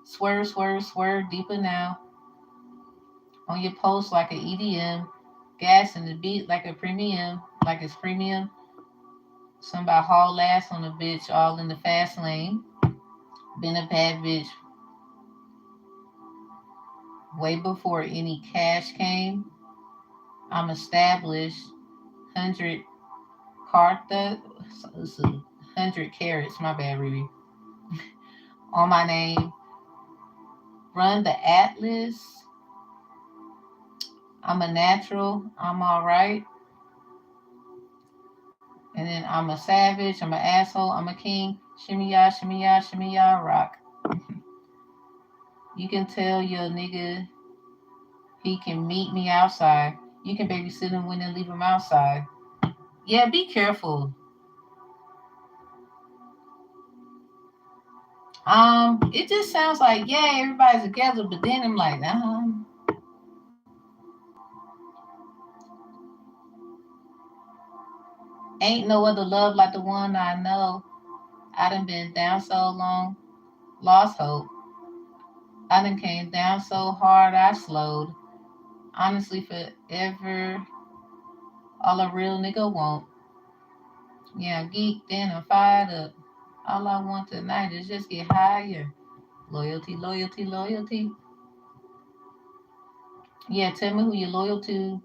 Swerve, swerve, swerve deeper now. On your post like an EDM. Gas in the beat like a premium. Like it's premium. Somebody haul ass on a bitch all in the fast lane. Been a bad bitch way before any cash came. I'm established. 100 carta. 100 carats. My bad, Ruby. On my name. Run the Atlas. I'm a natural. I'm all right. And then I'm a savage. I'm an asshole. I'm a king. Shimmy ya, shimmy ya, shimmy ya, rock. You can tell your nigga he can meet me outside. You can babysit them when they leave them outside. Yeah, be careful. It just sounds like, yeah, everybody's together, but then I'm like, ain't no other love like the one I know. I done been down so long, lost hope. I done came down so hard I slowed. Honestly, forever, all a real nigga want. Yeah, I'm geeked in and fired up. All I want tonight is just get higher. Loyalty, loyalty, loyalty. Yeah, tell me who you're loyal to.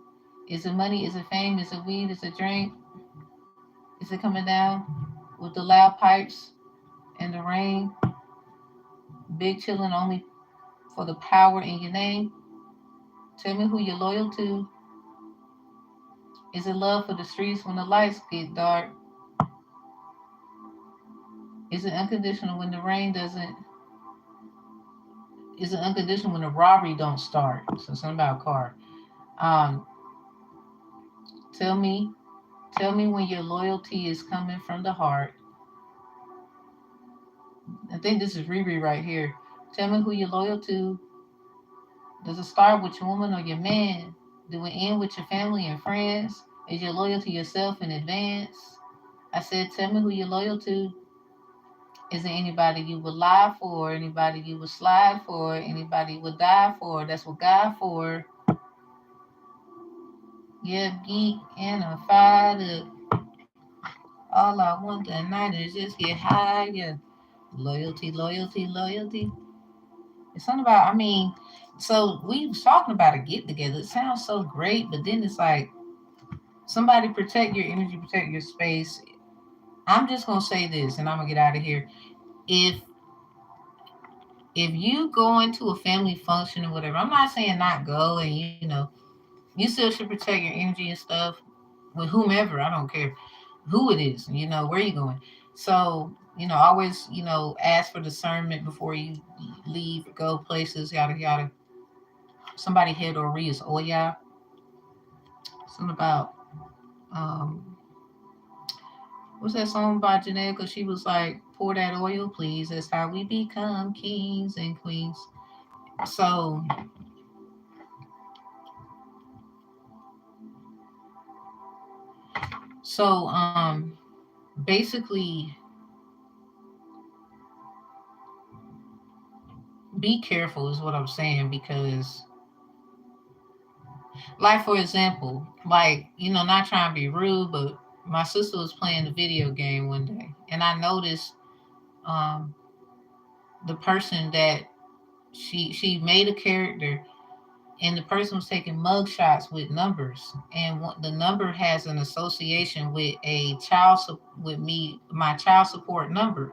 Is it money? Is it fame? Is it weed? Is it drink? Is it coming down with the loud pipes and the rain? Big chillin' only for the power in your name. Tell me who you're loyal to. Is it love for the streets when the lights get dark? Is it unconditional when the rain doesn't? Is it unconditional when the robbery don't start? So something about a car. Um, tell me, tell me when your loyalty is coming from the heart. I think this is Riri right here. Tell me who you're loyal to. Does it start with your woman or your man? Do it end with your family and friends? Is your loyal to yourself in advance? I said, tell me who you're loyal to. Is it anybody you would lie for? Anybody you would slide for? Anybody you would die for? That's what God for. Yeah, geek and I'm fired up. All I want tonight is just get higher. Loyalty, loyalty, loyalty. It's something about, I mean, so we was talking about a get together. It sounds so great, but then it's like, somebody protect your energy, protect your space. I'm just gonna say this, and I'm gonna get out of here. If if you go into a family function or whatever, I'm not saying not go, and you still should protect your energy and stuff with whomever. I don't care who it is. Where you going. So always ask for discernment before you leave, go places, yada yada. Somebody head or read is Oya. Something about um what's that song by Janelle? Cause she was like, pour that oil, please. That's how we become kings and queens. So so basically be careful is what I'm saying, because like for example, like, not trying to be rude, but my sister was playing a video game one day and I noticed um the person that she made a character, and the person was taking mug shots with numbers, and the number has an association with with me, my child support number.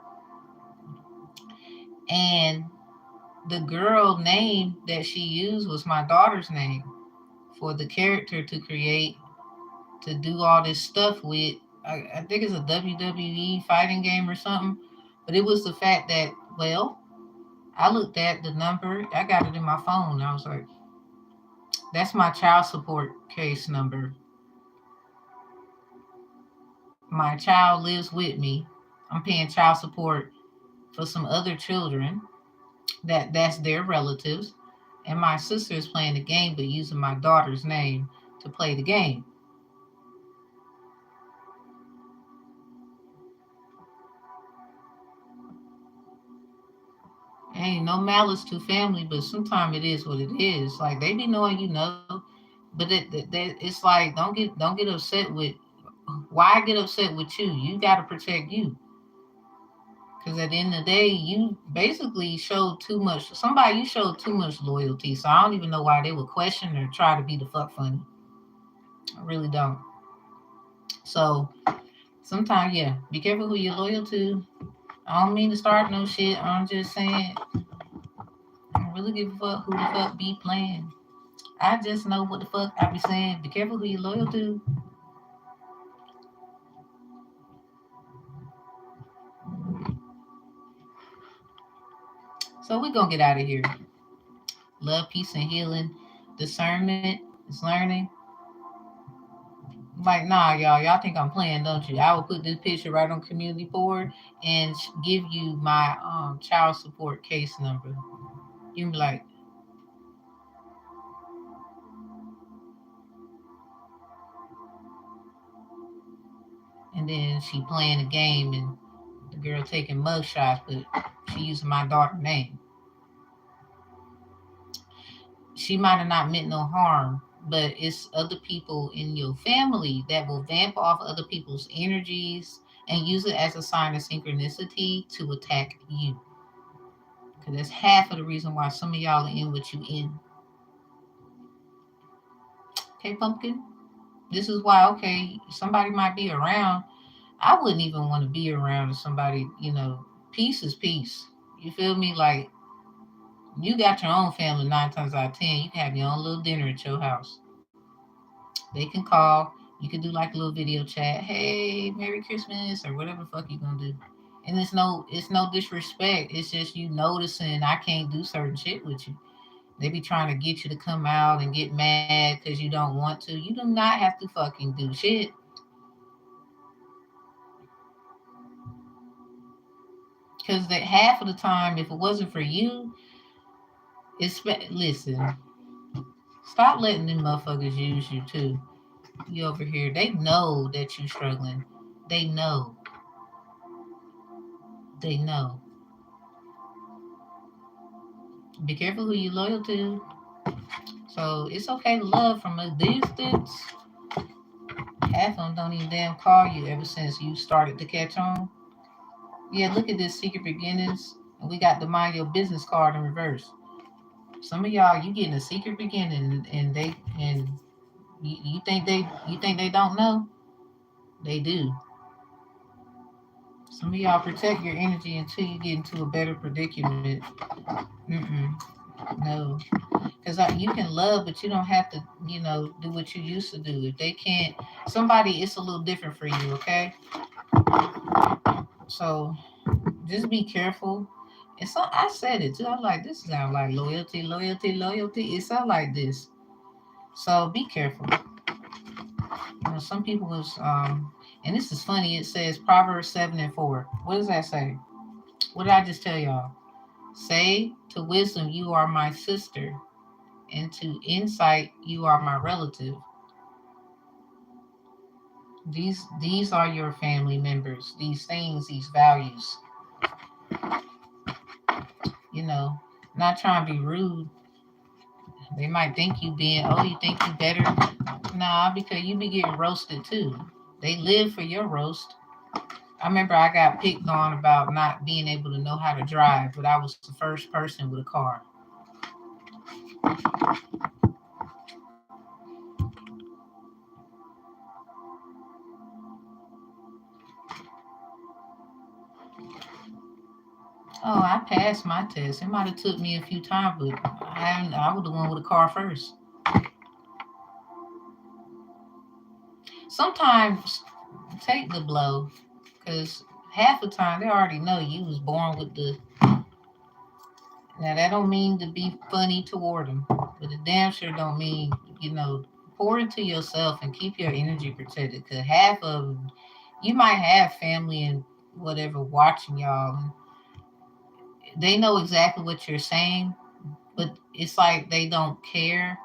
And the girl name that she used was my daughter's name for the character to create, to do all this stuff with. I think it's a WWE fighting game or something. But it was the fact that, well, I looked at the number, I got it in my phone. I was like, that's my child support case number. My child lives with me. I'm paying child support for some other children that's their relatives. And my sister is playing the game but using my daughter's name to play the game. Ain't no malice to family, but sometimes it is what it is. Like they be knowing, but it's like don't get upset with. Why get upset with you? You got to protect you. Because at the end of the day, you basically showed too much. Somebody, you showed too much loyalty. So I don't even know why they would question or try to be the fuck funny. I really don't. So sometimes, yeah, be careful who you're loyal to. I don't mean to start no shit. I'm just saying, I don't really give a fuck who the fuck be playing. I just know what the fuck I be saying. Be careful who you're loyal to. So we're gonna get out of here. Love, peace, and healing. Discernment is learning. Like, nah, y'all think I'm playing, don't you? I will put this picture right on community board and give you my child support case number. You can be like, and then she playing a game and the girl taking mug shots, but she using my daughter's name. She might have not meant no harm, but it's other people in your family that will vamp off other people's energies and use it as a sign of synchronicity to attack you. Because that's half of the reason why some of y'all are in what you in. Okay, pumpkin? This is why, okay, somebody might be around. I wouldn't even want to be around somebody, peace is peace. You feel me? Like, you got your own family 9 times out of 10. You can have your own little dinner at your house. They can call. You can do like a little video chat. Hey, Merry Christmas, or whatever the fuck you gonna do. And it's no disrespect. It's just you noticing I can't do certain shit with you. They be trying to get you to come out and get mad because you don't want to. You do not have to fucking do shit. Because that half of the time, if it wasn't for you, listen. Stop letting them motherfuckers use you too. You over here, they know that you struggling. They know. They know. Be careful who you loyal to. So it's okay to love from a distance. Half of them don't even damn call you ever since you started to catch on. Yeah, look at this secret beginnings. And we got the mind your business card in reverse. Some of y'all, you getting a secret beginning, and you think they don't know? They do. Some of y'all protect your energy until you get into a better predicament. Mm-mm, no, because you can love, but you don't have to, do what you used to do. If they can't, somebody, it's a little different for you. Okay, so just be careful. And so I said it too. I'm like, this sounds like loyalty, loyalty, loyalty. It sounds like this. So be careful. Some people was and this is funny. It says Proverbs 7:4. What does that say? What did I just tell y'all? Say to wisdom, you are my sister, and to insight, you are my relative. These are your family members. These things, these values. You know, not trying to be rude. They might think you being, oh, you think you better? Nah, because you be getting roasted too. They live for your roast. I remember I got picked on about not being able to know how to drive, but I was the first person with a car. Oh, I passed my test. It might have took me a few times, but I was the one with a car first. Sometimes take the blow, because half the time they already know you was born with the. Now that don't mean to be funny toward them, but the damn sure don't mean pour into yourself and keep your energy protected. Because half of you might have family and whatever watching y'all, and they know exactly what you're saying, but it's like they don't care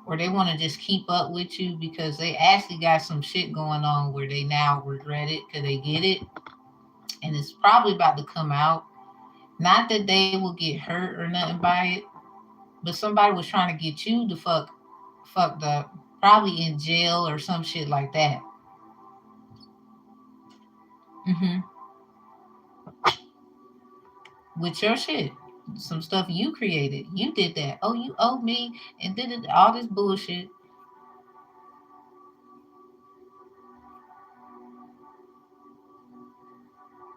or they want to just keep up with you because they actually got some shit going on where they now regret it because they get it and it's probably about to come out. Not that they will get hurt or nothing by it, but somebody was trying to get you to fucked up, probably in jail or some shit like that. Hmm. With your shit, some stuff you created, you did that. Oh, you owe me, and did it all this bullshit.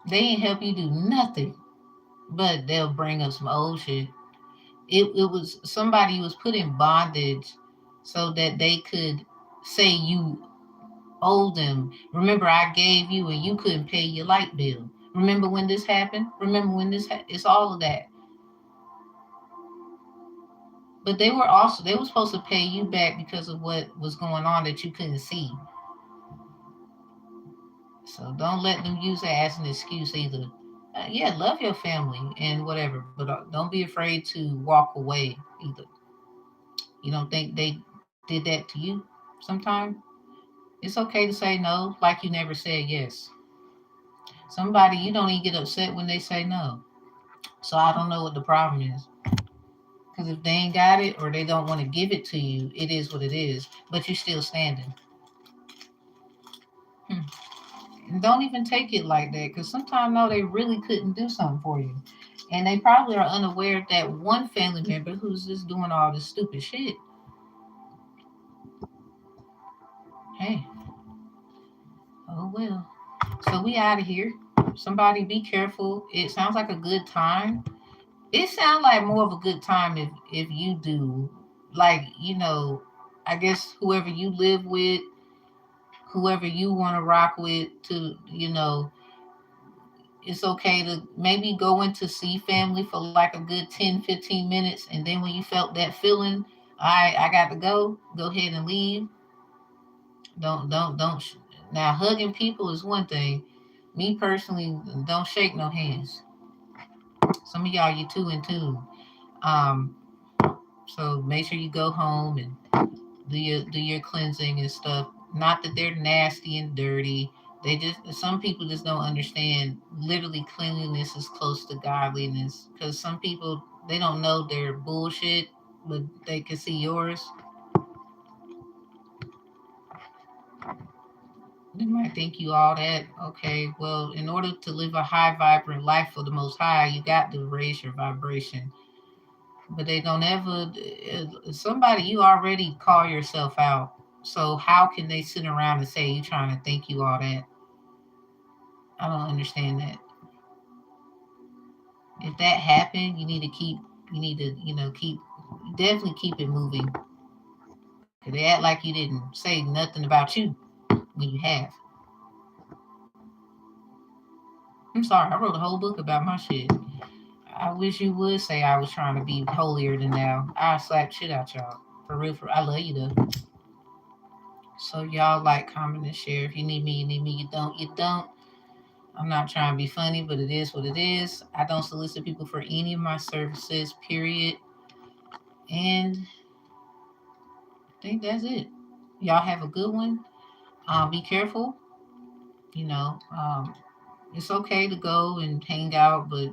They ain't help you do nothing, but they'll bring up some old shit. It was somebody was put in bondage so that they could say you owe them. Remember, I gave you and you couldn't pay your light bill. Remember when this happened? Remember when it's all of that. But they were supposed to pay you back because of what was going on that you couldn't see. So don't let them use that as an excuse either. Yeah, love your family and whatever, but don't be afraid to walk away either. You don't think they did that to you sometime? It's okay to say no, like you never said yes. Somebody, you don't even get upset when they say no. So I don't know what the problem is. Because if they ain't got it or they don't want to give it to you, it is what it is. But you're still standing. Hmm. And don't even take it like that. Because sometimes, no, they really couldn't do something for you. And they probably are unaware that one family member who's just doing all this stupid shit. Hey, oh well. So we out of here. Somebody be careful. It sounds like a good time. It sounds like more of a good time if you do, like, I guess whoever you live with, whoever you want to rock with, to, it's okay to maybe go in to see family for like a good 10, 15 minutes, and then when you felt that feeling, I got to go ahead and leave. Don't Now, hugging people is one thing. Me personally, don't shake no hands. Some of y'all, you too in tune. um so make sure you go home and do your cleansing and stuff. Not that they're nasty and dirty. They just, some people just don't understand. Literally, cleanliness is close to godliness. Because some people, they don't know their bullshit, but they can see yours. They might think you all that. Okay, well, in order to live a high, vibrant life for the Most High, you got to raise your vibration. But they don't ever. Somebody, you already call yourself out. So how can they sit around and say you trying to think you all that? I don't understand that. If that happened, you need to keep. You need to, keep. Definitely keep it moving. Cause they act like you didn't say nothing about you when you have. I'm sorry, I wrote a whole book about my shit. I wish you would say I was trying to be holier than thou. I slap shit out y'all. For real, I love you though. So y'all like, comment, and share. If you need me, you need me. You don't, you don't. I'm not trying to be funny, but it is what it is. I don't solicit people for any of my services, period. And I think that's it. Y'all have a good one. Be careful. You know, um, it's okay to go and hang out, but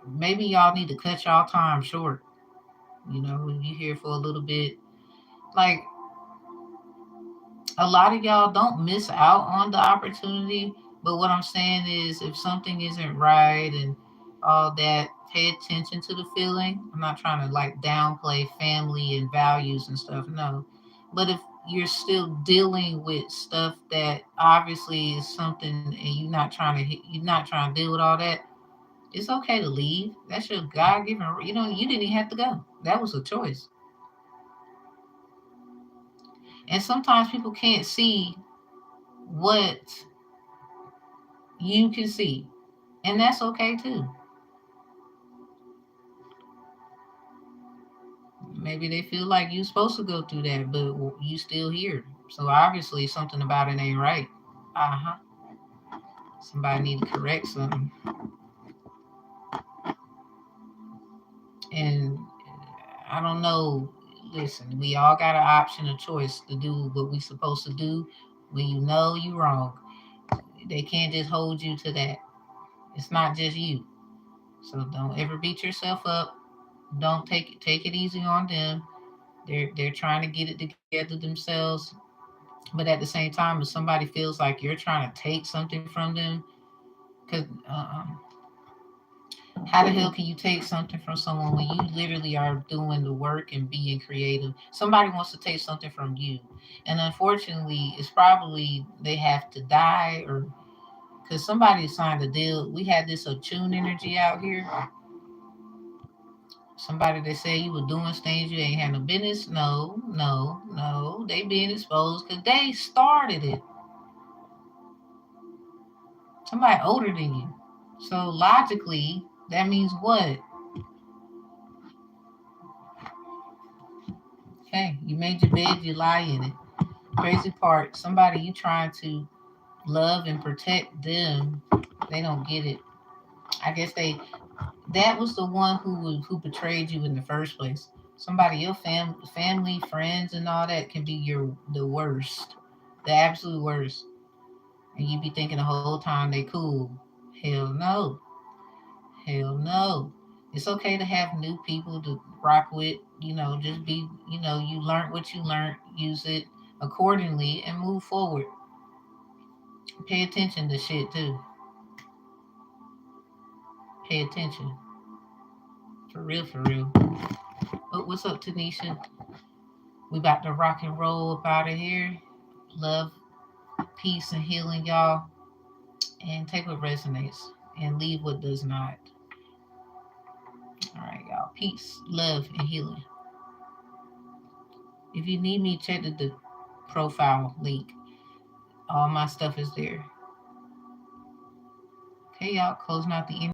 maybe y'all need to cut y'all time short. If you're here for a little bit, like, a lot of y'all don't miss out on the opportunity. But what I'm saying is, if something isn't right and all that, pay attention to the feeling. I'm not trying to like downplay family and values and stuff, no. But if you're still dealing with stuff that obviously is something, and you're not trying to deal with all that, it's okay to leave. That's your God-given. You didn't even have to go. That was a choice. And sometimes people can't see what you can see, and that's okay too. Maybe they feel like you're supposed to go through that, but you still here. So obviously something about it ain't right. Uh-huh. Somebody need to correct something. And I don't know. Listen, we all got an option, a choice to do what we supposed to do. When you know you wrong, they can't just hold you to that. It's not just you. So don't ever beat yourself up. Don't take it easy on them. They're trying to get it together themselves. But at the same time, if somebody feels like you're trying to take something from them, because how the hell can you take something from someone when you literally are doing the work and being creative? Somebody wants to take something from you, and unfortunately, it's probably they have to die, or because somebody signed a deal. We had this attune energy out here. Somebody that said you were doing things you ain't had no business. No, no, no. They being exposed because they started it. Somebody older than you. So logically, that means what? Hey, you made your bed, you lie in it. Crazy part, somebody you trying to love and protect them, they don't get it. I guess that was the one who betrayed you in the first place. Somebody, your family, friends, and all that can be the worst, the absolute worst, and you be thinking the whole time they cool. Hell no, hell no. It's okay to have new people to rock with. Just be. You learned what you learned. Use it accordingly and move forward. Pay attention to shit too. Pay attention. For real, for real. But what's up, Tanisha? We about to rock and roll up out of here. Love, peace, and healing, y'all. And take what resonates and leave what does not. All right, y'all. Peace, love, and healing. If you need me, check the profile link. All my stuff is there. Okay, y'all. Closing out the